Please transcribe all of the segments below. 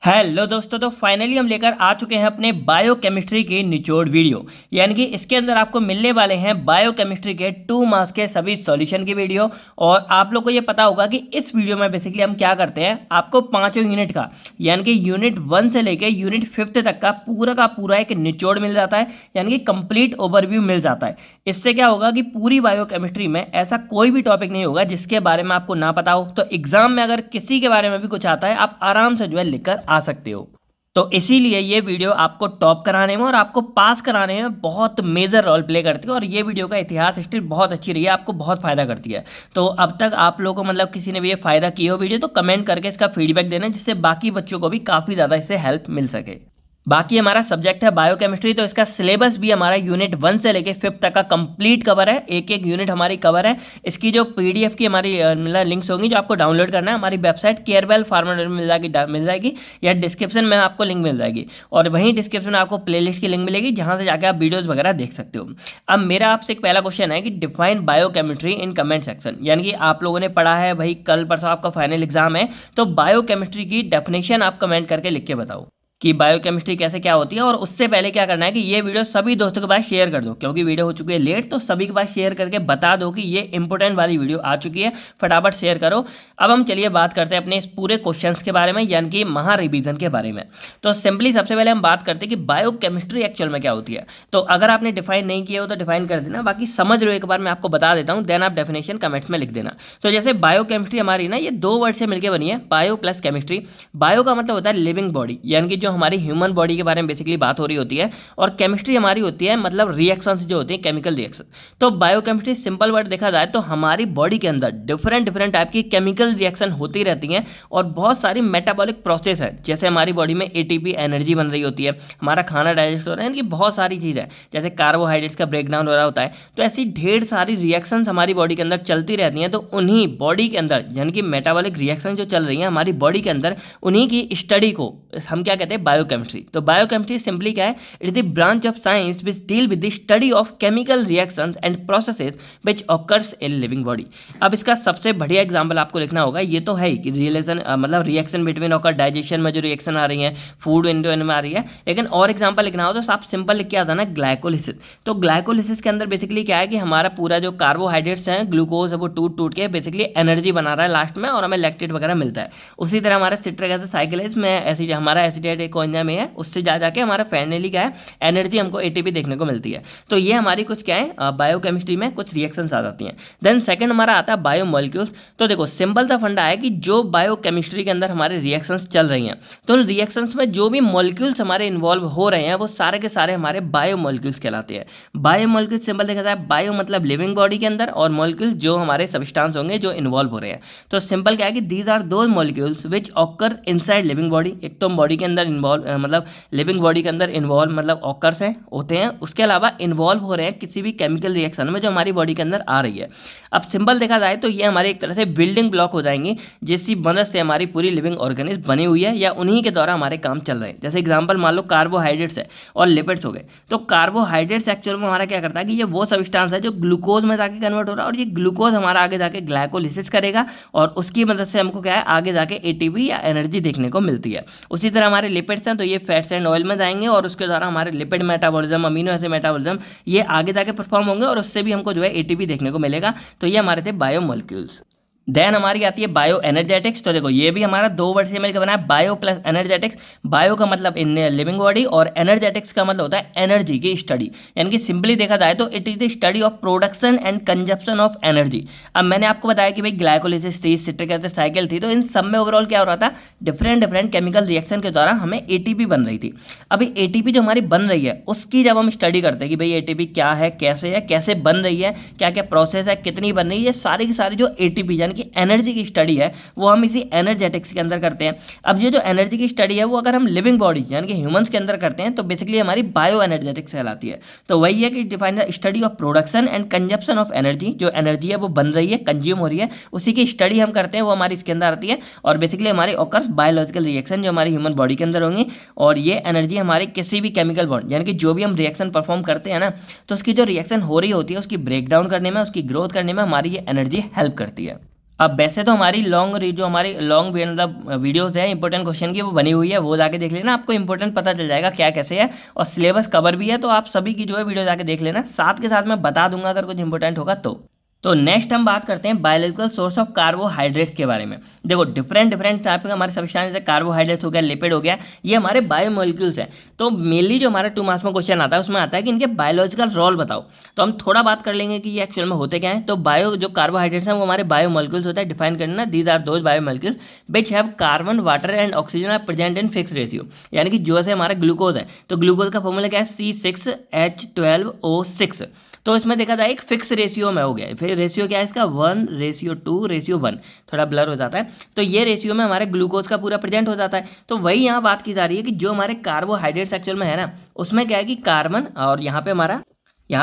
Hello दोस्तों, तो finally हम लेकर आ चुके हैं अपने बायोकेमिस्ट्री की निचोड़ वीडियो। यानी कि इसके अंदर आपको मिलने वाले हैं बायोकेमिस्ट्री के 2 मार्क्स के सभी सॉल्यूशन की वीडियो। और आप लोग को ये पता होगा कि इस वीडियो में बेसिकली हम क्या करते हैं, आपको पांचों यूनिट का यानी कि यूनिट 1 से लेकर यूनिट 5th तक का पूरा एक निचोड़ मिल जाता है, यानी कि कंप्लीट ओवरव्यू मिल जाता है। इससे क्या होगा कि पूरी बायोकेमिस्ट्री में ऐसा कोई भी टॉपिक नहीं होगा जिसके बारे में आपको ना पता हो। तो एग्जाम में अगर किसी के बारे में भी कुछ आता है, आप आराम से जो है लिखकर आ सकते हो। तो इसीलिए ये वीडियो आपको टॉप कराने में और आपको पास कराने में बहुत मेजर रोल प्ले करती है। और ये वीडियो का इतिहास हिस्ट्री बहुत अच्छी रही है, आपको बहुत फायदा करती है। तो अब तक आप लोगों को मतलब किसी ने भी ये फायदा किया हो वीडियो, तो कमेंट करके इसका फीडबैक देना, जिससे बाकी बच्चों को भी काफ़ी ज़्यादा इससे हेल्प मिल सके। बाकी हमारा सब्जेक्ट है बायोकेमिस्ट्री, तो इसका सिलेबस भी हमारा यूनिट 1 से लेके 5th तक का कंप्लीट कवर है। एक एक यूनिट हमारी कवर है। इसकी जो पीडीएफ की हमारी मतलब लिंक्स होंगी जो आपको डाउनलोड करना है, हमारी वेबसाइट केयरवेल फार्मा मिल जाएगी या डिस्क्रिप्शन में आपको लिंक मिल जाएगी। और वहीं डिस्क्रिप्शन में आपको प्लेलिस्ट की लिंक मिलेगी, जहाँ से जाकर आप वीडियोज़ वगैरह देख सकते हो। अब मेरा आपसे एक पहला क्वेश्चन है कि define biochemistry in comment section. यानी कि आप लोगों ने पढ़ा है भाई, कल परसों आपका फाइनल एग्जाम है, तो बायोकेमिस्ट्री की डेफिनेशन आप कमेंट करके लिख के बताओ कि बायोकेमिस्ट्री कैसे क्या होती है। और उससे पहले क्या करना है कि ये वीडियो सभी दोस्तों के पास शेयर कर दो, क्योंकि वीडियो हो चुकी है लेट, तो सभी के पास शेयर करके बता दो कि ये इंपॉर्टेंट वाली वीडियो आ चुकी है, फटाफट शेयर करो। अब हम चलिए बात करते हैं अपने इस पूरे क्वेश्चंस के बारे में, यानी कि महा रिवीजन के बारे में। तो सिंपली सबसे पहले हम बात करते हैं कि बायोकेमिस्ट्री एक्चुअल में क्या होती है। तो अगर आपने डिफाइन नहीं किया हो तो डिफाइन कर देना, बाकी समझ लो एक बार मैं आपको बता देता हूँ, देन आप डेफिनेशन कमेंट्स में लिख देना। तो जैसे बायोकेमिस्ट्री हमारी ना, ये 2 वर्ड से मिलकर बनी है, बायो प्लस केमिस्ट्री। बायो का मतलब होता है लिविंग बॉडी, यानी कि जो हमारी ह्यूमन बॉडी के बारे में बेसिकली बात हो रही होती है। और केमिस्ट्री हमारी होती है मतलब रिएक्शंस जो होती हैं, केमिकल रिएक्शन। तो बायोकेमिस्ट्री सिंपल वर्ड देखा जाए तो हमारी बॉडी के अंदर डिफरेंट डिफरेंट टाइप की केमिकल रिएक्शन होती रहती हैं, और बहुत सारी मेटाबॉलिक प्रोसेस है। जैसे हमारी बॉडी में एटीपी एनर्जी बन रही होती है, हमारा खाना डाइजेस्ट हो रहा है, यानी कि बहुत सारी चीज़ है, जैसे कार्बोहाइड्रेट्स का ब्रेकडाउन हो रहा होता है। तो ऐसी ढेर सारी रिएक्शंस हमारी बॉडी के अंदर चलती रहती हैं। तो उन्हीं बॉडी के अंदर यानी कि मेटाबॉलिक रिएक्शन जो चल रही हैं हमारी बॉडी के अंदर, उन्हीं की स्टडी को हम क्या कहते हैं, बायोकेमिस्ट्री। तो बायोकेमिस्ट्री सिंपली क्या है, it is the branch of science which deal with the study of chemical reactions and processes which occurs in living body. अब इसका सबसे बढ़िया एग्जांपल आपको लिखना होगा, ये तो है ही कि रिलेशन मतलब रिएक्शन बिटवीन ऑकर डाइजेशन में जो रिएक्शन आ रही है, फूड विंडो में आ रही है, लेकिन और एग्जांपल लिखना हो तो आप सिंपल लिख के आता ना, ग्लाइकोलिसिस। तो ग्लाइकोलिसिस के अंदर बेसिकली क्या है कि हमारा पूरा जो कार्बोहाइड्रेट्स हैं, ग्लूकोज है, वो टूट टूट के बेसिकली एनर्जी बना रहा है लास्ट में, और हमें लैक्टेट वगैरह मिलता है। उसी तरह हमारा सिट्रिक एसिड साइकिल है, इसमें एसिड हमारा एसिडेट एक कोएंजाइम है, उससे जा जाके हमारा फाइनली क्या है, एनर्जी हमको एटीपी देखने को मिलती है। तो ये हमारी कुछ क्या है, बायोकेमिस्ट्री में कुछ रिएक्शंस आ जाती हैं। देन सेकंड हमारा आता है बायोमोलिक्यूल्स। तो देखो सिंपल सा फंडा है कि जो बायोकेमिस्ट्री के अंदर हमारे रिएक्शंस चल रही हैं, तो उन रिएक्शंस में जो भी मॉलिक्यूल्स हमारे इन्वॉल्व हो रहे हैं, वो सारे के सारे हमारे बायोमोलिक्यूल्स कहलाते हैं। बायोमोलिक्यूल्स सिंपल देखा जाए, बायो मतलब लिविंग बॉडी के अंदर, और मॉलिक्यूल्स जो हमारे सब्सटेंस होंगे जो इन्वॉल्व हो रहे हैं। तो सिंपल क्या है कि these are those molecules which occur inside living body. एक तो बॉडी के अंदर इन्वॉल्व मतलब लिविंग बॉडी के अंदर इन्वॉल्व मतलब ऑकर्स हैं, होते हैं, उसके अलावा इन्वॉल्व हो रहे हैं किसी भी केमिकल रिएक्शन में जो हमारी बॉडी के अंदर आ रही है। अब सिंपल देखा जाए तो ये हमारे एक तरह से बिल्डिंग ब्लॉक हो जाएंगी, जिसकी मदद से हमारी पूरी लिविंग ऑर्गेनिज्म बनी हुई है, या उन्हीं के द्वारा हमारे काम चल रहे हैं। जैसे एग्जांपल मान लो कार्बोहाइड्रेट्स है और लिपिड्स हो गए। तो कार्बोहाइड्रेट्स एक्चुअल में हमारा क्या करता है कि ये वो सब्सटेंस है जो ग्लूकोज में जाके कन्वर्ट हो रहा है, और ये ग्लूकोज हमारा आगे जाके ग्लाइकोलिसिस करेगा, और उसकी मदद से हमको क्या है, आगे जाके एटीपी या एनर्जी देखने को मिलती है। उसी तरह हमारे लिपिड्स हैं, तो ये फैट्स एंड ऑयल में जाएंगे, और उसके द्वारा हमारे lipid metabolism, amino acid metabolism, ये आगे जाके परफॉर्म होंगे, और उससे भी हमको जो है एटीपी देखने को मिलेगा। तो ये हमारे थे बायोमोलिक्यूल्स। देन हमारी आती है बायो एनर्जेटिक्स। तो देखो ये भी हमारा 2 वर्ड से मिलकर बना है, बायो प्लस एनर्जेटिक्स। बायो का मतलब इन लिविंग बॉडी, और एनर्जेटिक्स का मतलब होता है एनर्जी की स्टडी। यानी कि सिंपली देखा जाए तो it is the study of production and consumption of energy. अब मैंने आपको बताया कि भाई ग्लाइकोलिसिस थी, सिट्रिक एसिड साइकिल थी, तो इन सब में ओवरऑल क्या हो रहा था, डिफरेंट डिफरेंट केमिकल रिएक्शन के द्वारा हमें एटीपी बन रही थी। अभी एटीपी जो हमारी बन रही है, उसकी जब हम स्टडी करते हैं कि भाई एटीपी क्या है, कैसे बन रही है, क्या क्या प्रोसेस है, कितनी बन रही है, ये सारी की सारी जो एटीपी यानी कि एनर्जी की स्टडी है, वो हम इसी एनर्जेटिक्स के अंदर करते हैं। अब ये जो एनर्जी की स्टडी है, वो अगर हम लिविंग बॉडी यानी कि ह्यूमंस के अंदर करते हैं, तो बेसिकली हमारी बायो एनर्जेटिक्स कहलाती है। तो वही है कि define the study of production and consumption of energy. जो एनर्जी है वो बन रही है, कंज्यूम हो रही है, उसी की स्टडी हम करते हैं, वो हमारी इसके अंदर आती है। और बेसिकली हमारे ऑकर्स बायोलॉजिकल रिएक्शन जो हमारी ह्यूमन बॉडी के अंदर होंगी, और ये एनर्जी हमारी किसी भी केमिकल बॉन्ड यानी कि जो भी हम रिएक्शन परफॉर्म करते हैं ना, तो उसकी जो रिएक्शन हो रही होती है, उसकी ब्रेक डाउन करने में, उसकी ग्रोथ करने में हमारी ये एनर्जी हेल्प करती है। अब वैसे तो हमारी जो हमारी लॉन्ग मतलब वीडियोस है इंपॉर्टेंट क्वेश्चन की वो बनी हुई है, वो जाके देख लेना, आपको इंपॉर्टेंट पता चल जाएगा क्या कैसे है, और सिलेबस कवर भी है, तो आप सभी की जो है वीडियो जाके देख लेना, साथ के साथ मैं बता दूंगा अगर कुछ इंपॉर्टेंट होगा तो नेक्स्ट हम बात करते हैं बायोलॉजिकल सोर्स ऑफ कार्बोहाइड्रेट्स के बारे में। देखो डिफरेंट टाइप के हमारे सब्सटेंस, जैसे कार्बोहाइड्रेट्स हो गया, लिपिड हो गया, ये हमारे बायोमोलिक्यूल्स हैं। तो मेनली जो हमारा 2 मार्क्स में क्वेश्चन आता है उसमें आता है कि इनके बायोलॉजिकल रोल बताओ। तो हम थोड़ा बात कर लेंगे कि ये एक्चुअल में होते क्या है। तो बायो जो कार्बोहाइड्रेट्स हैं वो हमारे बायोमोलिक्यूल्स होता है, डिफाइन करना, these are those biomolecules which have carbon, water and oxygen are present in fix ratio. यानी कि जो से हमारा ग्लूकोज है, तो ग्लूकोज का फॉर्मूला क्या है, C6H12O6। तो इसमें देखा जाए एक फिक्स रेशियो में हो गया, फिर रेशियो क्या है इसका 1:2:1, थोड़ा ब्लर हो जाता है। तो ये रेशियो में हमारे ग्लूकोज का पूरा प्रेजेंट हो जाता है। तो वही यहाँ बात की जा रही है कि जो हमारे कार्बोहाइड्रेट्स एक्चुअल में है ना, उसमें क्या है कि कार्बन, और यहाँ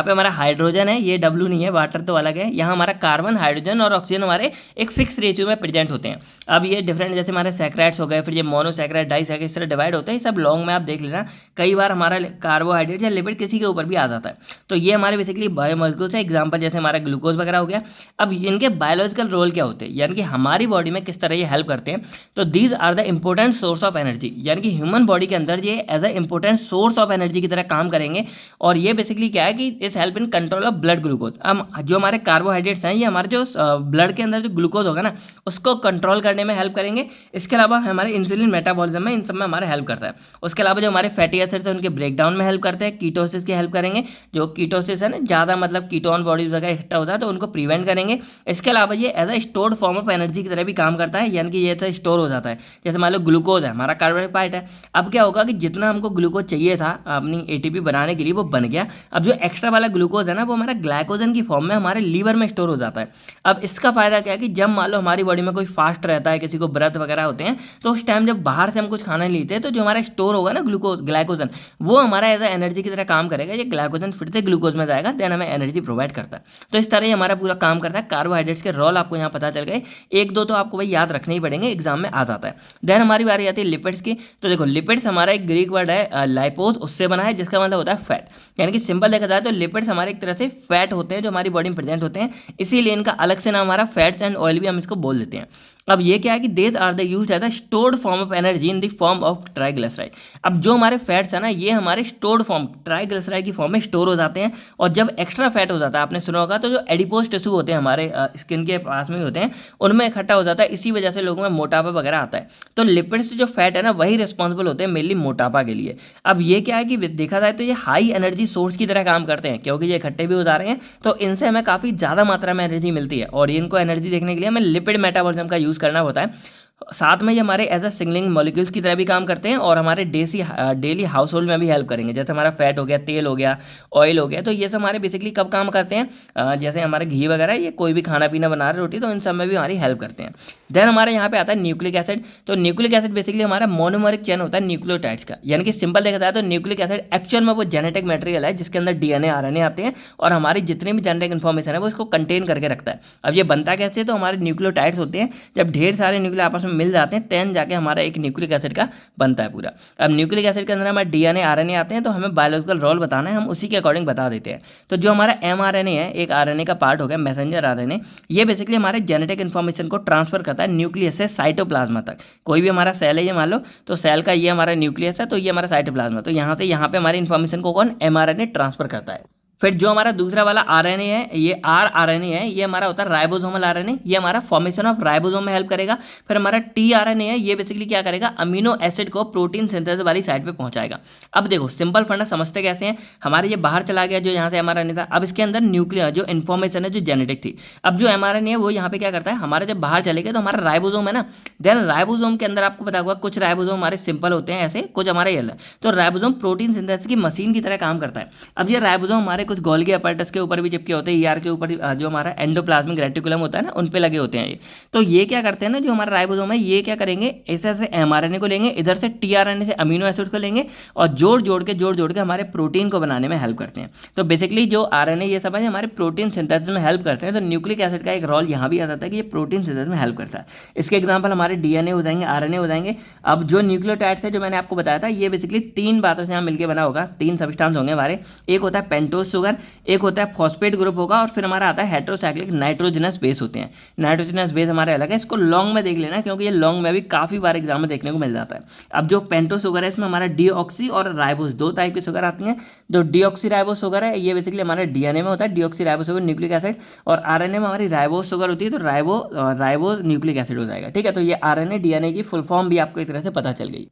पे हमारा हाइड्रोजन है, ये डब्ल्यू नहीं है, वाटर तो अलग है। यहाँ हमारा कार्बन, हाइड्रोजन और ऑक्सीजन हमारे एक फिक्स रेशियो में प्रेजेंट होते हैं। अब ये डिफरेंट, जैसे हमारे सैकराइड्स हो गए, फिर ये मोनोसैकराइड, डाइसैकराइड, इस तरह डिवाइड होते हैं, सब लॉन्ग में आप देख लेना। कई बार हमारा कार्बोहाइड्रेट या लिपिड किसी के ऊपर भी आ जाता है। तो ये हमारे बेसिकली बायोमोलिक्यूल्स है। एग्जाम्पल जैसे हमारा ग्लूकोज वगैरह हो गया। अब इनके बायोलॉजिकल रोल क्या होते हैं, यानी कि हमारी बॉडी में किस तरह ये हेल्प करते हैं। तो these are the important source of energy, यानी कि ह्यूमन बॉडी के अंदर ये as a important source of energy की तरह काम करेंगे। और ये बेसिकली क्या है कि इस help in control of blood glucose. अब जो हमारे कार्बोहाइड्रेट्स हैं ये हमारे जो ब्लड के अंदर जो ग्लूकोज होगा ना उसको कंट्रोल करने में हेल्प करेंगे। इसके अलावा हमारे इंसुलिन मेटाबॉलिज्म में, इन सब में हमारे हेल्प करता है। उसके अलावा जो हमारे फैटी एसिड्स हैं उनके ब्रेकडाउन में हेल्प करते हैं। कीटोसिस की हेल्प करेंगे, जो कीटोसिस है ना, ज़्यादा मतलब कीटोन बॉडीज वगैरह इकट्ठा होता है तो उनको प्रिवेंट करेंगे। इसके अलावा ये as a stored form of energy की तरह भी काम करता है, यानी कि ये ऐसा स्टोर हो जाता है। जैसे मान लो ग्लूकोज है हमारा कार्बोहाइड्रेट है, अब क्या होगा कि जितना हमको ग्लूकोज चाहिए था अपनी एटीपी बनाने के लिए वो बन गया। अब जो एक्स्ट्रा वाला ग्लूकोज है ना वो हमारा ग्लाइकोजन की फॉर्म में हमारे लीवर में स्टोर हो जाता है। अब इसका फायदा क्या है कि जब मान लो हमारी बॉडी में कोई फास्ट रहता है, किसी को व्रत वगैरह होते हैं, तो उस टाइम जब बाहर से हम कुछ खाना लेते हैं तो जो हमारा स्टोर होगा ना ग्लाइकोजन, वो हमारा एज एनर्जी की तरह काम करेगा। ये ग्लाइकोजन फिर से ग्लूकोज में जाएगा, देन हमें एनर्जी प्रोवाइड करता है। तो इस तरह ही हमारा पूरा काम करता है। कार्बोहाइड्रेट्स के रोल आपको यहाँ पता चल गए, एक दो तो आपको भाई याद रखने ही पड़ेंगे, एग्जाम में आ जाता है। देन हमारी बारी आती है लिपिड्स की। तो देखो लिपिड्स हमारा एक ग्रीक वर्ड है लाइपोज, उससे बना है, जिसका मतलब होता है फैट। यानी कि सिंपल देखा जाए तो लिपिड्स हमारे एक तरह से फैट होते हैं जो हमारी बॉडी में प्रेजेंट होते हैं, इसीलिए इनका अलग से नाम हमारा फैट्स एंड ऑयल भी हम इसको बोल देते हैं। अब ये क्या है कि these are the used as a stored form of energy in the form of triglyceride. अब जो हमारे फैट्स है ना ये हमारे स्टोर्ड फॉर्म ट्राइग्लिसराइड की फॉर्म में स्टोर हो जाते हैं। और जब एक्स्ट्रा फैट हो जाता है, आपने सुना होगा, तो जो एडिपोज टिश्यू होते हैं हमारे स्किन के पास में ही होते हैं, उनमें इकट्ठा हो जाता है। इसी वजह से लोगों में मोटापा वगैरह आता है। तो लिपिड्स जो फैट है ना वही रिस्पॉन्सिबल होते हैं मेनली मोटापा के लिए। अब ये क्या है कि देखा जाए तो ये हाई एनर्जी सोर्स की तरह काम करते हैं, क्योंकि ये इकट्ठे भी हो जा रहे हैं तो इनसे हमें काफ़ी ज़्यादा मात्रा में एनर्जी मिलती है। और इनको एनर्जी देखने के लिए हमें लिपिड मेटाबॉलिज्म का यूज़ करना होता है। साथ में ये हमारे एज अ सिग्नलिंग मॉलिक्यूल्स की तरह भी काम करते हैं और हमारे डेली हाउस होल्ड में भी हेल्प करेंगे। जैसे हमारा फैट हो गया, तेल हो गया, ऑयल हो गया, तो ये सब हमारे बेसिकली कब काम करते हैं, जैसे हमारे घी वगैरह, ये कोई भी खाना पीना बना रहे रोटी, तो इन सब में भी हमारी हेल्प करते हैं। देन हमारे यहाँ पे आता है न्यूक्लिक एसिड। तो न्यूक्लिक एसिड बेसिकली हमारा मोनोमरिक चेन होता है न्यूक्लियोटाइड्स का। यानी कि सिंपल देखा जाए तो न्यूक्लिक एसिड एक्चुअल में वो जेनेटिक मटेरियल है जिसके अंदर डीएनए आरएनए आते हैं और हमारी जितनी भी जेनेटिक इन्फॉर्मेशन है वो इसको कंटेन करके रखता है। अब ये बनता कैसे, तो हमारे न्यूक्लियोटाइड्स होते हैं, जब ढेर सारे न्यूक्लियर आपस में मिल जाते हैं जाके हमारा एक न्यूक्लिक एसिड का बनता है पूरा। अब न्यूक्लिक एसिड के अंदर हमारे डीएनए आरएनए आते हैं, तो हमें बायोलॉजिकल रोल बताना है, हम उसी के अकॉर्डिंग बता देते हैं। तो जो हमारा एमआरएनए है, एक आरएनए का पार्ट हो गया, मैसेंजर आरएनए, ये बेसिकली हमारे जेनेटिक इन्फॉर्मेशन को ट्रांसफर करता है न्यूक्लियस से साइटोप्लाज्मा तक। कोई भी हमारा सेल है ये मान लो, तो सेल का ये हमारा न्यूक्लियस है, तो ये हमारा साइटोप्लाज्मा, तो यहाँ से यहाँ पे हमारी इन्फॉर्मेशन को कौन, एमआरएनए ट्रांसफर करता है। फिर जो हमारा दूसरा वाला आरएनए है, ये आरएनए है, ये हमारा होता है राइबोसोमल आरएनए, ये हमारा फॉर्मेशन ऑफ राइबोसोम में हेल्प करेगा। फिर हमारा टीआरएनए है, ये बेसिकली क्या करेगा, अमीनो एसिड को प्रोटीन सिंथेसिस वाली साइड पे पहुंचाएगा। अब देखो सिंपल फंडा समझते कैसे हैं, हमारे ये बाहर चला गया जो यहाँ से एमआरएनए था, अब इसके अंदर न्यूक्लियर जो इन्फॉर्मेशन है जो जेनेटिक थी, अब जो एमआरएनए है वो यहाँ पे क्या करता है, हमारे जब बाहर चले गए तो हमारा राइबोसोम है ना, देन राइबोसोम के अंदर आपको पता होगा कुछ राइबोसोम हमारे सिंपल होते हैं ऐसे, कुछ हमारे ये, तो राइबोसोम प्रोटीन सिंथेसिस की मशीन की तरह काम करता है। अब ये राइबोसोम हमारे कुछ गोल्गी अपैरेटस के ऊपर भी चिपके होते हैं, ईआर के ऊपर जो हमारा एंडोप्लाज्मिक रेटिकुलम होता है ना, उन पे लगे होते हैं ये। तो ये क्या करते हैं ना, जो हमारा राइबोसोम है ये क्या करेंगे, ऐसे ऐसे एमआरएनए को लेंगे, इधर से टीआरएनए से अमीनो एसिड को लेंगे और जोड़ जोड़ के हमारे प्रोटीन को बनाने में हेल्प करते हैं। तो बेसिकली जो आरएनए ये सब है हमारे प्रोटीन सिंथेसिस में हेल्प करते हैं। तो न्यूक्लिक एसिड का एक रोल यहाँ भी आ जाता है कि ये प्रोटीन सिंथेसिस में हेल्प करता है। इसके एग्जाम्पल हमारे डीएनए हो जाएंगे, आरएनए हो जाएंगे। अब जो न्यूक्लियोटाइड्स है जो मैंने आपको बताया था, ये बेसिकली 3 बातों से यहाँ मिलकर बना होगा, 3 सब्सटेंस होंगे हमारे। एक होता है पेंटोज शुगर, एक होता है फॉस्फेट ग्रुप होगा, और फिर हमारा आता है हेटेरोसाइक्लिक नाइट्रोजनस बेस होते हैं। नाइट्रोजनस बेस हमारे अलग है, इसको लॉन्ग में देख लेना क्योंकि ये लॉन्ग में भी काफ़ी बार एग्जाम में देखने को मिल जाता है। अब जो पेंटो शुगर है इसमें हमारा डीऑक्सी और राइबोस दो टाइप की शुगर आती हैं। जो डीऑक्सी राइबोस शुगर है ये बेसिकली हमारे डीएनए में होता है, deoxy ribose sugar nucleic acid, और आरएनए में हमारी राइबोस शुगर होती है, तो राइबोस न्यूक्लिक एसिड हो जाएगा। ठीक है, तो ये आरएनए डीएनए की फुल फॉर्म भी आपको एक तरह से पता चल गई।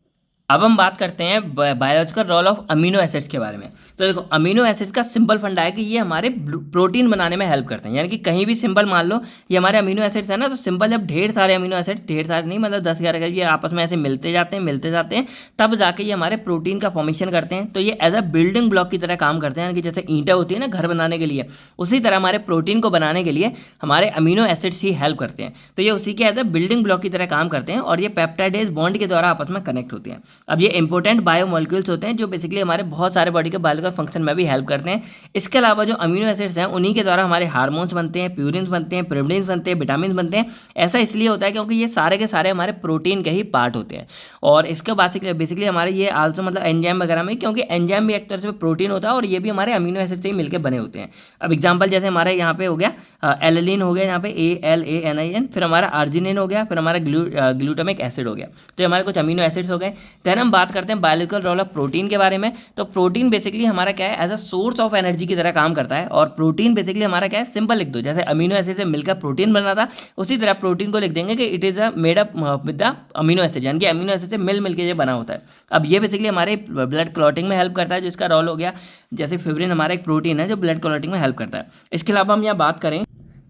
अब हम बात करते हैं biological role of amino acids के बारे में। तो देखो अमीनो एसिड्स का सिंपल फंडा है कि ये हमारे प्रोटीन बनाने में हेल्प करते हैं, यानी कि कहीं भी सिंपल मान लो ये हमारे अमीनो एसिड्स है ना, तो सिंपल जब ढेर सारे अमीनो एसिड्स, ढेर सारे नहीं मतलब 10-11 का, ये आपस में ऐसे मिलते जाते हैं तब जाके ये हमारे प्रोटीन का फॉर्मेशन करते हैं। तो ये एज अ बिल्डिंग ब्लॉक की तरह काम करते हैं, यानी कि जैसे ईंटें होती है ना घर बनाने के लिए, उसी तरह हमारे प्रोटीन को बनाने के लिए हमारे अमीनो एसिड्स ही हेल्प करते हैं। तो ये उसी के एज अ बिल्डिंग ब्लॉक की तरह काम करते हैं, और ये पेप्टाइडेज बॉन्ड के द्वारा आपस में कनेक्ट होते हैं। अब ये इंपॉर्टेंट बायोमोलिक्यूल्स होते हैं जो बेसिकली हमारे बहुत सारे बॉडी के बायोलॉजिकल फंक्शन में भी हेल्प करते हैं। इसके अलावा जो अमीनो एसिड्स हैं उन्हीं के द्वारा हमारे हार्मोन्स बनते हैं, प्यूरिन्स बनते हैं, पिरिमिडिन्स बनते हैं, विटामिन बनते हैं। ऐसा इसलिए होता है क्योंकि ये सारे के सारे हमारे प्रोटीन के ही पार्ट होते हैं। और इसके बेसिकली हमारे ये आल्सो मतलब एंजाइम वगैरह में, क्योंकि एंजाइम भी एक तरह से प्रोटीन होता है और ये भी हमारे अमीनो एसिड से ही मिलकर बने होते हैं। अब एग्जाम्पल जैसे हमारे यहाँ पे हो गया एलेनिन हो गया, यहाँ पे ALANIN, फिर हमारा आर्जिनिन हो गया, फिर हमारा ग्लूटामिक एसिड हो गया। तो हमारे कुछ अमीनो एसिड्स हो गए। देन हम बात करते हैं बायोलॉजिकल रोल ऑफ प्रोटीन के बारे में। तो प्रोटीन बेसिकली हमारा क्या है, as a source of energy की तरह काम करता है। और प्रोटीन बेसिकली हमारा क्या है, सिंपल लिख दो, जैसे अमीनो एसिड से मिलकर प्रोटीन बना था उसी तरह प्रोटीन को लिख देंगे कि it is a made up with the amino acid, यानी कि अमीनो एसिड से मिल के ये बना होता है। अब ये बेसिकली हमारे ब्लड क्लॉटिंग में हेल्प करता है, जिसका रोल हो गया जैसे फिब्रिन हमारा एक प्रोटीन है जो ब्लड क्लॉटिंग में हेल्प करता है। इसके अलावा हम यहाँ बात करें,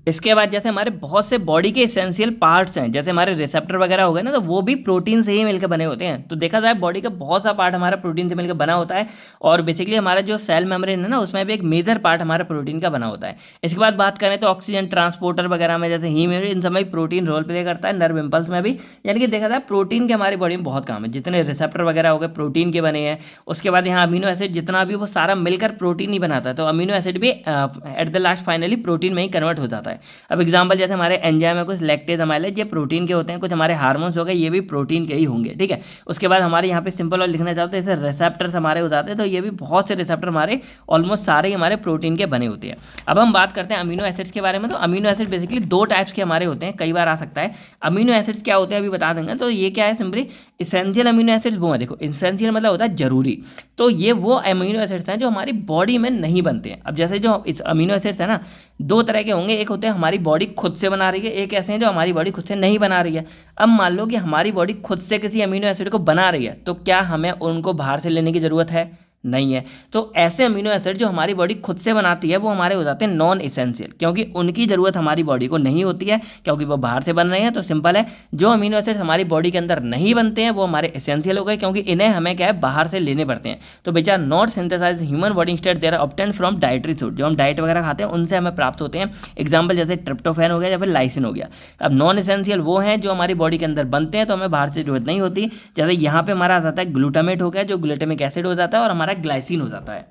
इसके बाद जैसे हमारे बहुत से बॉडी के एसेंशियल पार्ट्स हैं, जैसे हमारे रिसेप्टर वगैरह हो गए ना, तो वो भी प्रोटीन से ही मिलकर बने होते हैं। तो देखा जाए बॉडी का बहुत सा पार्ट हमारा प्रोटीन से मिलकर बना होता है, और बेसिकली हमारा जो सेल मेम्ब्रेन है ना उसमें भी एक मेजर पार्ट हमारा प्रोटीन का बना होता है। इसके बाद बात करें तो ऑक्सीजन ट्रांसपोर्टर वगैरह में जैसे हीमोग्लोबिन, इन समय प्रोटीन रोल प्ले करता है। नर्व इम्पल्स में भी, यानी कि देखा जाए प्रोटीन के हमारी बॉडी में बहुत काम है। जितने रिसेप्टर वगैरह हो गए प्रोटीन के बने हैं। उसके बाद यहाँ अमीनो एसिड जितना भी वो सारा मिलकर प्रोटीन ही बनाता है, तो अमीनो एसिड भी at the last finally protein में ही कन्वर्ट हो जाता है। अब एग्जाम्पल जैसे हमारे एंजाइम है, कुछ लैक्टेज अमाइलेज, ये प्रोटीन के होते हैं, कुछ हमारे हार्मोन्स हो गए ये भी प्रोटीन के ही होंगे। ठीक है, उसके बाद हमारे यहाँ पे सिंपल और लिखना चाहते हैं जैसे रिसेप्टर्स हमारे हो जाते हैं, तो ये भी बहुत से रिसेप्टर हमारे ऑलमोस्ट सारे ही हमारे प्रोटीन के बने होते हैं। अब हम बात करते हैं अमीनो एसिड्स के बारे में। तो अमीनो एसिड बेसिकली दो टाइप्स के हमारे होते हैं, कई बार आ सकता है। अमीनो एसिड्स क्या होते हैं अभी बता देंगे। तो ये क्या है, सिंपली इसेंशियल अमीनो एसिड्स वो है, देखो इसेंशियल मतलब होता है जरूरी। तो ये वो अमीनो एसिड्स हैं जो हमारी बॉडी में नहीं बनते हैं। अब जैसे जो इस अमीनो एसिड्स है ना, दो तरह के होंगे, एक होते हैं हमारी बॉडी खुद से बना रही है, एक ऐसे हैं जो हमारी बॉडी खुद से नहीं बना रही है। अब मान लो कि हमारी बॉडी खुद से किसी अमीनो एसिड को बना रही है, तो क्या हमें उनको बाहर से लेने की ज़रूरत है? नहीं है। तो ऐसे अमीनो एसिड जो हमारी बॉडी खुद से बनाती है वो हमारे हो जाते हैं नॉन इसेंशियल, क्योंकि उनकी ज़रूरत हमारी बॉडी को नहीं होती है, क्योंकि वो बाहर से बन रहे हैं। तो सिंपल है, जो अमीनो एसिड हमारी बॉडी के अंदर नहीं बनते हैं वो हमारे इसेंशियल हो गए, क्योंकि इन्हें हमें क्या है बाहर से लेने पड़ते हैं। तो बेचार not synthesize human body instead they are obtain from dietary source, जो हम डाइट वगैरह खाते हैं उनसे हमें प्राप्त होते हैं। एग्जाम्पल जैसे ट्रिप्टोफैन हो गया या फिर लाइसिन हो गया। अब नॉन इसेंशियल वो हैं जो हमारी बॉडी के अंदर बनते हैं, तो हमें बाहर से जरूरत नहीं होती। जैसे यहाँ पे हमारा आ जाता है ग्लूटामेट हो गया, जो ग्लूटामिक एसिड हो जाता है, और हमारा ग्लाइसिन हो जाता है।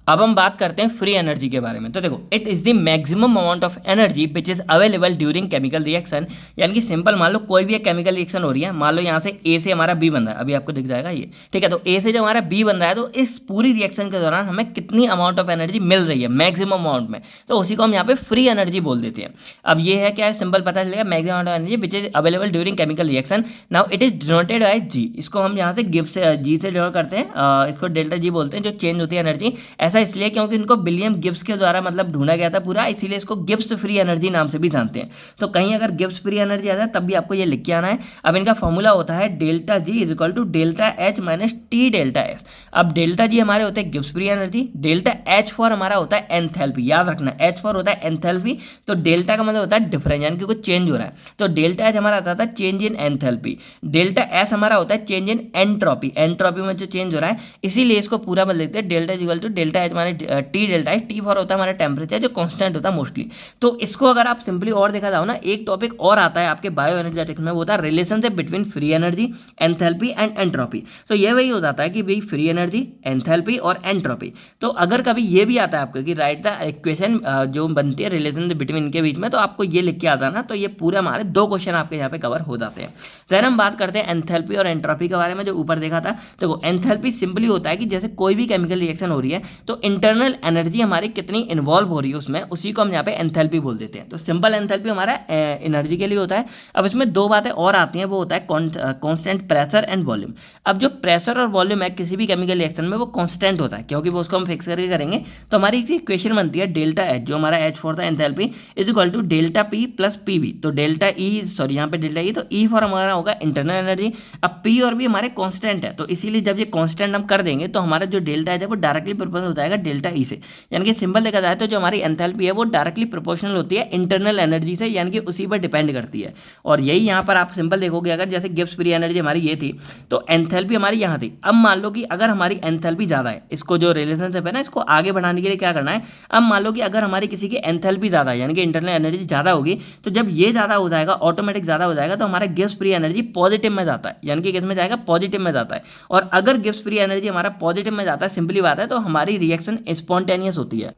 अब हम बात करते हैं फ्री एनर्जी के बारे में। तो देखो, it is the maximum amount of energy which is available during chemical reaction, यानी कि सिंपल मान लो कोई भी एक केमिकल रिएक्शन हो रही है, मान लो यहाँ से ए से हमारा बी बन रहा है, अभी आपको दिख जाएगा ये, ठीक है। तो ए से जब हमारा बी बन रहा है, तो इस पूरी रिएक्शन के दौरान हमें कितनी अमाउंट ऑफ एनर्जी मिल रही है मैक्सिमम अमाउंट में, तो उसी को हम यहाँ पे फ्री एनर्जी बोल देते हैं। अब ये है क्या है, सिंपल पता चलेगा, maximum amount of energy which is available during chemical reaction. Now it is denoted by G, इसको हम यहाँ से गिब्स से जी से डिनोट करते हैं, इसको डेल्टा जी बोलते हैं, जो चेंज होती है एनर्जी। ऐसा इसलिए क्योंकि इनको विलियम गिब्स के द्वारा मतलब ढूंढा गया था पूरा, इसीलिए इसको गिब्स फ्री एनर्जी नाम से भी जानते हैं। तो कहीं अगर गिब्स फ्री एनर्जी आता है तब भी आपको ये लिख के आना है। अब इनका फॉर्मूला होता है delta G is equal to delta H minus T delta S. अब डेल्टा जी हमारे होते हैं Gibbs free energy, delta H for हमारा होता है एंथैल्पी, याद रखना एच फॉर होता है एंथैल्पी, तो डेल्टा का मतलब होता है डिफरेंस, यानी कि कुछ चेंज हो रहा है। तो डेल्टा एच हमारा आता था change in enthalpy, delta S हमारा होता है चेंज इन एंट्रोपी, एंट्रोपी में जो चेंज हो रहा है, इसीलिए इसको पूरा बदल देते हैं delta is equal to delta H minus T delta H. T for होता है हमारा टेम्परेचर, जो कांस्टेंट होता है मोस्टली। तो इसको अगर आप सिंपली और देखा जाओ ना, एक टॉपिक और आता है आपके बायो एनर्जेटिक्स में, वो होता है relationship between free energy, enthalpy and entropy. तो ये वही हो जाता है कि भाई फ्री एनर्जी, एंथैल्पी और एंट्रोपी। तो अगर कभी ये भी आता है आपको कि राइट द इक्वेशन जो बनती है रिलेशनशिप बिटवीन इनके बीच में, तो आपको ये लिख के आता ना, तो ये पूरे हमारे दो क्वेश्चन आपके यहाँ पे कवर हो जाते हैं। देन हम बात करते हैं एंथैल्पी और एंट्रोपी के बारे में, जो ऊपर देखा था। देखो एंथैल्पी सिंपली होता है कि जैसे कोई भी केमिकल रिएक्शन हो रही है, तो तो इंटरनल एनर्जी हमारी कितनी इन्वॉल्व हो रही है उसमें, उसी को हम यहाँ पे एंथैल्पी बोल देते हैं। तो सिंपल एंथैल्पी हमारा एनर्जी के लिए होता है। अब इसमें दो बातें और आती हैं, वो होता है कांस्टेंट प्रेशर एंड वॉल्यूम। अब जो प्रेशर और वॉल्यूम है किसी भी केमिकल रिएक्शन में वो कांस्टेंट होता है, क्योंकि वो उसको हम फिक्स करके करेंगे। तो हमारी एक इक्वेशन बनती है डेल्टा एच, जो हमारा एच फॉर था enthalpy, is equal to delta P plus P B. तो डेल्टा ई, सॉरी यहाँ पे डेल्टा ई, तो ई फॉर हमारा होगा इंटरनल एनर्जी। अब पी और बी हमारे कांस्टेंट है, तो इसीलिए जब ये कांस्टेंट हम कर देंगे तो हमारा जो डेल्टा है वो डायरेक्टली प्रोपोर्शनल हो जाएगा डेल्टा ई से। यानी कि सिंपल देखा जाए तो जो हमारी एंथैल्पी है वो डायरेक्टली प्रोपोर्शनल होती है इंटरनल एनर्जी से, यानी कि उसी पर डिपेंड करती है। और यही यहाँ पर आप सिंपल देखोगे, अगर जैसे गिब्स फ्री एनर्जी हमारी ये थी तो एंथैल्पी हमारी यहाँ थी। अब मान लो कि अगर हमारी एंथैल्पी ज़्यादा है, इसको जो रिलेशनशिप है ना इसको आगे बढ़ाने के लिए क्या करना है, अब मान लो कि अगर हमारी किसी की एंथैल्पी ज़्यादा है यानी कि इंटरनल एनर्जी ज़्यादा होगी, तो जब ये ज़्यादा हो जाएगा, ऑटोमेटिक ज़्यादा हो जाएगा, तो हमारा गिब्स फ्री एनर्जी पॉजिटिव में जाता है, यानी कि किस में जाएगा, पॉजिटिव में जाता है। और अगर गिब्स फ्री एनर्जी हमारा पॉजिटिव में जाता है, सिंपली बात है, तो हमारी रिएक्शन स्पॉन्टेनियस होती है।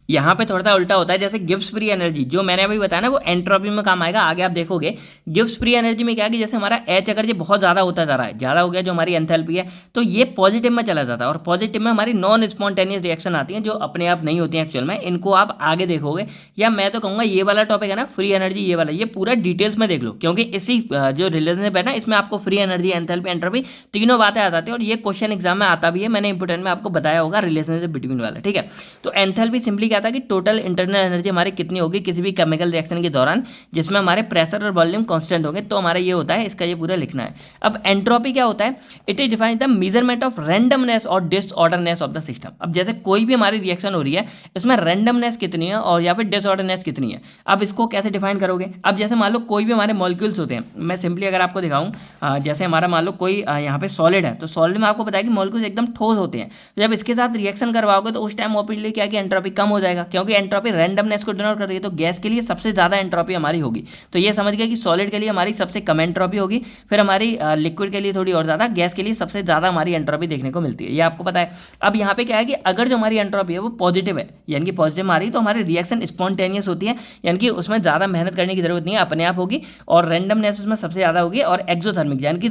यहाँ पे थोड़ा सा उल्टा होता है, जैसे गिब्स फ्री एनर्जी जो मैंने अभी बताया ना वो एंट्रोपी में काम आएगा, आगे आप देखोगे। गिब्स फ्री एनर्जी में क्या है कि जैसे हमारा एच अगर ये बहुत ज़्यादा होता जा रहा है, ज़्यादा हो गया जो हमारी एंथैल्पी है, तो ये पॉजिटिव में चला जाता है। और पॉजिटिव में हमारी नॉन स्पॉन्टेनियस रिएक्शन आती है जो अपने आप नहीं होती हैं एक्चुअल में, इनको आप आगे देखोगे। या मैं तो कहूँगा ये वाला टॉपिक है ना फ्री एनर्जी, ये वाला ये पूरा डिटेल्स में देख लो, क्योंकि इसी जो रिलेशनशिप है ना इसमें आपको फ्री एनर्जी, एंथैल्पी, एंट्रोपी तीनों बातें आ जाती है। और ये क्वेश्चन एग्जाम में आता भी है, मैंने इंपोर्टेंट में आपको बताया होगा रिलेशनशिप बिटवीन वाला, ठीक है। तो एंथैल्पी सिंपली क्या था कि टोटल इंटरनल एनर्जी हमारी कितनी होगी किसी भी केमिकल रिएक्शन के दौरान, जिसमें हमारे प्रेशर और वॉल्यूम कांस्टेंट होंगे, तो हमारा ये होता है, इसका ये पूरा लिखना है। अब एंट्रोपी क्या होता है, it is define the measurement of randomness और डिसऑर्डरनेस ऑफ द सिस्टम। अब जैसे कोई भी हमारी रिएक्शन हो रही है, इसमें रैंडमनेस कितनी है और या फिर डिसऑर्डरनेस कितनी है, अब इसको कैसे डिफाइन करोगे। अब जैसे मान लो कोई भी हमारे मॉलिक्यूल्स होते हैं, मैं सिंपली अगर आपको दिखाऊं, जैसे हमारा मान लो कोई यहाँ पे सॉलिड है, तो सॉलिड में आपको पता है कि मॉलिक्यूल्स एकदम ठोस होते हैं, तो जब इसके साथ रिएक्शन करवाओगे तो उस टाइम ऑब्वियसली क्या कि एंट्रोपी कम हो जाएगा, क्योंकि एंट्रोपी रैंडमनेस को डिनोट कर रही है। तो गैस के लिए सबसे ज्यादा एंट्रोपी हमारी होगी, तो ये समझ गए कि सॉलिड के लिए हमारी सबसे कम एंट्रोपी होगी, फिर हमारी लिक्विड के लिए थोड़ी और ज्यादा, गैस के लिए सबसे ज्यादा हमारी एंट्रोपी देखने को मिलती है, ये आपको पता है। अब यहाँ पे क्या है कि अगर जो हमारी एंट्रोपी है वो पॉजिटिव है, यानी कि पॉजिटिव आ रही है, तो हमारी रिएक्शन स्पॉन्टेनियस होती है, यानी कि उसमें ज्यादा मेहनत करने की जरूरत नहीं है, अपने आप होगी। और रैंडमनेस उसमें सबसे ज्यादा होगी। और एक्सोथर्मिक यानी कि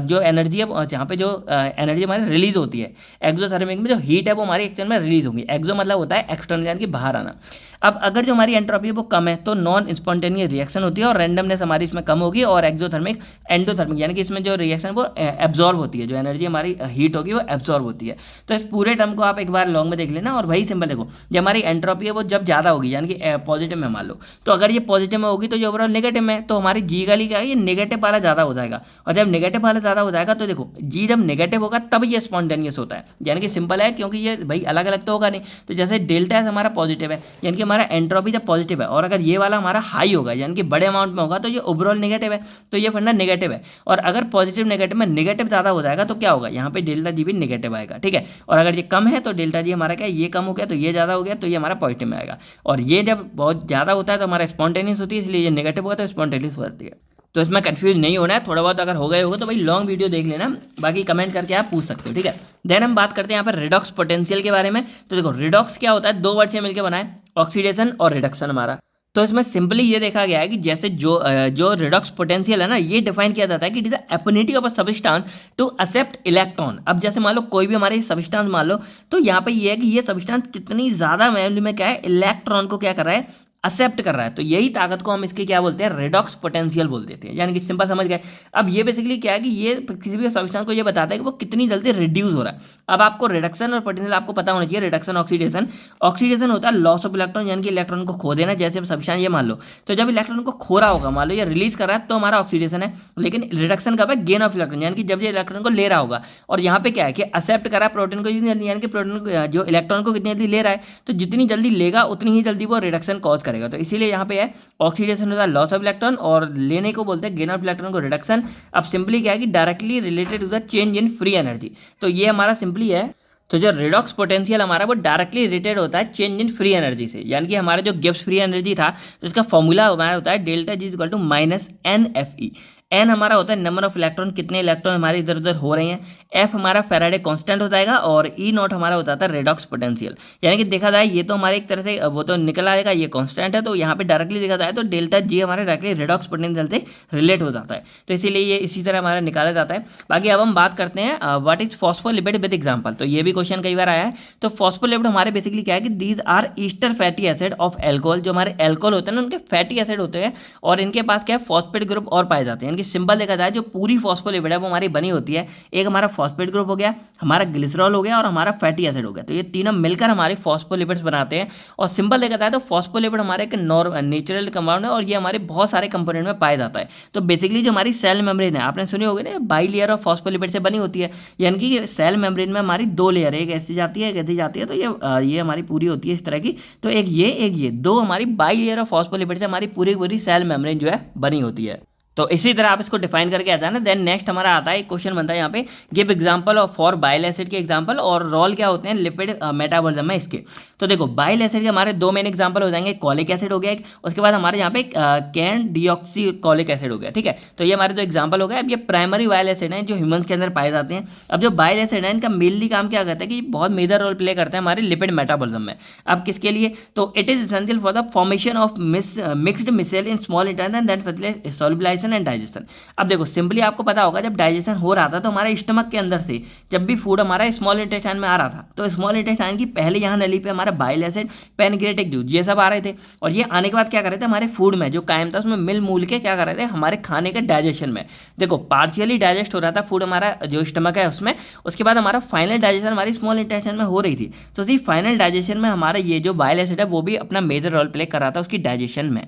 जो एनर्जी है, जहाँ पे जो एनर्जी हमारी रिलीज होती है, एक्सोथर्मिक में जो हीट है वो हमारी एक्चुअल में रिलीज होगी। एक्सो मतलब होता है एक्सटर्नल, यानी कि बाहर आना। अब अगर जो हमारी एंट्रोपी है वो कम है तो नॉन स्पॉन्टेनियस रिएक्शन होती है और रैंडमनेस हमारी इसमें कम होगी। और एक्सोथर्मिक, एंडोथर्मिक यानी कि इसमें जो रिएक्शन वो एब्जॉर्ब होती है, जो एनर्जी हमारी हीट होगी वो एब्जॉर्ब होती है। तो इस पूरे टर्म को आप एक बार लॉन्ग में देख लेना। और वही सिंपल देखो, जो हमारी एंट्रोपी है वो जब ज़्यादा होगी, यानी कि पॉजिटिव में मान लो, तो अगर ये पॉजिटिव में होगी तो जो ओवरऑल नेगेटिव में, तो हमारी जी का क्या है, ये नेगेटिव वाला ज़्यादा हो जाएगा। और जब नेगेटिव वाला ज़्यादा हो जाएगा तो देखो जी जब नेगेटिव होगा तब ये स्पॉन्टेनियस होता है, यानी कि सिंपल है, क्योंकि ये भाई अलग अलग तो होगा नहीं। तो जैसे डेल्टा एस हमारा पॉजिटिव है, यानी कि हमारा एंट्रोपी जब पॉजिटिव है, और अगर ये वाला हमारा हाई होगा यानी कि बड़े अमाउंट में होगा, तो ये ओवरऑल नेगेटिव है, तो ये फंडा नेगेटिव है। और अगर पॉजिटिव नेगेटिव में नेगेटिव ज़्यादा हो जाएगा तो क्या होगा, यहाँ पे डेल्टा जी भी नेगेटिव आएगा, ठीक है। और अगर ये कम है तो डेल्टा जी हमारा क्या है, ये कम हो गया तो ये ज़्यादा हो गया, तो ये हमारा पॉजिटिव में आएगा। और ये जब बहुत ज़्यादा होता है तो हमारा स्पॉन्टेनियस होती है, इसलिए ये नेगेटिव होगा तो स्पॉन्टेनियस होती है। तो इसमें कंफ्यूज नहीं होना है, थोड़ा बहुत अगर हो गए होगा तो भाई लॉन्ग वीडियो देख लेना, बाकी कमेंट करके आप पूछ सकते हो, ठीक है। देन हम बात करते हैं यहाँ पर रिडॉक्स पोटेंशियल के बारे में। तो देखो रिडॉक्स क्या होता है, दो वर्ड से मिलकर बना है, ऑक्सीडेशन और रिडक्शन हमारा। तो इसमें सिंपली ये देखा गया है कि जैसे जो रिडॉक्स पोटेंशियल है ना, ये डिफाइन किया जाता है कि it is affinity of a substance to accept electron. अब जैसे मान लो कोई भी हमारे सब्सटेंस मान लो, तो यहाँ पे ये है कि ये सब्सटेंस कितनी ज्यादा वैल्यू में क्या है, इलेक्ट्रॉन को क्या कर रहा है, एक्सेप्ट कर रहा है। तो यही ताकत को हम इसके क्या बोलते हैं, रेडॉक्स पोटेंशियल बोल देते हैं, यानी कि सिंपल समझ गए। अब ये बेसिकली क्या है कि ये किसी भी सब्सटेंस को ये बताता है कि वो कितनी जल्दी रिड्यूस हो रहा है। अब आपको रिडक्शन और पोटेंशियल आपको पता होना चाहिए। रिडक्शन ऑक्सीडेशन, ऑक्सीडेशन होता है लॉस ऑफ इलेक्ट्रॉन, यानी कि इलेक्ट्रॉन को खो देना। जैसे सब्सटेंस ये मान लो, तो जब इलेक्ट्रॉन को खो रहा होगा, मान लो ये रिलीज कर रहा है, तो हमारा ऑक्सीडेशन है। लेकिन रिडक्शन कब है, गेन ऑफ इलेक्ट्रॉन, यानी कि जब ये इलेक्ट्रॉन को ले रहा होगा। और यहाँ पे क्या है कि एक्सेप्ट कर रहा है प्रोटॉन को, यानी कि प्रोटॉन जो इलेक्ट्रॉन को कितनी जल्दी ले रहा है, तो जितनी जल्दी लेगा उतनी ही जल्दी वो रिडक्शन कॉज करेगा। तो इसीलिए यहाँ पे है ऑक्सीडेशन होता है लॉस ऑफ इलेक्ट्रॉन, और लेने को बोलते हैं गेन ऑफ इलेक्ट्रॉन को रिडक्शन। अब सिंपली क्या है कि directly related to the change in free energy. तो ये हमारा सिंपली है। तो जो रिडॉक्स पोटेंशियल हमारा वो डायरेक्टली रिलेटेड होता है चेंज इन फ्री एनर्जी से, यानी कि हमारा जो गिब्स फ्री एनर्जी था, तो इसका फॉर्मूला हमारा होता है delta G equal to minus N F E. N हमारा होता है नंबर ऑफ इलेक्ट्रॉन, कितने इलेक्ट्रॉन हमारे इधर उधर हो रहे हैं। एफ हमारा फैराडे कांस्टेंट हो जाएगा और ई नॉट हमारा होता था रेडॉक्स पोटेंशियल। यानी कि देखा जाए ये तो हमारे एक तरह से वो तो निकल आएगा, ये कांस्टेंट है, तो यहाँ पे डायरेक्टली देखा जाए तो डेल्टा जी हमारे डायरेक्टली रेडॉक्स पोटेंशियल से रिलेट हो जाता है, तो इसीलिए ये इसी तरह हमारा निकाला जाता है। बाकी अब हम बात करते हैं what is phospholipid with example. तो ये भी क्वेश्चन कई बार आया है। तो फॉस्फोलिपिड हमारे बेसिकली क्या है कि these are ester fatty acid of alcohol, जो हमारे एल्कोहल होते हैं ना उनके फैटी एसिड होते हैं और इनके पास क्या है फॉस्फेट ग्रुप और पाए जाते हैं। इनकी सिंबल देखा जाए जो पूरी फॉस्फोलिपिड है वो हमारी बनी होती है, एक हमारा फॉस्फेट ग्रुप हो गया, हमारा ग्लिसरॉल हो गया और हमारा फैटी एसिड हो गया, तो ये तीनों मिलकर हमारी फॉस्फोलिपिड्स बनाते हैं। और सिंबल देखा जाए तो फॉस्फोलिपिड हमारे एक नेचुरल कंपाउंड है और ये हमारे बहुत सारे कंपोनेंट में पाया जाता है। तो बेसिकली जो हमारी सेल मेम्ब्रेन है आपने सुनी होगी ना, बाई लेयर ऑफ फॉस्फोलिपिड से बनी होती है, यानी कि सेल मेम्ब्रेन में हमारी दो लेयर है, एक ऐसी जाती है एक ऐसी जाती है, तो ये हमारी पूरी होती है इस तरह की। तो एक ये दो हमारी बाई लेयर ऑफ फॉस्फोलिपिड से हमारी पूरी पूरी सेल मेम्ब्रेन जो है बनी होती है। तो इसी तरह आप इसको डिफाइन करके आता है ना। देन नेक्स्ट हमारा आता है एक क्वेश्चन बनता है यहाँ पे, give example of for bile acid के एग्जांपल और रोल क्या होते हैं लिपिड मेटाबॉलिज्म में इसके। तो देखो बाइल एसिड के हमारे दो मेन एग्जांपल हो जाएंगे, कॉलिक एसिड हो गया एक, उसके बाद हमारे यहाँ पे कैन डीऑक्सी कॉलिक एसिड हो गया, ठीक है। तो ये हमारे दो एग्जाम्पल हो गए। अब ये प्राइमरी बाइल एसिड है जो ह्यूमंस के अंदर पाए जाते हैं। अब जो बाइल एसिड है इनका मेनली काम क्या करता है कि बहुत मेजर रोल प्ले करता है हमारे लिपिड मेटाबॉलिज्म में। अब किसके लिए, तो it is essential for the formation of mixed micelle in small intestine that facilitate solubilization and digestion. अब देखो सिंपली आपको पता होगा जब डाइजेशन हो रहा था तो हमारे स्टमक के अंदर से जब भी फूड हमारा स्मॉल इंटेस्टाइन में आ रहा था तो स्मॉल इंटेस्टाइन की पहले यहाँ नली पे हमारा बाइल एसिड, पैनक्रियाटिक जूस ये सब आ रहे थे और ये आने के बाद क्या कर रहे थे हमारे फूड में जो कायम था उसमें मिल मूल के क्या कर रहे थे हमारे खाने के डाइजेशन में। देखो पार्शियली डाइजेस्ट हो रहा था फूड हमारा जो स्टमक है उसमें, उसके बाद हमारा फाइनल डाइजेशन हमारी स्मॉल इंटेस्टाइन में हो रही थी। तो उसी फाइनल डाइजेशन में हमारा ये जो बाइल एसिड है वो भी अपना मेजर रोल प्ले कर रहा था उसकी डाइजेशन में।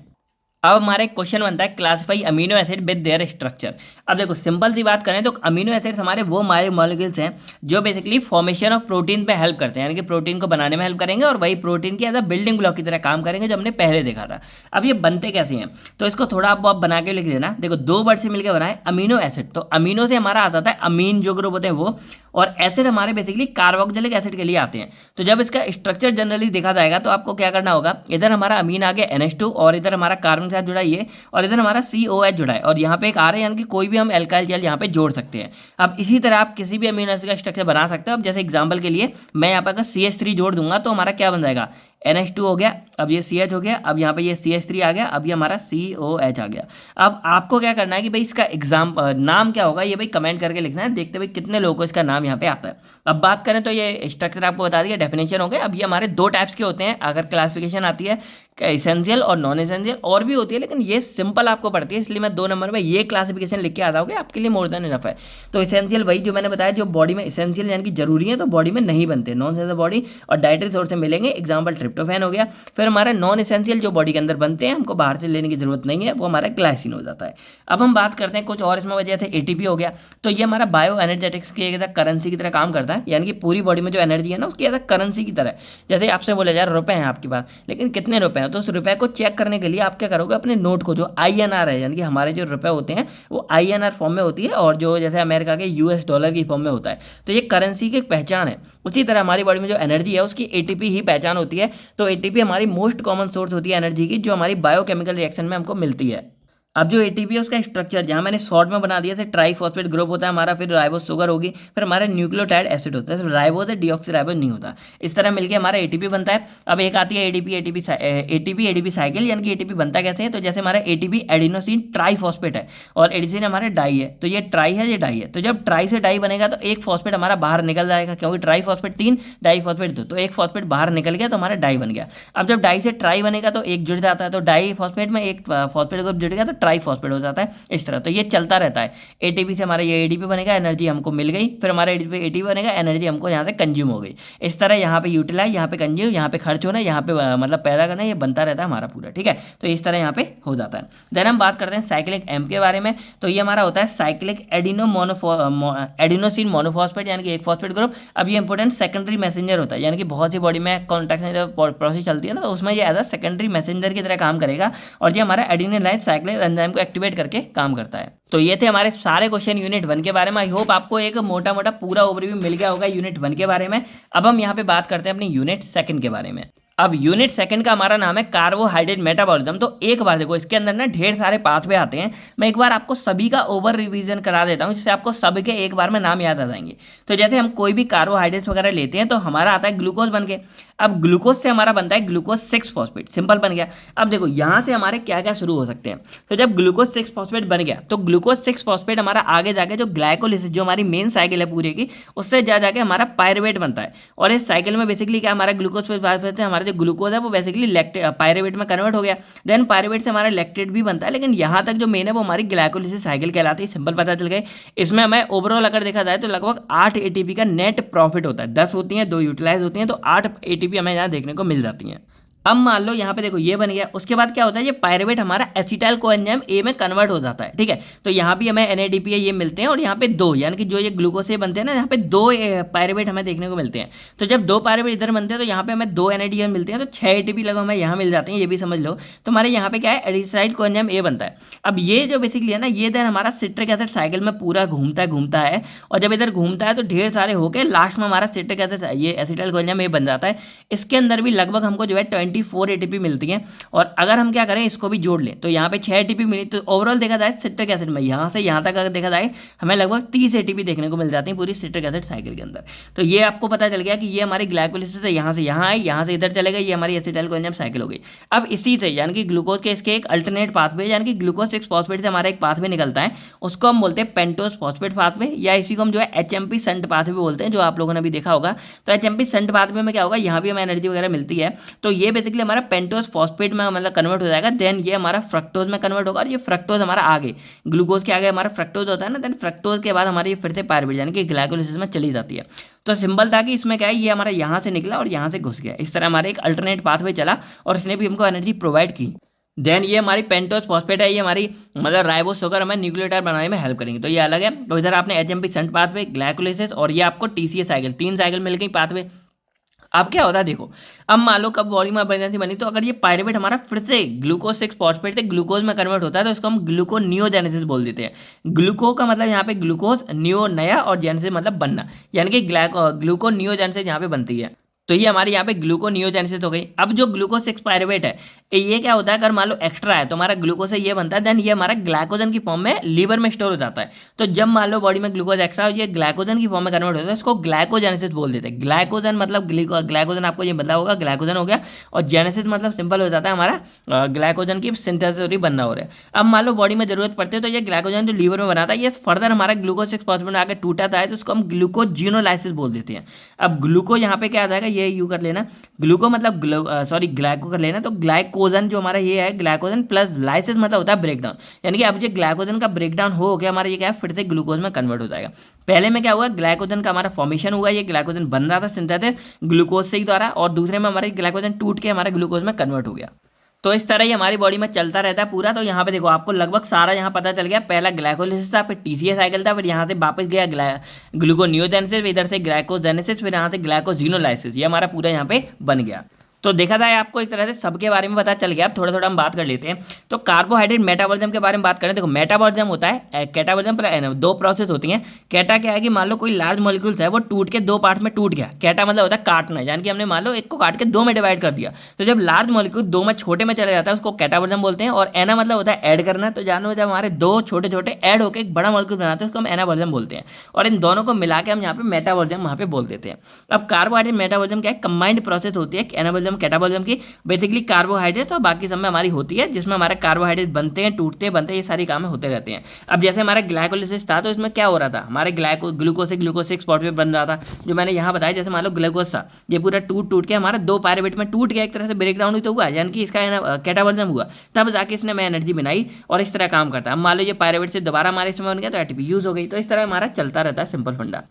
अब हमारा एक क्वेश्चन बनता है classify amino acid with their structure. अब देखो सिंपल सी बात करें तो अमीनो एसिड्स हमारे वो मायोमोलिक्यूल्स हैं जो बेसिकली फॉर्मेशन ऑफ प्रोटीन पे हेल्प करते हैं, यानी कि प्रोटीन को बनाने में हेल्प करेंगे और वही प्रोटीन की एज अ बिल्डिंग ब्लॉक की तरह काम करेंगे जो हमने पहले देखा था। अब ये बनते कैसे हैं तो इसको थोड़ा आप बना के लिख देना। देखो दो वर्ड से मिलकर बना है अमीनो एसिड, तो अमीनो से हमारा आता है अमीन जो ग्रुप होते हैं वो, और एसिड हमारे बेसिकली कार्बोक्सिलिक एसिड के लिए आते हैं। तो जब इसका स्ट्रक्चर जनरली देखा जाएगा तो आपको क्या करना होगा, इधर हमारा अमीन आ गया NH2 और इधर हमारा कार्बन के साथ जुड़ा ये और इधर हमारा COH जुड़ा है और यहाँ पे एक आ रहा है, यानी कि कोई भी हम एल्काइल जेल यहाँ पे जोड़ सकते हैं। अब इसी तरह आप किसी भी अमीनो एसिड का स्ट्रक्चर बना सकते हो। अब जैसे एग्जांपल के लिए मैं यहाँ पर अगर CH3 जोड़ दूंगा तो हमारा क्या बन जाएगा, NH2 हो गया, अब ये CH हो गया, अब यहाँ पे ये CH3 आ गया, अब ये हमारा COH आ गया। अब आपको क्या करना है कि भाई इसका नाम क्या होगा ये भाई कमेंट करके लिखना है, देखते भाई कितने लोगों को इसका नाम यहाँ पे आता है। अब बात करें तो ये स्ट्रक्चर आपको बता दिया, डेफिनेशन हो गया। अब ये हमारे दो टाइप्स के होते हैं अगर क्लासिफिकेशन आती है, एसेंशियल और नॉन एसेंशियल, और भी होती है लेकिन ये सिंपल आपको पड़ती है इसलिए मैं 2 नंबर में ये क्लासिफिकेशन लिख के आ जाओगे, आपके लिए मोर देन इनफ है। तो एसेंशियल वही जो मैंने बताया जो बॉडी में एसेंशियल यानी कि जरूरी है तो बॉडी में नहीं बनते, नॉन एसेंशियल बॉडी और डाइटरी सोर्स से मिलेंगे, एग्जाम्पल ट्रिप्टोफैन हो गया। फिर हमारा नॉन एसेंशियल जो बॉडी के अंदर बनते हैं हमको बाहर से लेने की जरूरत नहीं है, वो हमारा ग्लाइसिन हो जाता है। अब हम बात करते हैं कुछ और इसमें वजह से ATP हो गया, तो ये हमारा बायो एनर्जेटिक्स की एक करेंसी की तरह काम करता है, यानी कि पूरी बॉडी में जो एनर्जी है ना उसकी एज करेंसी की तरह। जैसे आपसे बोला जाए रुपए हैं आपके पास लेकिन कितने रुपए हैं, तो उस रुपए को चेक करने के लिए आप क्या करोगे, अपने नोट को जो INR है यानी कि हमारे जो रुपए होते हैं वो INR फॉर्म में होती है और जो जैसे अमेरिका के US डॉलर की फॉर्म में होता है, तो ये करेंसी की एक पहचान है। उसी तरह हमारी बॉडी में जो एनर्जी है उसकी ATP ही पहचान होती है। तो ATP हमारी मोस्ट कॉमन सोर्स होती है एनर्जी की जो हमारी बायोकेमिकल रिएक्शन में हमको मिलती है। अब जो ATP है उसका स्ट्रक्चर जहाँ मैंने शॉर्ट में बना दिया जैसे ट्राइफॉस्फेट ग्रुप होता है हमारा, फिर राइबोस शुगर होगी, फिर हमारा न्यूक्लियोटाइड एसिड होता है, सिर्फ राइबोस है डीऑक्सीराइबोस नहीं होता। इस तरह मिलके हमारा ATP बनता है। अब एक आती है ADP साइकिल, यानी कि ATP बनता कैसे है, तो जैसे हमारा ATP एडिनोसिन ट्राइफॉस्फेट है और एडिसिन हमारे डाई है, तो ये ट्राई है ये डाई है। तो जब ट्राई से डाई बनेगा तो एक फॉस्फेट हमारा बाहर निकल जाएगा, क्योंकि ट्राइफॉस्फेट 3 डाईफॉस्फेट 2, तो एक फॉस्फेट बाहर निकल गया तो हमारा डाई बन गया। अब जब डाई से ट्राई बनेगा तो एक जुड़ जाता है, तो डाई फॉस्फेट में एक फॉस्फेट ग्रुप जुड़ गया तो ट्राइफॉस्फेट हो जाता है। इस तरह तो ये चलता रहता है। ATP से हमारा ये ADP बनेगा, एनर्जी हमको मिल गई, फिर हमारा ATP बनेगा, एनर्जी हमको यहाँ से कंज्यूम हो गई। इस तरह यहाँ पे यूटिलाइज, यहाँ पे कंज्यूम, यहाँ पे खर्च होना, यहाँ पे मतलब पैदा करना, ये बनता रहता है हमारा पूरा, ठीक है। तो इस तरह यहाँ पे हो जाता है। देन हम बात करते हैं साइक्लिक M के बारे में, तो ये हमारा होता है साइक्लिक एडिनोसिन मोनोफॉस्फेट यानी कि एक फॉस्फेट ग्रुप। अब ये इंपॉर्टेंट सेकेंडरी मैसेंजर होता है, यानी कि बहुत सी बॉडी में कॉन्ट्रैक्शन प्रोसेस चलती है ना, तो उसमें ये एज अ सेकेंडरी मैसेंजर की तरह काम करेगा और ये हमारा एडिनिलाइज साइक्लिक एंजाइम को एक्टिवेट करके काम करता है। तो ये थे हमारे सारे क्वेश्चन यूनिट 1 के बारे में। आई होप आपको एक मोटा मोटा पूरा ओवरव्यू मिल गया होगा यूनिट 1 के बारे में। अब हम यहाँ पे बात करते हैं अपनी यूनिट 2 के बारे में। अब यूनिट सेकंड का हमारा नाम है कार्बोहाइड्रेट मेटाबॉलिज्म। तो एक बार देखो, इसके अंदर ना ढेर सारे पाथवे आते हैं। मैं एक बार आपको सभी का ओवर रिवीजन करा देता हूँ, जिससे आपको सबके एक बार में नाम याद आ जाएंगे। तो जैसे हम कोई भी कार्बोहाइड्रेट्स वगैरह लेते हैं तो हमारा आता है ग्लूकोज बन के। अब ग्लूकोज से हमारा बनता है ग्लूकोज 6 फॉस्फेट, सिंपल बन गया। अब देखो यहाँ से हमारे क्या क्या शुरू हो सकते हैं। तो जब ग्लूकोज 6 फॉस्फेट बन गया तो ग्लूकोज 6 फॉस्फेट हमारा आगे जाके जो ग्लाइकोलिसिस, जो हमारी मेन साइकिल है पूरे की, उससे जा जाके हमारा पायरुवेट बनता है। और इस साइकिल में बेसिकली क्या, हमारा ग्लूकोज से हमारा जो ग्लूकोज है वो बेसिकली पायरुवेट में कन्वर्ट हो गया। देन पायरुवेट से हमारा लैक्टेट भी बनता है। लेकिन यहाँ तक जो मेन है वो हमारी ग्लाइकोलिसिस साइकिल कहलाती है, सिंपल पता चल गए। इसमें हमें ओवरऑल अगर देखा जाए तो लगभग 8 एटीपी का नेट प्रॉफिट होता है। 10 होती हैं, 2 यूटिलाइज होती हैं, तो 8 एटीपी हमें यहाँ देखने को मिल जाती हैं। अब मान लो यहाँ पे देखो ये बन गया। उसके बाद क्या होता है, ये पायरुवेट हमारा एसिटाइल कोएंजाइम ए में कन्वर्ट हो जाता है, ठीक है। तो यहाँ भी हमें NADPH ये मिलते हैं, और यहाँ पे 2, यानी कि जो ये ग्लूकोज से बनते हैं ना, यहाँ पे 2 पायरुवेट हमें देखने को मिलते हैं। तो जब 2 पायरुवेट इधर बनते हैं तो यहाँ पे हमें 2 NADPH मिलते हैं, तो 6 ATP लगभग हमें यहाँ मिल जाते हैं, ये भी समझ लो। तो हमारे यहाँ पे क्या है, एसिटाइल कोएंजाइम ए बनता है। अब ये जो बेसिकली है ना, ये देन हमारा सिट्रिक एसिड साइकिल में पूरा घूमता है, और जब इधर घूमता है तो ढेर सारे होकर लास्ट में हमारा सिट्रिक एसिड, ये एसिटाइल कोएंजाइम ए बन जाता है। इसके अंदर भी लगभग हमको जो है 24 ATP मिलती है। और अगर हम क्या करें, इसको भी जोड़ लें तो यहाँ पे 6 ATP मिली। तो ओवरऑल देखा जाए सिट्रिक एसिड में यहाँ से यहाँ तक अगर देखा जाए हमें लगभग 30 ATP देखने को मिल जाती है पूरी सिट्रिक एसिड साइकिल के अंदर। तो ये आपको पता चल गया कि ये हमारी ग्लाइकोलिसिस है, यहाँ से यहाँ आई, यहाँ से इधर चले गए, ये हमारी एसिटाइल कोएंजाइम साइकिल हो गई। अब इसी से यानी कि ग्लूकोज के इसके एक अल्टरनेट पाथवे, यानी कि ग्लूकोज 6 फॉस्फेट से हमारा एक पाथवे निकलता है, उसको हम बोलते हैं पेंटोस फॉस्फेट पाथवे, या इसी को हम जो है HMP शंट पाथवे बोलते हैं, जो आप लोगों ने भी देखा होगा। तो HMP शंट पाथवे में क्या होगा, यहाँ भी हमें एनर्जी वगैरह मिलती है। तो ये बेसिकली हमारा पेंटोस फॉस्फेट में मतलब कन्वर्ट हो जाएगा। देन ये हमारा फ्रक्टोज में कन्वर्ट होगा, और ये फ्रक्टोज हमारा आगे ग्लूकोज के आगे हमारा फ्रक्टोज होता है ना, देन फ्रक्टोज के बाद हमारी फिर से पायरुवेट यानी कि ग्लाइकोलिसिस में चली जाती है। तो सिंपल था कि इसमें क्या है, ये हमारा यहाँ से निकला और यहाँ से घुस गया। इस तरह हमारा एक अल्टरनेट पाथवे चला और इसने भी हमको एनर्जी प्रोवाइड की। देन ये हमारी पेंटोस फॉस्फेट है, ये हमारी मतलब राइबोस शुगर हमें न्यूक्लियोटाइड बनाने में हेल्प करेंगे। तो ये अलग है। तो इधर आपने HMP शंट पाथवे, ग्लाइकोलिसिस, और ये आपको TCA साइकिल, 3 साइकिल मिल गई पाथवे। अब क्या होता है देखो, अब मान लो कब बॉडी में इमरजेंसी बनी, तो अगर ये पायरुवेट हमारा फिर से ग्लूकोज 6 फॉस्फेट से ग्लूकोज में कन्वर्ट होता है तो इसको हम ग्लूकोनियोजेनेसिस बोल देते हैं। ग्लूको का मतलब यहाँ पे ग्लूकोज, नियो नया, और जेनेसिस मतलब बनना, यानी कि ग्लूकोनियोजेनेसिस यहाँ पे बनती है। तो ये हमारी यहाँ पे ग्लूकोनियोजेनेसिस हो गई। अब जो ग्लूकोज 6 पायरुवेट है, ये क्या होता है, अगर मान लो एक्स्ट्रा है तो हमारा ग्लूकोज से ये बनता है, देन ये हमारा ग्लाइकोजन की फॉर्म में लीवर में स्टोर हो जाता है। तो जब मान लो बॉडी में ग्लूकोज एक्स्ट्रा हो, ये ग्लाइकोजन की फॉर्म में कन्वर्ट होता है, इसको ग्लाइकोजेनेसिस बोल देते हैं। ग्लाइकोजन मतलब ग्लाइकोजन आपको ये बदला होगा, ग्लाइकोजन हो गया, और जेनेसिस मतलब सिंपल हो जाता है हमारा ग्लाइकोजन की सिंथेसिस बनना हो रहा है। अब मान लो बॉडी में जरूरत पड़ती है तो ये ग्लाइकोजन जो लीवर में बनाता है, ये फर्दर हमारा ग्लूकोज 6 फॉस्फेट में आकर टूटा था, तो उसको हम ग्लूकोजिनोलाइसिस बोल देते हैं। अब ग्लूको यहाँ पे क्या आ जाएगा, ये यू कर लेना, ग्लूको मतलब ग्लाइको कर लेना। तो ग्लाइकोजन जो हमारा ये है, ग्लाइकोजन प्लस लाइसिस मतलब होता है ब्रेकडाउन, यानी कि अब ये ग्लाइकोजन का ब्रेकडाउन हो गया हमारा, ये क्या है, फिर से ग्लूकोज में कन्वर्ट हो जाएगा। पहले में क्या हुआ, ग्लाइकोजन का हमारा फॉर्मेशन हुआ, ये ग्लाइकोजन बन रहा था सिंथेसिस ग्लूकोज से ही द्वारा, और दूसरे में हमारे ग्लाइकोजन टूट के हमारे ग्लूकोज में कन्वर्ट हो गया। तो इस तरह ही हमारी बॉडी में चलता रहता है पूरा। तो यहाँ पे देखो आपको लगभग सारा यहाँ पता चल गया। पहला ग्लाइकोलिसिस था, फिर TCA साइकिल था, फिर यहाँ से वापस गया ग्लूकोनियोजेनेसिस, इधर से ग्लाइकोजेनेसिस, फिर यहाँ से ग्लाइकोजिनोलाइसिस, ये हमारा पूरा यहाँ पे बन गया। तो देखा जाए आपको एक तरह से सबके बारे में पता चल गया। अब थोड़ा थोड़ा हम बात कर लेते हैं। तो कार्बोहाइड्रेट मेटाबॉलिज्म के बारे में बात करें। देखो मेटाबॉलिज्म होता है, कैटाबॉलिज्म पर 2 प्रोसेस होती हैं। कैटा क्या है कि मान लो कोई लार्ज मॉलिक्यूल्स है, वो टूट के 2 पार्ट में टूट गया। कैटा मतलब होता है काटना, यानी कि हमने मान लो एक को काट के 2 में डिवाइड कर दिया। तो जब लार्ज मॉलिक्यूल 2 में छोटे में चला जाता है उसको कैटाबॉलिज्म बोलते हैं। और एना मतलब होता है ऐड करना। तो जानो जब हमारे 2 छोटे छोटे ऐड होकर एक बड़ा मॉलिक्यूल बनाते हैं उसको हम एनाबॉलिज्म बोलते हैं। और इन दोनों को मिला के हम यहाँ पे मेटाबॉलिज्म वहाँ पे बोल देते हैं। अब कार्बोहाइड्रेट मेटाबॉलिज्म क्या है, कंबाइंड प्रोसेस होती है एनाबॉलिज्म कैटाबॉलिज्म की। बेसिकली कार्बोहाइड्रेट्स और बाकी सब में हमारी होती है, जिसमें हमारे कार्बोहाइड्रेट बनते हैं, टूटते बनते हैं, ये सारी काम होते रहते हैं। अब जैसे हमारा ग्लाइकोलिसिस था तो इसमें क्या हो रहा था, हमारे ग्लूकोज से ग्लूकोज 6 फॉस्फेट बन रहा था, जो मैंने यहाँ बताया। जैसे मान लो ग्लूकोज था, ये पूरा टूट के हमारा 2 पायरुवेट में टूट गया, एक तरह से ब्रेकडाउन हुई तो हुआ, यानी कि इसका कैटाबॉलिज्म हुआ, तब जाके इसने मैं एनर्जी बनाई और इस तरह काम करता है। अब मान लो ये पायरुवेट से दोबारा हमारे इसमें बन गया तो ATP यूज हो गई। तो इस तरह हमारा चलता रहता है, सिंपल फंडा।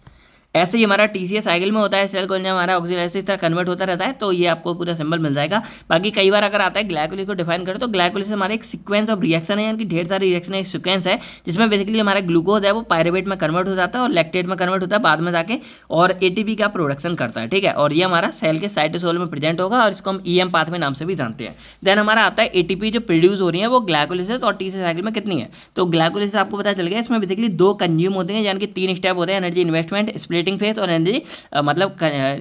ऐसे ही हमारा TCA साइकिल में होता है, सेल कोएंजाइम हमारा ऑक्सीडाइज इस तरह कन्वर्ट होता रहता है। तो ये आपको पूरा सिंबल मिल जाएगा। बाकी कई बार अगर आता है ग्लाइकोलिसिस को डिफाइन करें तो ग्लाइकोलिसिस हमारा एक सीक्वेंस ऑफ रिएक्शन है, यानी कि ढेर सारी रिएक्शन एक सीक्वेंस है, जिसमें बेसिकली हमारा ग्लूकोज है वो पायरुवेट में कन्वर्ट हो जाता है और लैक्टेट में कन्वर्ट होता है बाद में जाके, और ATP का प्रोडक्शन करता है, ठीक है। और ये हमारा सेल के साइटोसोल में प्रेजेंट होगा और इसको हम EM पाथवे नाम से भी जानते हैं। देन हमारा आता है ATP जो प्रोड्यूस हो रही है वो ग्लाइकोलिसिस और TCA साइकिल में कितनी है। तो ग्लाइकोलिसिस आपको पता चल गया, इसमें बेसिकली 2 कंज्यूम होते हैं, यानी कि 3 स्टेप होते हैं, energy investment, split accumulating phase और एनर्जी मतलब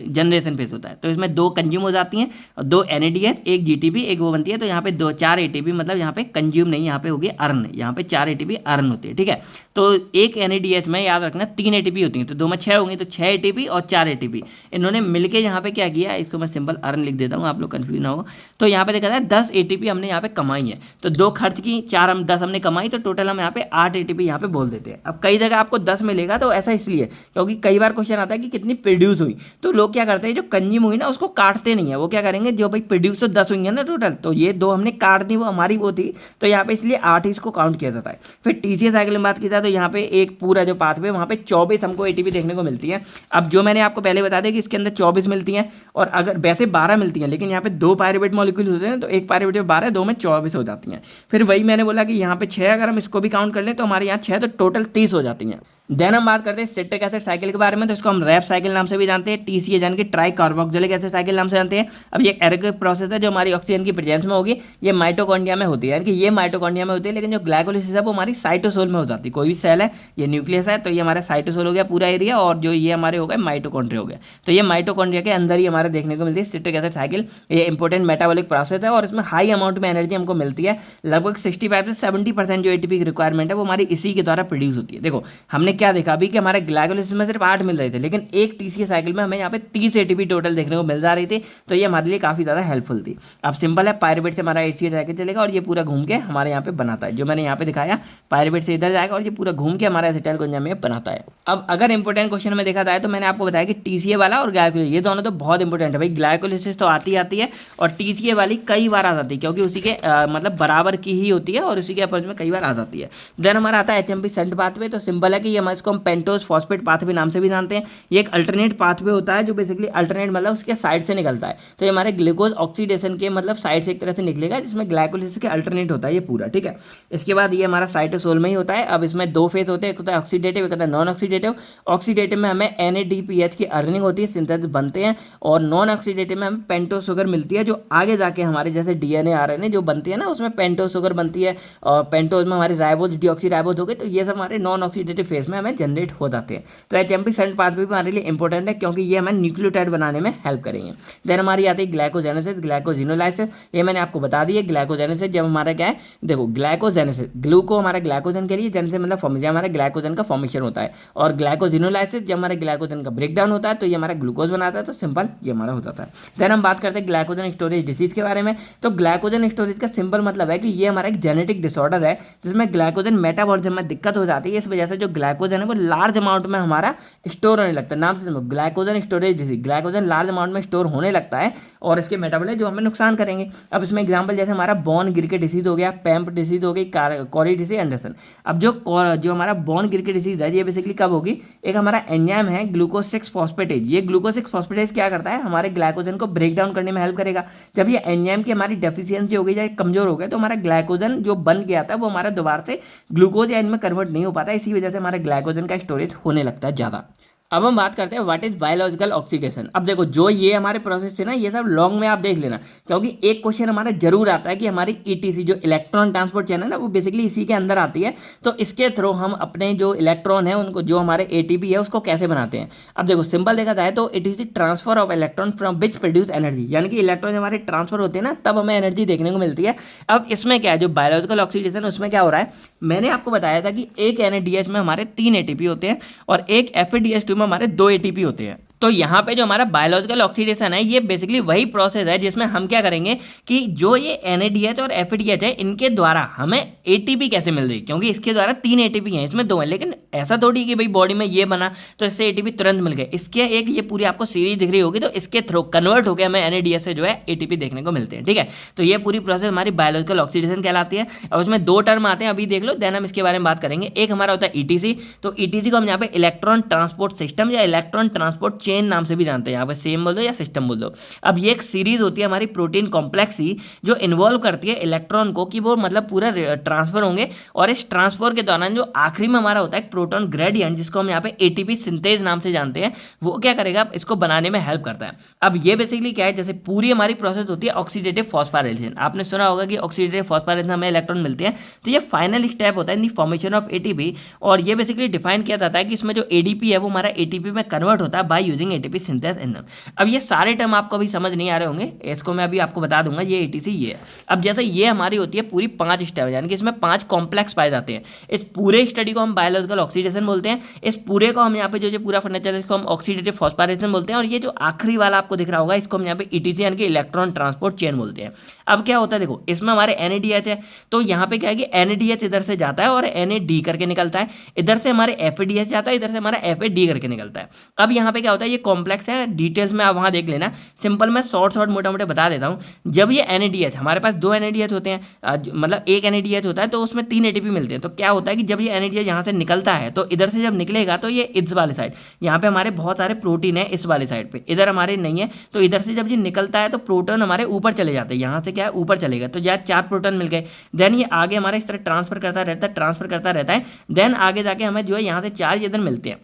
जनरेशन फेज होता है। तो इसमें 2 कंज्यूम हो जाती हैं और 2 NADH, एक GTP, एक वो बनती है। तो यहाँ पे 4 ATP, मतलब यहाँ पे कंज्यूम नहीं, यहाँ पे होगी अर्न, यहाँ पे 4 ATP अर्न होती है। ठीक है, तो एक NADH में याद रखना 3 ATP होती है, तो 2 में 6 होंगी, तो 6 ATP और 4 ATP इन्होंने मिलके यहाँ पे क्या किया, इसको मैं सिंपल अर्न लिख देता हूँ, आप लोग कंफ्यूज ना हो। तो यहाँ पे देखा जाए 10 ATP हमने यहाँ पे कमाई है, तो 2 खर्च की, 4 हम 10 हमने कमाई, तो टोटल हम यहाँ पे 8 ATP यहाँ पे बोल देते हैं। अब कई जगह आपको 10 मिलेगा, तो ऐसा इसलिए क्योंकि कई बार क्वेश्चन आता है कि कितनी प्रोड्यूस हुई, तो लोग क्या करते हैं जो कंज्यूम हुई ना उसको काटते नहीं है, वो क्या करेंगे जो भाई प्रोड्यूस तो 10 हुई है ना टोटल, तो ये 2 हमने काट दी, वो हमारी वो थी, तो यहाँ पे इसलिए 8 ही इसको काउंट किया जाता है। फिर TCA साइकिल में बात की जाए तो यहाँ पे एक पूरा जो पाथवे वहाँ पे 24 हमको ATP देखने को मिलती है। अब जो मैंने आपको पहले बता दिया कि इसके अंदर 24 मिलती हैं, और अगर वैसे 12 मिलती हैं, लेकिन यहाँ पे 2 पायरुवेट मॉलिक्यूल होते हैं, तो एक पायरुवेट में 12, 2 में 24 हो जाती हैं। फिर वही मैंने बोला कि यहाँ पे 6 अगर हम इसको भी काउंट कर लें तो हमारे यहाँ 6, तो टोटल 30 हो जाती हैं। देन हम बात करते हैं सिट्रिक एसिड साइकिल के बारे में, तो इसको हम रैप साइकिल नाम से भी जानते हैं, TCA यानी कि ट्राई कार्बोक्सिलिक एसिड साइकिल नाम से जानते हैं। अब ये एरोबिक प्रोसेस है जो हमारी ऑक्सीजन की प्रेजेंस में होगी, ये माइटोकॉन्ड्रिया में होती है, यानी कि ये माइटोकॉन्ड्रिया में होती है, लेकिन जो ग्लाइकोलिसिस है वो हमारी साइटोसोल में हो जाती है। कोई भी सेल है, ये न्यूक्लियस है, तो ये हमारा साइटोसोल हो गया पूरा एरिया, और जो ये हमारे हो गए माइटोकॉन्ड्रिया हो गया, तो ये माइटोकॉन्ड्रिया के अंदर ही हमारे देखने को मिलती है सिट्रिक एसिड साइकिल। ये इंपॉर्टेंट मेटाबॉलिक प्रोसेस है और इसमें हाई अमाउंट में एनर्जी हमको मिलती है, लगभग 65 से 70% जो ATP की रिक्वायरमेंट है वो हमारी इसी के द्वारा प्रोड्यूस होती है। देखो हमने क्या देखा अभी कि हमारे ग्लाइकोलिसिस में सिर्फ 8 मिल रहे थे, लेकिन एक TCA साइकिल में हमें यहाँ पे 30 ATP टोटल देखने को मिल जा रही थी, तो ये हमारे लिए काफी ज्यादा हेल्पफुल थी। अब सिंपल है, पायरुवेट से हमारा HCl साइकिल चलेगा और ये पूरा घूम के हमारे यहाँ पे बनाता है, जो मैंने यहाँ पे दिखाया, पायरुवेट से इधर जाएगा और ये पूरा घूम के हमारा एसिटाइल कोएंजाइम में बनाता है। अब अगर इंपॉर्टेंट क्वेश्चन में देखा जाए तो मैंने आपको बताया कि TCA वाला और ग्लाइकोलिसिस ये दोनों तो बहुत इंपॉर्टेंट है भाई। ग्लाइकोलिसिस तो आती है और TCA वाली कई बार आ जाती है, क्योंकि उसी के मतलब बराबर की ही होती है और उसी के अपोजिट में कई बार आ जाती है। देन हमारा आता है HMP सेंट पाथवे, तो सिंपल है कि हमारे इसको हम पेंटोज फॉस्फेट पाथवे नाम से भी जानते हैं। ये एक अल्टरनेट पाथवे होता है जो बेसिकली अल्टरनेट मतलब उसके साइड से निकलता है, तो ये हमारे ग्लूकोज ऑक्सीडेशन के मतलब साइड से एक तरह से निकलेगा, जिसमें ग्लाइकोलिसिस के अल्टरनेट होता है ये पूरा। ठीक है, इसके बाद ये हमारा साइटोसोल में ही होता है। अब इसमें 2 फेज होते हैं, एक होता है ऑक्सीडेटिव, एक होता है नॉन ऑक्सीडेटिव। ऑक्सीडेटिव में हमें NADPH की अर्निंग होती है, सिंथेसिस बनते हैं, और नॉन ऑक्सीडेटिव में हमें पेंटोज शुगर मिलती है, जो आगे जाके हमारे जैसे DNA RNA जो बनती है ना उसमें पेंटोज शुगर बनती है, और पेंटोज में हमारे राइबोज डीऑक्सी राइबोज हो गए, तो ये सब हमारे नॉन ऑक्सीडेटिव फेज में हमें जनरेट हो जाते हैं। तो HMP सेंट पाथवे भी हमारे लिए इंपॉर्टेंट है, क्योंकि ये हमें न्यूक्लियोटाइड बनाने में हेल्प करेंगे। देन हमारी आती है ग्लाइकोजेनेसिस, ग्लाइकोजिनोलाइसिस, ये मैंने आपको बता दी है। ग्लाइकोजेनेसिस जब हमारा क्या है, देखो ग्लाइकोजेनेसिस, ग्लूको हमारा ग्लाइकोजन के लिए, जेनेसिस मतलब फॉर्मेशन, हमारा ग्लाइकोजन का फॉर्मेशन होता है, और ग्लाइकोजिनोलाइसिस जब हमारे ग्लाइकोजन का ब्रेकडाउन होता है तो ये हमारा ग्लूकोज बनाता है, तो सिंपल ये हमारा हो जाता है। देन हम बात करते हैं ग्लाइकोजन स्टोरेज डिसीज के बारे में, तो ग्लाइकोजन स्टोरेज का सिंपल मतलब है कि ये हमारा एक जेनेटिक डिसऑर्डर है जिसमें ग्लाइकोजन मेटाबॉलिज्म में दिक्कत हो जाती है, इस वजह से जो ग्लाइकोजन है वो लार्ज अमाउंट में हमारा स्टोर होने लगता है। नाम से glycogen storage disease, glycogen large amount में स्टोर होने लगता है और इसके मेटाबॉलिज्म जो हमें नुकसान करेंगे। अब इसमें एग्जांपल जैसे हमारा बॉन गिरके डिसीज हो गया, पैम्प डिसीज हो गई, कॉरी डिसीज, एंडरसन। अब जो हमारा बॉन गिरके डिसीज है ये बेसिकली कब होगी, एक हमारा एंजाइम है ग्लूकोज 6 फॉस्फेटेज, ये ग्लूकोज 6 फॉस्फेटेज क्या करता है, हमारे ग्लाइकोजन को ब्रेक डाउन करने में हेल्प करेगा। जब ये एंजाइम की हमारी डेफिशिएंसी हो गई या कमजोर हो गया तो हमारा ग्लाइकोजन जो बन गया था वो हमारा दोबारा से ग्लूकोज या इनमें कन्वर्ट नहीं हो पाता, इसी वजह से हमारे ग्लाइकोजन का स्टोरेज होने लगता है ज़्यादा। अब हम बात करते हैं व्हाट इज बायोलॉजिकल ऑक्सीडेशन। अब देखो जो ये हमारे प्रोसेस थे ना ये सब लॉन्ग में आप देख लेना, क्योंकि एक क्वेश्चन हमारा जरूर आता है कि हमारी ETC जो इलेक्ट्रॉन ट्रांसपोर्ट चैन है ना वो बेसिकली इसी के अंदर आती है, तो इसके थ्रू हम अपने जो इलेक्ट्रॉन है उनको, जो हमारे ATP है उसको कैसे बनाते हैं। अब देखो सिंपल देखा जाए तो it is the transfer of electron from which produce energy, यानी कि इलेक्ट्रॉन हमारे ट्रांसफर होते हैं ना तब हमें एनर्जी देखने को मिलती है। अब इसमें क्या है, जो बायोलॉजिकल ऑक्सीडेशन उसमें क्या हो रहा है, मैंने आपको बताया था कि एक NADH में हमारे 3 ATP होते हैं और एक FADH2 में हमारे 2 ATP होते हैं। तो यहाँ पे जो हमारा बायोलॉजिकल ऑक्सीडेशन है ये बेसिकली वही प्रोसेस है जिसमें हम क्या करेंगे कि जो ये NADH और FADH है इनके द्वारा हमें ATP कैसे मिल रही है, क्योंकि इसके द्वारा 3 ATP हैं, इसमें 2 हैं, लेकिन ऐसा थोड़ी कि भाई बॉडी में ये बना तो इससे ATP तुरंत मिल गए। इसके एक ये पूरी आपको सीरीज दिख रही होगी, तो इसके थ्रू कन्वर्ट होकर हमें NADH से जो है ATP देखने को मिलते हैं। ठीक है, तो ये पूरी प्रोसेस हमारी बायोलॉजिकल ऑक्सीडेशन कहलाती है। अब इसमें 2 टर्म आते हैं, अभी देख लो, देन हम इसके बारे में बात करेंगे। एक हमारा होता है ETC, तो ETC को हम यहाँ पे इलेक्ट्रॉन ट्रांसपोर्ट सिस्टम या इलेक्ट्रॉन ट्रांसपोर्ट चेन चेन नाम से भी जानते हैं, यहाँ पे सेम बोल दो या सिस्टम बोल दो। अब ये एक सीरीज होती है हमारी प्रोटीन कॉम्प्लेक्स की, जो इन्वॉल्व करती है इलेक्ट्रॉन को कि वो मतलब पूरा ट्रांसफर होंगे, और इस ट्रांसफर के दौरान जो आखिरी में हमारा होता है प्रोटॉन ग्रेडियंट, जिसको हम यहाँ पे एटीपी सिंथेज नाम से जानते हैं, वो क्या करेगा, इसको बनाने में हेल्प करता है। अब ये बेसिकली क्या है, जैसे पूरी हमारी प्रोसेस होती है ऑक्सीडेटिव फॉस्फोराइलेशन, आपने सुना होगा कि ऑक्सीडेटिव फॉस्फोराइलेशन हमें इलेक्ट्रॉन मिलते हैं, तो ये फाइनल स्टेप होता है इन दी फॉर्मेशन ऑफ एटीपी। और ये बेसिकली डिफाइन किया जाता है कि इसमें जो एडीपी है वो हमारा एटीपी में कन्वर्ट होता है by using ATP synthase enzyme. अब ये सारे टर्म आपको अभी समझ नहीं आ रहे होंगे, इसको मैं अभी आपको बता दूंगा, ये एटीसी ये है। अब जैसे ये हमारी होती है पूरी 5 स्टेप, यानी कि इसमें 5 कॉम्प्लेक्स पाए जाते हैं। इस पूरे स्टडी को हम बायोलॉजिकल ऑक्सीडेशन बोलते हैं, इस पूरे को हम यहाँ पे जो पूरा फर्नीचर है इसको हम ऑक्सीडेटिव फॉस्फोराइलेशन बोलते हैं, और ये जो आखिरी वाला आपको दिख रहा होगा इसको हम यहाँ पे ईटीसी यानी कि इलेक्ट्रॉन ट्रांसपोर्ट चेन बोलते हैं। अब क्या होता है, देखो इसमें हमारे एनएडीएच है, तो यहाँ पे क्या है कि एनएडीएच इधर से जाता है और एनएडी करके निकलता है, इधर से हमारे एफएडीएच जाता है, इधर से हमारा एफएडी करके निकलता है। अब यहाँ पे क्या होता है, ये कॉम्प्लेक्स है, डिटेल्स में आप वहाँ देख लेना, सिंपल मैं शॉर्ट मोटा मोटे बता देता हूँ। जब ये एनएडीएच, हमारे पास 2 एनएडीएच होते हैं, मतलब एक एनएडीएच होता है तो उसमें 3 एटीपी मिलते हैं। तो क्या होता है कि जब ये एनएडीएच यहाँ से निकलता है तो इधर से जब निकलेगा तो ये इस वाले साइड, यहाँ पे हमारे बहुत सारे प्रोटीन है इस वाले साइड पे, इधर हमारे नहीं है, तो इधर से जब ये निकलता है तो प्रोटॉन हमारे ऊपर चले जाते हैं, यहाँ से क्या है ऊपर चलेगा, तो यार 4 प्रोटॉन मिल गए। देन ये आगे हमारे इस तरह ट्रांसफर करता रहता है, देन आगे जाके हमें जो है यहाँ से 4 इधर मिलते हैं।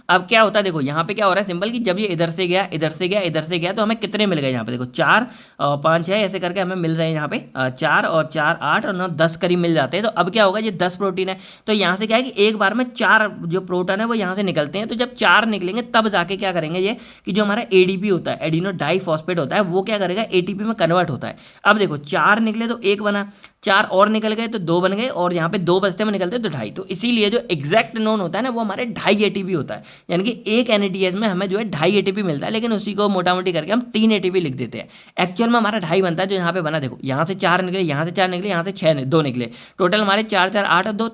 अब क्या होता है, देखो यहाँ पे क्या हो रहा है सिंपल कि जब ये इधर से गया तो हमें कितने मिल गए, यहाँ पे देखो 4 और 5 है, ऐसे करके हमें मिल रहे हैं यहाँ पे 4 और 4 8 और 9 10 करीब मिल जाते हैं। तो अब क्या होगा, ये 10 प्रोटीन है, तो यहाँ से क्या है कि एक बार में 4 जो प्रोटॉन है वो यहाँ से निकलते हैं। तो जब 4 निकलेंगे तब जाके क्या करेंगे ये कि जो हमारा एडीपी होता है, एडिनो डाइफॉस्फेट होता है, वो क्या करेगा एटीपी में कन्वर्ट होता है। अब देखो 4 निकले तो 1 बना, 4 और निकल गए तो 2 बन गए, और यहाँ पे 2 बचते में निकलते तो 2.5। तो इसीलिए जो एग्जैक्ट नोन होता है ना वो हमारे 2.5 एटीपी होता है, यानी कि एक एनएडीएच में हमें जो है 2.5 एटीपी मिलता है, लेकिन उसी को मोटा मोटी करके हम 3 एटीपी लिख देते हैं। एक्चुअल में हमारा 2.5 बनता है, जो यहाँ पे बना देखो, यहाँ से 4 निकले, यहाँ से 4 निकले, यहाँ से 2 निकले, टोटल हमारे 4 4 8 और 2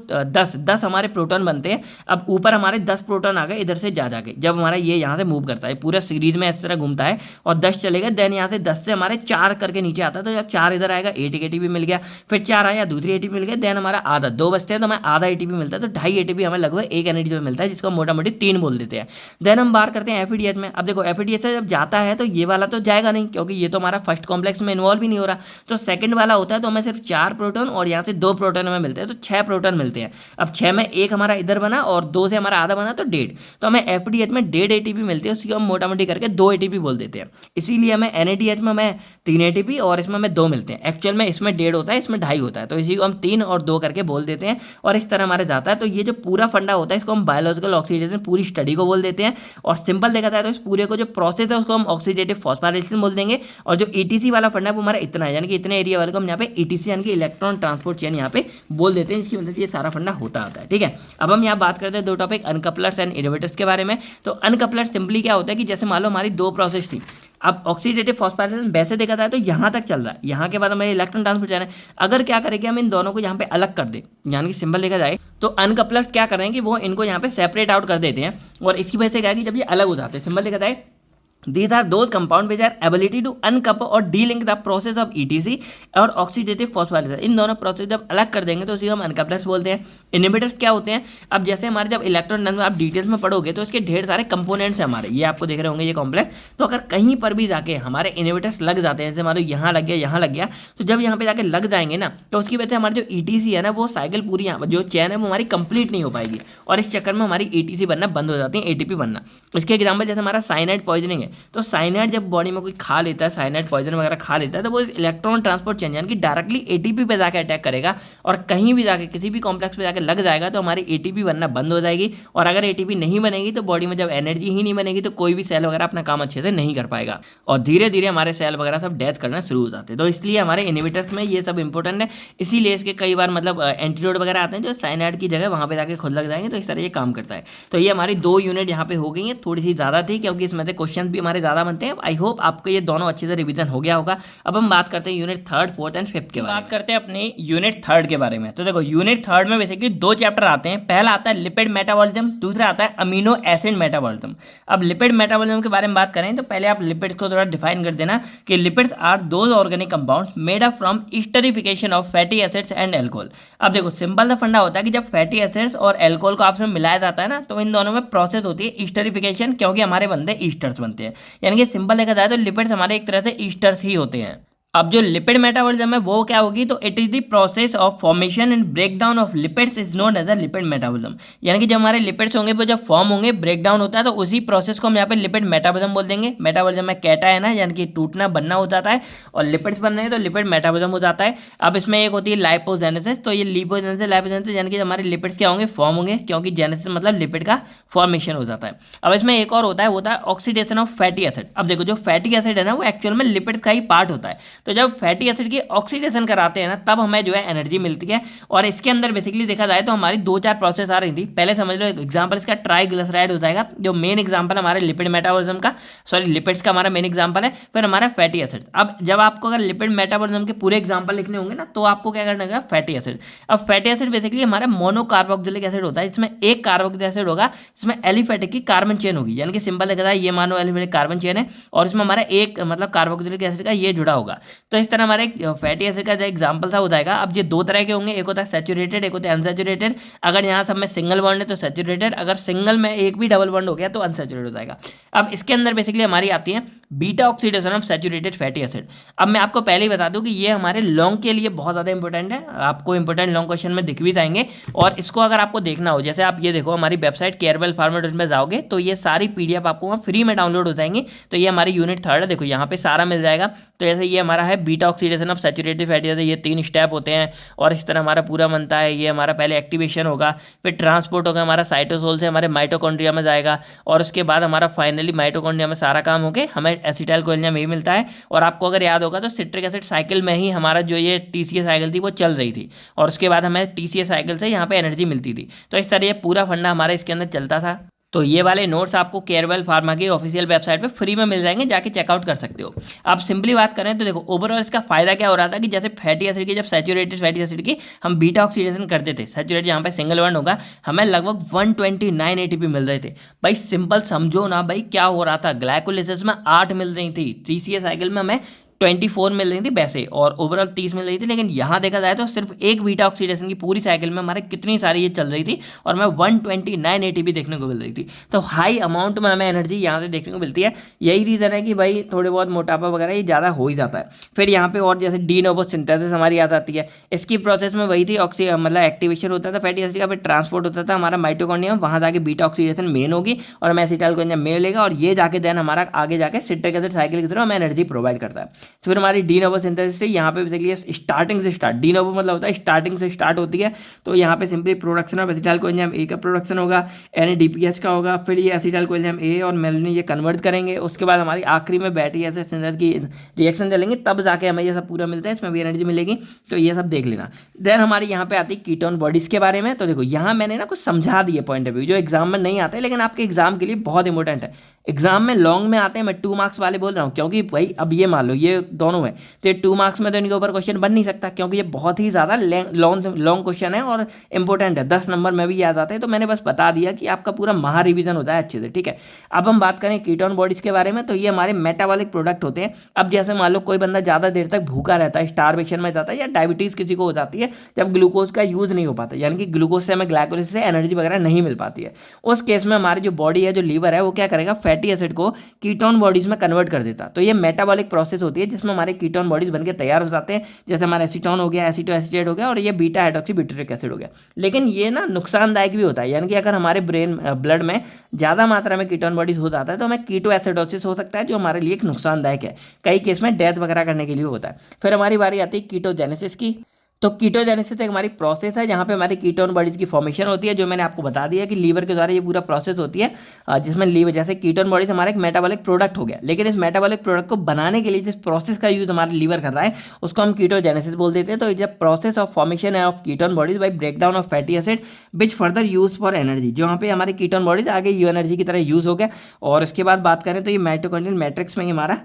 10 हमारे प्रोटॉन बनते हैं। अब ऊपर हमारे 10 प्रोटॉन आ गए इधर से जाके, जब हमारा ये यहाँ से मूव करता है पूरा सीरीज में इस तरह घूमता है और 10 चलेगा, देन यहाँ से 10 से हमारे 4 करके नीचे आता है, तो जब 4 इधर आएगा 8 एटीपी मिल गया, फिर 4 आया दूसरी एटीपी मिल गया, देन हमारा आधा 2 बचते हैं तो हमें आधा एटीपी मिलता है, तो 2.5 एटीपी हमें लगभग एक एनएडीएच में मिलता है, जिसको मोटा मोटी 3 बोल देते हैं। देन हम बाहर करते हैं एफईडीएच में। अब देखो एफईडीएच से जब जाता है तो ये वाला तो जाएगा नहीं, क्योंकि ये तो हमारा फर्स्ट कॉम्प्लेक्स में इन्वॉल्व ही नहीं हो रहा, तो सेकंड वाला होता है, तो हमें सिर्फ 4 प्रोटॉन और यहाँ से 2 प्रोटॉन हमें मिलते हैं, तो 6 प्रोटॉन मिलते हैं। अब 6 में एक हमारा इधर बना और 2 से हमारा आधा बना तो 1.5, तो हमें एफईडीएच में 1.5 एटीपी मिलती है, उसकी हम मोटा मोटी करके 2 एटीपी बोल देते हैं। इसीलिए हमें एनएडीएच में हमें 3 एटीपी और इसमें हमें 2 मिलते हैं। एक्चुअल में इसमें 1.5 होता है, इसमें 2.5 होता है, तो इसी को हम 3 और 2 करके बोल देते हैं, और इस तरह हमारे जाता है। तो ये जो पूरा फंडा होता है इसको हम बायोलॉजिकल ऑक्सीडेशन पूरी स्टडी को बोल देते हैं, और सिंपल देखा जाए तो इस पूरे को जो प्रोसेस है उसको हम ऑक्सीडेटिव फॉस्फोराइलेशन बोल देंगे। और जो ईटीसी वाला फंडा है वो हमारा इतना है, यानी कि इतने एरिया वाले को हम यहाँ पे ईटीसी यानी कि इलेक्ट्रॉन ट्रांसपोर्ट चेन यहाँ पे बोल देते हैं, जिसकी वजह से ये सारा फंडा होता है। ठीक है, अब हम यहाँ बात करते हैं 2 टॉपिक अनकपलर्स एंड इनहिबिटर्स के बारे में। तो अनकपलर्स सिंपली क्या होता है कि जैसे मान लो हमारी 2 प्रोसेस थी, अब ऑक्सीडेटिव फॉस्फोराइलेशन वैसे देखा जाए तो यहाँ तक चल रहा है, यहाँ के बाद हमें इलेक्ट्रॉन ट्रांसपोर्ट चेन है। अगर क्या करेंगे हम इन दोनों को यहाँ पे अलग कर दें, यानी कि सिंपल देखा जाए तो अनकपलर्स क्या कर रहे हैं कि वो इनको यहाँ पे सेपरेट आउट कर देते हैं, और इसकी वजह से क्या है कि जब ये अलग हो जाते हैं, सिंपल देखा जाए these are those compound which are ability to uncouple or delink the process of ETC और ऑक्सीडेटिव फॉस्फोराइलेशन। इन दोनों प्रोसेस जब अलग कर देंगे तो उसी को हम अनकपलर्स बोलते हैं। इनहिबिटर्स क्या होते हैं, अब जैसे हमारे जब इलेक्ट्रॉन में आप डिटेल्स में पढ़ोगे तो इसके ढेर सारे कंपोनेंट्स हैं हमारे, ये आपको देख रहे होंगे ये कॉम्प्लेक्स। तो अगर कहीं पर भी जाके हमारे इनहिबिटर्स लग जाते हैं, जैसे मान लो यहाँ लग गया, तो जब यहाँ पे जाके लग जाएंगे ना तो उसकी वजह से हमारी जो ETC है ना वो साइकिल पूरी यहाँ जो चैन है वो हमारी कंप्लीट नहीं हो पाएगी, और इस चक्कर में हमारी ETC बनना बंद हो जाती है, ATP बनना। इसके एग्जाम्पल जैसे हमारा साइनाइड पॉइजनिंग है, तो साइनाइड जब बॉडी में कोई खा लेता है, साइनाइड पॉइजन वगैरह खा लेता है, तो वो इलेक्ट्रॉन ट्रांसपोर्ट चेन यानी कि डायरेक्टली एटीपी पे जाकर अटैक करेगा, और कहीं भी जाके किसी भी कॉम्प्लेक्स पे जाकर लग जाएगा तो हमारी एटीपी बनना बंद हो जाएगी। और अगर एटीपी नहीं बनेगी तो बॉडी में जब एनर्जी ही नहीं बनेगी तो कोई भी सेल वगैरह अपना काम अच्छे से नहीं कर पाएगा, और धीरे धीरे हमारे सेल वगैरह सब डेथ करना शुरू हो जाते हैं। तो इसलिए हमारे इनहिबिटर्स में ये सब इंपॉर्टेंट है, इसीलिए इसके कई बार मतलब एंटीडोट वगैरह आते हैं जो साइनाइड की जगह वहाँ पे जाके खुद लग जाएंगे, तो इस तरह ये काम करता है। तो ये हमारी 2 यूनिट यहाँ पे हो गई हैं, थोड़ी सी ज़्यादा थी क्योंकि इसमें से क्वेश्चन भी भी हमारे ज़्यादा बनते हैं। आई होप आपको ये दोनों अच्छे से रिवीजन हो गया होगा। अब हम बात करते हैं unit third, fourth and fifth के बारे में। बात करते हैं अपने यूनिट थर्ड के बारे में। तो देखो यूनिट थर्ड में बेसिकली 2 चैप्टर आते हैं। पहला आता है लिपिड मेटाबॉलिज्म, दूसरा आता है अमीनो एसिड मेटाबॉलिज्म। अब लिपिड मेटाबॉलिज्म के बारे में बात करें तो पहले आप लिपिड्स को थोड़ा डिफाइन कर देना कि lipids are those organic compounds made up from esterification of fatty acids and alcohol. अब देखो सिंपल सा फंडा होता है कि जब फैटी एसिड्स और एल्कोहल को आपस में मिलाया जाता है ना, तो इन दोनों में प्रोसेस होती है ईस्टरिफिकेशन, क्योंकि हमारे बनते ईस्टर्स बनते हैं। यानी कि सिंपल देखा जाए तो लिपिड्स हमारे एक तरह से ईस्टर्स ही होते हैं। अब जो लिपिड मेटाबॉलिज्म है वो क्या होगी, तो it is the process of formation and breakdown of lipids is known as a lipid metabolism. यानी कि जब हमारे लिपिड्स होंगे वो जब फॉर्म होंगे, ब्रेकडाउन होता है, तो उसी प्रोसेस को हम यहाँ पे लिपिड मेटाबॉलिज्म बोल देंगे। मेटाबॉलिज्म में कैटा है ना, यानी कि टूटना बनना हो जाता है, और लिपिड्स बन रहे हैं तो लिपिड मेटाबॉलिज्म हो जाता है। अब इसमें एक होती है लाइपोजेनेसिस, तो ये लिपोजेनेसिस लाइपोजेनेसिस यानी कि हमारे लिपिड्स क्या होंगे, फॉर्म होंगे, क्योंकि जेनेसिस मतलब लिपिड का फॉर्मेशन हो जाता है। अब इसमें एक और होता है, वो होता है ऑक्सीडेशन ऑफ फैटी एसिड। अब देखो जो फैटी एसिड है ना वो एक्चुअल में लिपिड का ही पार्ट होता है। तो जब फैटी एसिड की ऑक्सीडेशन कराते हैं ना, तब हमें जो है एनर्जी मिलती है। और इसके अंदर बेसिकली देखा जाए तो हमारी 2-4 प्रोसेस आ रही थी। पहले समझ लो एग्जांपल इसका ट्राइग्लिसराइड हो जाएगा, जो मेन एग्जांपल हमारे लिपिड मेटाबॉलिज्म का, सॉरी लिपिड्स का हमारा मेन एग्जांपल है। फिर हमारा फैटी एसिड। अब जब आपको अगर लिपिड मेटाबॉलिज्म के पूरे एग्जांपल लिखने होंगे ना, तो आपको क्या करना होगा, फैटी एसिड। अब फैटी एसिड बेसिकली हमारा मोनोकार्बोक्सिलिक एसिड होता है, इसमें एक कार्बोक्सिलिक एसिड होगा, इसमें एलिफेटिक की कार्बन चेन होगी। यानी कि सिंपल देखा जाए ये मानो एलिफेटिक कार्बन चेन है, और इसमें हमारा एक मतलब कार्बोक्सिलिक एसिड का ये जुड़ा होगा। तो इस तरह हमारे फैटी एसिड का जो एग्जांपल था हो जाएगा। अब ये 2 तरह के होंगे, एक होता है सैचुरेटेड, एक होता है अनसैचुरेटेड। अगर यहाँ सब में सिंगल बॉन्ड है तो सैचुरेटेड, अगर सिंगल में एक भी डबल बॉन्ड हो गया तो अनसैचुरेटेड हो जाएगा। अब इसके अंदर बेसिकली हमारी आती है beta oxidation of saturated fatty acid. अब मैं आपको पहले ही बता दूं कि ये हमारे लॉन्ग के लिए बहुत ज़्यादा इंपॉर्टेंट है, आपको इंपॉर्टेंट लॉन्ग क्वेश्चन में दिख भी जाएंगे। और इसको अगर आपको देखना हो, जैसे आप ये देखो हमारी वेबसाइट केयरवेल फार्मा में जाओगे तो ये सारी पीडीएफ आपको वहाँ फ्री में डाउनलोड हो जाएंगी। तो ये हमारी यूनिट थर्ड है, देखो यहाँ पे सारा मिल जाएगा। तो जैसे ये हमारा है beta oxidation of saturated fatty acid, ये 3 स्टेप होते हैं और इस तरह हमारा पूरा बनता है। ये हमारा पहले एक्टिवेशन होगा, फिर ट्रांसपोर्ट होगा, हमारा साइटोसोल से हमारे माइटोकॉन्ड्रिया में जाएगा, और उसके बाद हमारा फाइनली माइटोकॉन्ड्रिया में सारा काम होके हमें एसिटाइल कोलिन में मिलता है। और आपको अगर याद होगा तो सिट्रिक एसिड साइकिल में ही हमारा जो ये टीसीए साइकिल थी वो चल रही थी, और उसके बाद हमें टीसीए साइकिल से यहाँ पे एनर्जी मिलती थी। तो इस तरह ये पूरा फंडा हमारा इसके अंदर चलता था। तो ये वाले नोट्स आपको केयरवेल फार्मा की ऑफिशियल वेबसाइट पे फ्री में मिल जाएंगे, जाके चेकआउट कर सकते हो। आप सिंपली बात करें तो देखो ओवरऑल इसका फायदा क्या हो रहा था कि जैसे फैटी एसिड की, जब सैचुरेटेड फैटी एसिड की हम बीटा ऑक्सीडेशन करते थे, सैचुरेटेड यहाँ पे सिंगल बॉन्ड होगा, हमें लगभग 129 एटीपी मिल रहे थे। भाई सिंपल समझो ना भाई क्या हो रहा था, ग्लाइकोलिसिस में 8 मिल रही थी, टीसीए साइकिल में हमें 24 मिल रही थी वैसे, और ओवरऑल 30 मिल रही थी। लेकिन यहाँ देखा जाए तो सिर्फ एक बीटा ऑक्सीडेशन की पूरी साइकिल में हमारे कितनी सारी ये चल रही थी, और हमें 129 एटीपी देखने को मिल रही थी। तो हाई अमाउंट में हमें एनर्जी यहाँ से देखने को मिलती है। यही रीज़न है कि भाई थोड़े बहुत मोटापा वगैरह ये ज़्यादा हो ही जाता है। फिर यहाँ पे और जैसे डी नोवो सिंथेसिस हमारी आ जाती है, इसकी प्रोसेस में वही थी, मतलब एक्टिवेशन होता था फैटी एसिड का, फिर ट्रांसपोर्ट होता था हमारा माइटोकॉन्ड्रिया में, वहाँ जाके बीटा ऑक्सीडेशन मेन होगी और हमें एसिटाइल कोलिन में लेगा, और ये जाके देन हमारा आगे जाके सिट्रिक एसिड साइकिल की तरह हमें एनर्जी प्रोवाइड करता है। फिर हमारी डी नोवो सिंथेसिस यहाँ पे बेसिकली स्टार्टिंग से स्टार्ट, डी नोवो मतलब होता है स्टार्टिंग से स्टार्ट होती है। तो यहाँ पे simply production of acetylcholine A का प्रोडक्शन होगा, NADPH का होगा, फिर ये एसिटाइल कोलिन ए और मेलानिन ये कन्वर्ट करेंगे। उसके बाद हमारी आखिरी में बैटरी एसिड सिंथेसिस की रिएक्शन चलेंगे, तब जाके हमें ये सब पूरा मिलता है, इसमें भी एनर्जी मिलेगी। तो ये सब देख लेना। देन हमारी यहाँ पे आती है कीटोन बॉडीज के बारे में। तो देखो यहाँ मैंने ना कुछ समझा दिए पॉइंट ऑफ व्यू, जो एग्जाम में नहीं आते लेकिन आपके एग्जाम के लिए बहुत इंपॉर्टेंट है। एग्जाम में लॉन्ग में आते हैं, मैं 2 मार्क्स वाले बोल रहा हूँ, क्योंकि भाई अब ये मान लो ये दोनों है तो ये 2 मार्क्स में तो इनके ऊपर क्वेश्चन बन नहीं सकता, क्योंकि ये बहुत ही ज़्यादा लॉन्ग क्वेश्चन है और इंपॉर्टेंट है, 10 नंबर में भी याद आते हैं। तो मैंने बस बता दिया कि आपका पूरा महा रिवीजन होता है अच्छे से, ठीक है। अब हम बात करें कीटोन बॉडीज के बारे में, तो ये हमारे मेटाबॉलिक प्रोडक्ट होते हैं। अब जैसे मान लो कोई बंदा ज़्यादा देर तक भूखा रहता है, स्टारवेशन में जाता है, या डायबिटीज़ किसी को हो जाती है, जब ग्लूकोज का यूज़ नहीं हो पाता, यानी कि ग्लूकोज से हमें ग्लाइकोलिसिस से एनर्जी वगैरह नहीं मिल पाती है, उस केस में हमारी जो बॉडी है, जो लीवर है, वो क्या करेगा, फैटी एसिड को कीटोन बॉडीज में कन्वर्ट कर देता। तो ये मेटाबॉलिक प्रोसेस होती है जिसमें हमारे कीटोन बॉडीज बनके तैयार हो जाते हैं, जैसे हमारा एसीटोन हो गया, एसीटोएसिटेट हो गया, और ये बीटा हाइड्रोक्सी ब्यूटेरिक एसिड हो गया। लेकिन ये ना नुकसानदायक भी होता है, यानी कि अगर हमारे ब्लड में ज़्यादा मात्रा में कीटोन बॉडीज हो जाता है तो हमें कीटोएसिडोसिस हो सकता है, जो हमारे लिए एक नुकसानदायक है, कई केस में डेथ वगैरह करने के लिए होता है। फिर हमारी बारी आती है कीटोजेनेसिस की। तो कीटोजेनेसिस एक हमारी प्रोसेस है जहाँ पे हमारी कीटोन बॉडीज की फॉर्मेशन होती है, जो मैंने आपको बता दिया कि लीवर के द्वारा ये पूरा प्रोसेस होती है, जिसमें लीवर जैसे कीटोन बॉडीज हमारा एक मेटाबॉलिक प्रोडक्ट हो गया, लेकिन इस मेटाबॉलिक प्रोडक्ट को बनाने के लिए जिस प्रोसेस का यूज हमारा लीवर कर रहा है उसको हम कीटोजेनेसिस बोल देते हैं। तो it process of formation of ketone bodies by break down of fatty acid which further use for energy, जो यहाँ पे हमारी कीटोन बॉडीज आगे यू एनर्जी की तरह यूज हो गया। और उसके बाद बात करें तो ये माइटोकॉन्ड्रियल मैट्रिक्स में ही हमारा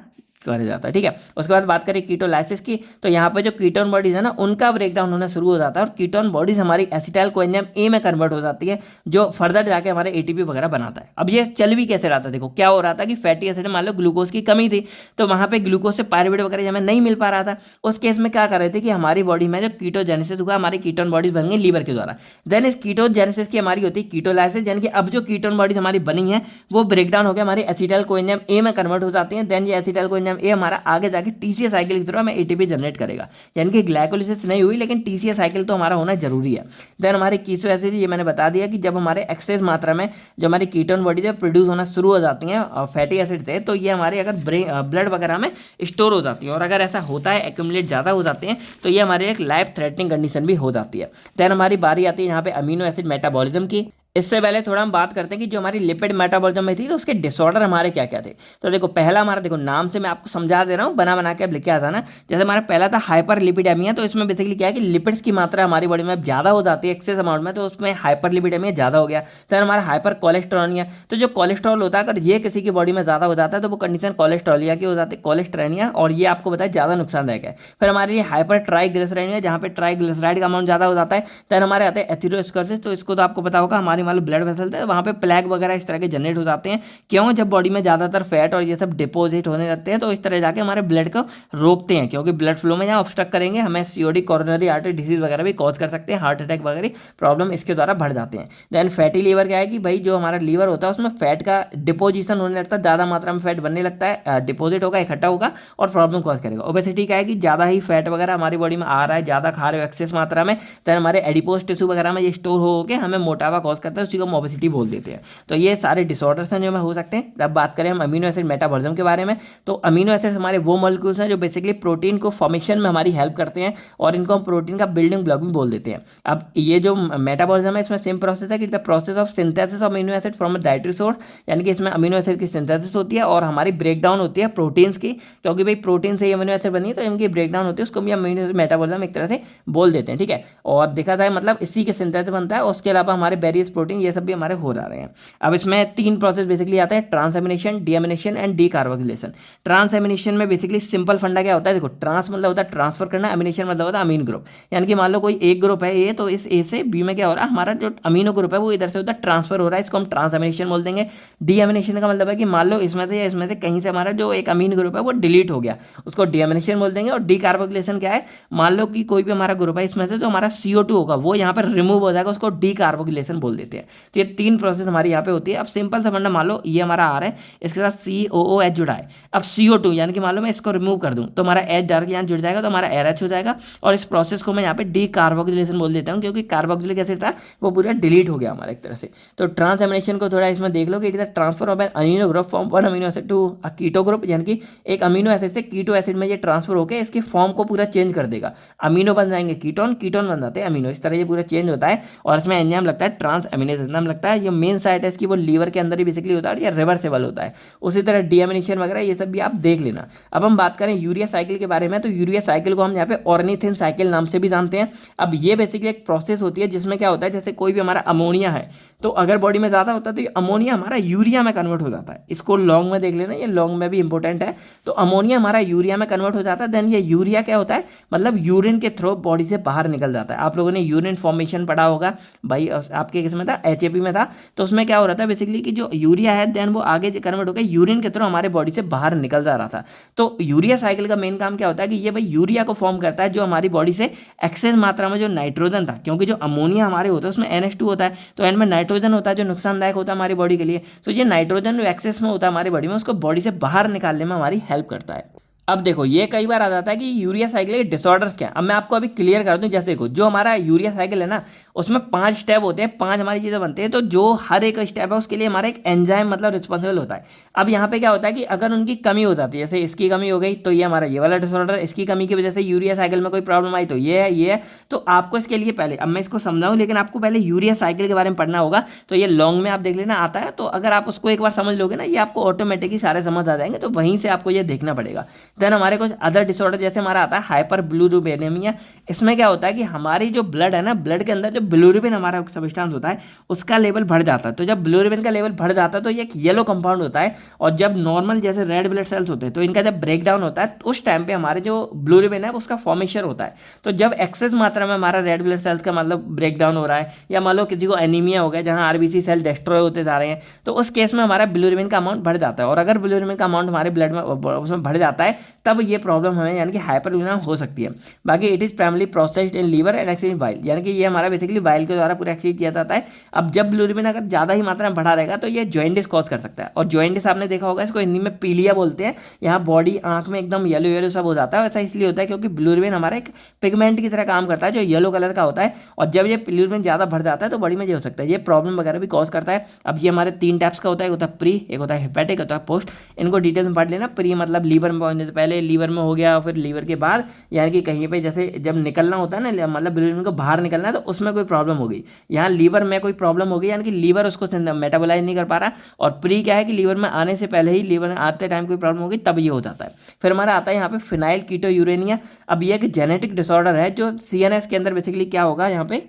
करा जाता है, ठीक है। उसके बाद बात करें कीटोलाइसिस की, तो यहाँ पे जो कीटोन बॉडीज है ना उनका ब्रेकडाउन होना शुरू हो जाता है और कीटोन बॉडीज हमारी एसिटाइल कोएंजाइम ए में कन्वर्ट हो जाती है, जो फर्दर जाके हमारे एटीपी वगैरह बनाता है। अब ये चल भी कैसे रहा था, देखो क्या हो रहा था कि फैटी एसिड मान लो ग्लूकोज की कमी थी, तो वहाँ पे ग्लूकोज से पायरुवेट वगैरह हमें नहीं मिल पा रहा था। उस केस में क्या कर रहे थे कि हमारी बॉडी में जो कीटोजेनेसिस हुआ, हमारी कीटोन बॉडीज बन गई लीवर के द्वारा। देन इस कीटोजेनेसिस की हमारी होती है कीटोलाइसिस, यानी कि अब जो कीटोन बॉडीज हमारी बनी है वो ब्रेकडाउन हो गया, हमारी एसिटाइल कोएंजाइम ए में कन्वर्ट हो जाती है। देन ये एसिटाइल कोएंजाइम ए हमारा आगे जाके टीसीए साइकिल की तरह हमें एटीपी जनरेट करेगा, यानी कि ग्लाइकोलिसिस नहीं हुई लेकिन टीसीए साइकिल तो हमारा होना जरूरी है। देन हमारे कीटो एसिड, ये मैंने बता दिया कि जब हमारे एक्सेस मात्रा में जो हमारी कीटोन बॉडी है प्रोड्यूस होना शुरू हो जाती हैं फैटी एसिड से, तो ये हमारे अगर ब्लड वगैरह में स्टोर हो जाती है, और अगर ऐसा होता है एक्यूमुलेट ज़्यादा हो जाते हैं तो ये हमारे एक लाइफ थ्रेटनिंग कंडीशन भी हो जाती है। देन हमारी बारी आती है यहाँ पे अमीनो एसिड मेटाबॉलिज्म की। इससे पहले थोड़ा हम बात करते हैं कि जो हमारी लिपिड मेटाबॉलिज्म में थी तो उसके डिसऑर्डर हमारे क्या क्या थे। तो देखो पहला हमारा, देखो नाम से मैं आपको समझा दे रहा हूँ, बना बना के अब लिख के आता ना। जैसे हमारा पहला था हाइपर लिपिडेमिया, तो इसमें बेसिकली क्या है कि लिपिड्स की मात्रा हमारी बॉडी में ज़्यादा हो जाती है एक्सेस अमाउंट में, तो उसमें हाइपर लिपिडेमिया ज़्यादा हो गया। फिर हमारा हाइपर कोलेस्ट्रॉनिया, तो जो कोलेस्ट्रॉल होता है अगर ये किसी की बॉडी में ज़्यादा हो जाता है तो वो कंडीशन कोलेस्ट्रॉलिया की हो जाती है, कोलेस्ट्रेनिया, और ये आपको बताया ज़्यादा नुकसानदायक है। फिर हमारे लिए हाइपर ट्राइग्लिसराइड, जहाँ पे ट्राइग्लिसराइड का अमाउंट ज़्यादा हो जाता है। फिर हमारे आते हैं एथेरोस्क्लेरोसिस, तो इसको तो आपको पता होगा, हमारी मान लो ब्लड वेसल वहाँ पे प्लैग वगैरह इस तरह के जनरेट हो जाते हैं। क्यों? जब बॉडी में ज़्यादातर फैट और ये सब डिपोजिट होने लगते हैं तो इस तरह जाके हमारे ब्लड को रोकते हैं, क्योंकि ब्लड फ्लो में जहाँ ऑब्स्ट्रक्ट करेंगे हमें सीओडी, कोरोनरी आर्टरी डिजीज वगैरह भी कॉज कर सकते हैं, हार्ट अटैक वगैरह प्रॉब्लम इसके द्वारा बढ़ जाते हैं। देन फैटी लीवर क्या है कि भाई जो हमारा लीवर होता है उसमें फैट का डिपोजिशन होने लगता है, ज़्यादा मात्रा में फैट बनने लगता है, डिपोजिट होगा, इकट्ठा होगा और प्रॉब्लम कॉज करेगा। ओबेसिटी क्या है कि ज़्यादा ही फैट वगैरह हमारी बॉडी में आ रहा है, ज़्यादा खा रहे हो एक्सेस मात्रा में, देन हमारे एडिपोज टिश्यू वगैरह में ये स्टोर हो के हमें मोटापा कॉज करता है, उसी को हम ओबेसिटी बोल देते हैं। तो ये सारे डिसऑर्डर्स हैं जो हमें हो सकते हैं। अब बात करें हम अमीनो एसिड मेटाबॉलिज्म के बारे में, तो अमीनो एसिड हमारे वो मॉलिक्यूल्स हैं जो बेसिकली प्रोटीन को फॉर्मेशन में हमारी हेल्प करते हैं, और इनको हम प्रोटीन का बिल्डिंग ब्लॉक भी बोल देते हैं। अब ये जो मेटाबॉलिज्म है इसमें सेम प्रोसेस है कि the process of synthesis of amino acid from a dietary source, यानी कि इसमें अमीनो एसिड की सिंथेसिस होती है और हमारी ब्रेकडाउन होती है प्रोटीन्स की, क्योंकि भाई प्रोटीन से ही अमीनो एसिड बनी है तो इनकी ब्रेकडाउन होती है, उसको भी अमीनो एसिड मेटाबॉलिज्म एक तरह से बोल देते हैं, ठीक है। और देखा जाए मतलब इसी के सिंथेसिस बनता है, उसके अलावा हमारे वेरियस प्रोटीन ये सब भी हमारे हो रहे हैं। अब इसमें तीन प्रोसेस बेसिकली आता है, transamination, deamination and decarboxylation. Transamination में बेसिकली सिंपल फंडा क्या होता है, देखो ट्रांस मतलब होता है ट्रांसफर करना, एमिनेशन मतलब होता है अमीन ग्रुप, यानी कि मान लो कोई एक ग्रुप है ए, तो इस ए से बी में क्या हो रहा है, हमारा जो अमीनो ग्रुप है वो इधर से उधर ट्रांसफर हो रहा है, इसको हम ट्रांसएमिनेशन बोल देंगे। डीएमिनेशन का मतलब है कि मान लो इसमें से या इसमें से कहीं से हमारा जो एक अमीन ग्रुप है वो डिलीट हो गया, उसको डीएमिनेशन बोल देंगे। और डीकार्बोक्सिलेशन क्या है, मान लो कि कोई भी हमारा ग्रुप है इसमें से जो हमारा CO2 होगा वो यहाँ पर रिमूव हो जाएगा, उसको डीकार्बोक्सिलेशन बोल देते हैं। तो ये तीन प्रोसेस हमारी यहाँ पे होती है। अब सिंपल सा फंडा, मान लो ये हमारा आर है, इसके साथ COOH जुड़ा है, अब CO2 यानी कि मान लो मैं इसको रिमूव कर दूं तो हमारा H डायरेक्ट यहाँ जुड़ जाएगा, तो हमारा RH हो जाएगा, और इस प्रोसेस को मैं यहाँ पे डीकार्बोक्सिलेशन बोल देता हूँ, क्योंकि कार्बोक्सिलिक एसिड था वो पूरा डिलीट हो गया हमारा एक तरह से। तो ट्रांसएमिनेशन को थोड़ा इसमें देख लो कि it is the transfer of an amino group from one amino acid to a keto group, यानी कि एक अमीनो एसिड से कीटो एसिड में ये ट्रांसफर होकर इसके फॉर्म को पूरा चेंज कर देगा, अमीनो बन जाएंगे कीटोन, कीटोन बन जाते हैं अमीनो, इस तरह ये पूरा चेंज होता है। और इसमें एंजाइम लगता है ट्रांसएमिनेज एंजाइम लगता है, ये मेन साइट है इसकी, वो लीवर के अंदर ही बेसिकली होता है, या रिवर्सेबल होता है। उसी तरह डीएमिनेशन वगैरह ये सब भी आप देख लेना। अब हम बात करें यूरिया साइकिल के बारे में, तो यूरिया साइकिल को हम यहाँ पे ऑर्निथिन साइकिल नाम से भी जानते हैं। अब ये बेसिकली एक प्रोसेस होती है जिसमें क्या होता है, जैसे कोई भी हमारा अमोनिया है तो अगर बॉडी में ज़्यादा होता है तो ये अमोनिया हमारा यूरिया में कन्वर्ट हो जाता है, इसको लॉन्ग में देख लेना, ये लॉन्ग में भी इंपॉर्टेंट है। तो अमोनिया हमारा यूरिया में कन्वर्ट हो जाता है, देन ये यूरिया क्या होता है, मतलब यूरिन के थ्रू बॉडी से बाहर निकल जाता है। आप लोगों ने यूरिन फॉर्मेशन पढ़ा होगा भाई, आपके किस में था, HAP में था। तो उसमें क्या हो रहा था बेसिकली कि जो यूरिया है देन वो आगे कन्वर्ट होकर यूरिन के थ्रू हमारे बॉडी से बाहर निकल जा रहा था। तो यूरिया साइकिल का मेन काम क्या होता है कि ये भाई यूरिया को फॉर्म करता है जो हमारी बॉडी से एक्सेस मात्रा में जो नाइट्रोजन था, क्योंकि जो अमोनिया हमारे होता है उसमें NH2 होता है, तो एन में नाइट्रोजन होता है जो नुकसानदायक होता है हमारी बॉडी के लिए। तो ये नाइट्रोजन जो एक्सेस में होता है हमारी बॉडी में उसको बॉडी से बाहर निकालने में हमारी हेल्प करता है। अब देखो ये कई बार आ जाता है कि यूरिया साइकिल के डिसऑर्डर्स क्या है। अब मैं आपको अभी क्लियर कर दूं, जैसे देखो जो हमारा यूरिया साइकिल है ना उसमें 5 स्टेप होते हैं, 5 हमारी चीज़ें बनती हैं, तो जो हर एक स्टेप है उसके लिए हमारा एक एंजाइम मतलब रिस्पॉन्सिबल होता है। अब यहाँ पे क्या होता है कि अगर उनकी कमी हो जाती है, जैसे इसकी कमी हो गई तो ये हमारा ये वाला डिसऑर्डर, इसकी कमी की वजह से यूरिया साइकिल में कोई प्रॉब्लम आई तो ये है। तो आपको इसके लिए पहले, अब मैं इसको समझाऊं लेकिन आपको पहले यूरिया साइकिल के बारे में पढ़ना होगा। तो ये लॉन्ग में आप देख लेना आता है, तो अगर आप उसको एक बार समझ लोगे ना, ये आपको ऑटोमेटिकली सारे समझ आ जाएंगे, तो वहीं से आपको ये देखना पड़ेगा। देन हमारे कुछ अदर डिसऑर्डर जैसे हमारा आता है हाइपर बिलिरुबिनेमिया। इसमें क्या होता है कि हमारी जो ब्लड है ना, ब्लड के अंदर जो बिलिरुबिन हमारा सब्सटेंस होता है उसका लेवल बढ़ जाता है। तो जब बिलिरुबिन का लेवल बढ़ जाता है तो ये एक येलो कंपाउंड होता है, और जब नॉर्मल जैसे रेड ब्लड सेल्स होते हैं तो इनका जब ब्रेक डाउन होता है तो उस टाइम पे हमारे जो बिलिरुबिन है उसका फॉर्मेशन होता है। तो जब एक्सेस मात्रा में हमारा रेड ब्लड सेल्स का मतलब ब्रेक डाउन हो रहा है, या मान लो किसी को एनीमिया हो गया जहां आरबीसी सेल डिस्ट्रॉय होते जा रहे हैं, तो उस केस में हमारा बिलिरुबिन का अमाउंट बढ़ जाता है। और अगर बिलिरुबिन का अमाउंट हमारे ब्लड में उसमें बढ़ जाता है तब ये प्रॉब्लम हमें यानी कि हाइपरबिलिरुबिनेमिया हो सकती है। बाकी it is primarily processed in liver and exchange bile, यानी कि ये हमारा बेसिकली बाइल के द्वारा पूरा एक्सचेंज किया जाता है। अब जब बिलिरुबिन अगर ज़्यादा ही मात्रा में बढ़ा रहेगा तो ये जॉइंटिस कॉज कर सकता है। और जॉइंटिस आपने देखा होगा, इसको हिंदी में पीलिया बोलते हैं। यहाँ बॉडी आंख में एकदम येलो येलो सब हो जाता है। ऐसा इसलिए होता है क्योंकि बिलिरुबिन हमारा एक पिगमेंट की तरह काम करता है जो येलो कलर का होता है, और जब ये बिलिरुबिन ज़्यादा बढ़ जाता है तो बॉडी में ये हो सकता है, ये प्रॉब्लम वगैरह भी कॉज करता है। अब ये हमारे 3 टाइप्स का होता है, एक होता है प्री, एक होता है हेपेटिक, होता है पोस्ट। इनको डिटेल में पढ़ लेना। प्री मतलब लीवर में पहुंचने से पहले, लीवर में हो गया, फिर लीवर के बाद, यानी कि कहीं पे जैसे जब निकलना होता है ना, मतलब बिलिरुबिन को बाहर निकलना है तो उसमें कोई प्रॉब्लम हो गई। यहाँ लीवर में कोई प्रॉब्लम हो गई, यानी कि लीवर उसको मेटाबोलाइज नहीं कर पा रहा। और प्री क्या है कि लीवर में आने से पहले ही, लीवर में आते टाइम कोई प्रॉब्लम होगी तब ये हो जाता है। फिर हमारा आता है यहाँ पे फिनाइल कीटोयूरेनिया। अब ये एक जेनेटिक डिसऑर्डर है जो सीएनएस के अंदर बेसिकली क्या होगा यहाँ पे,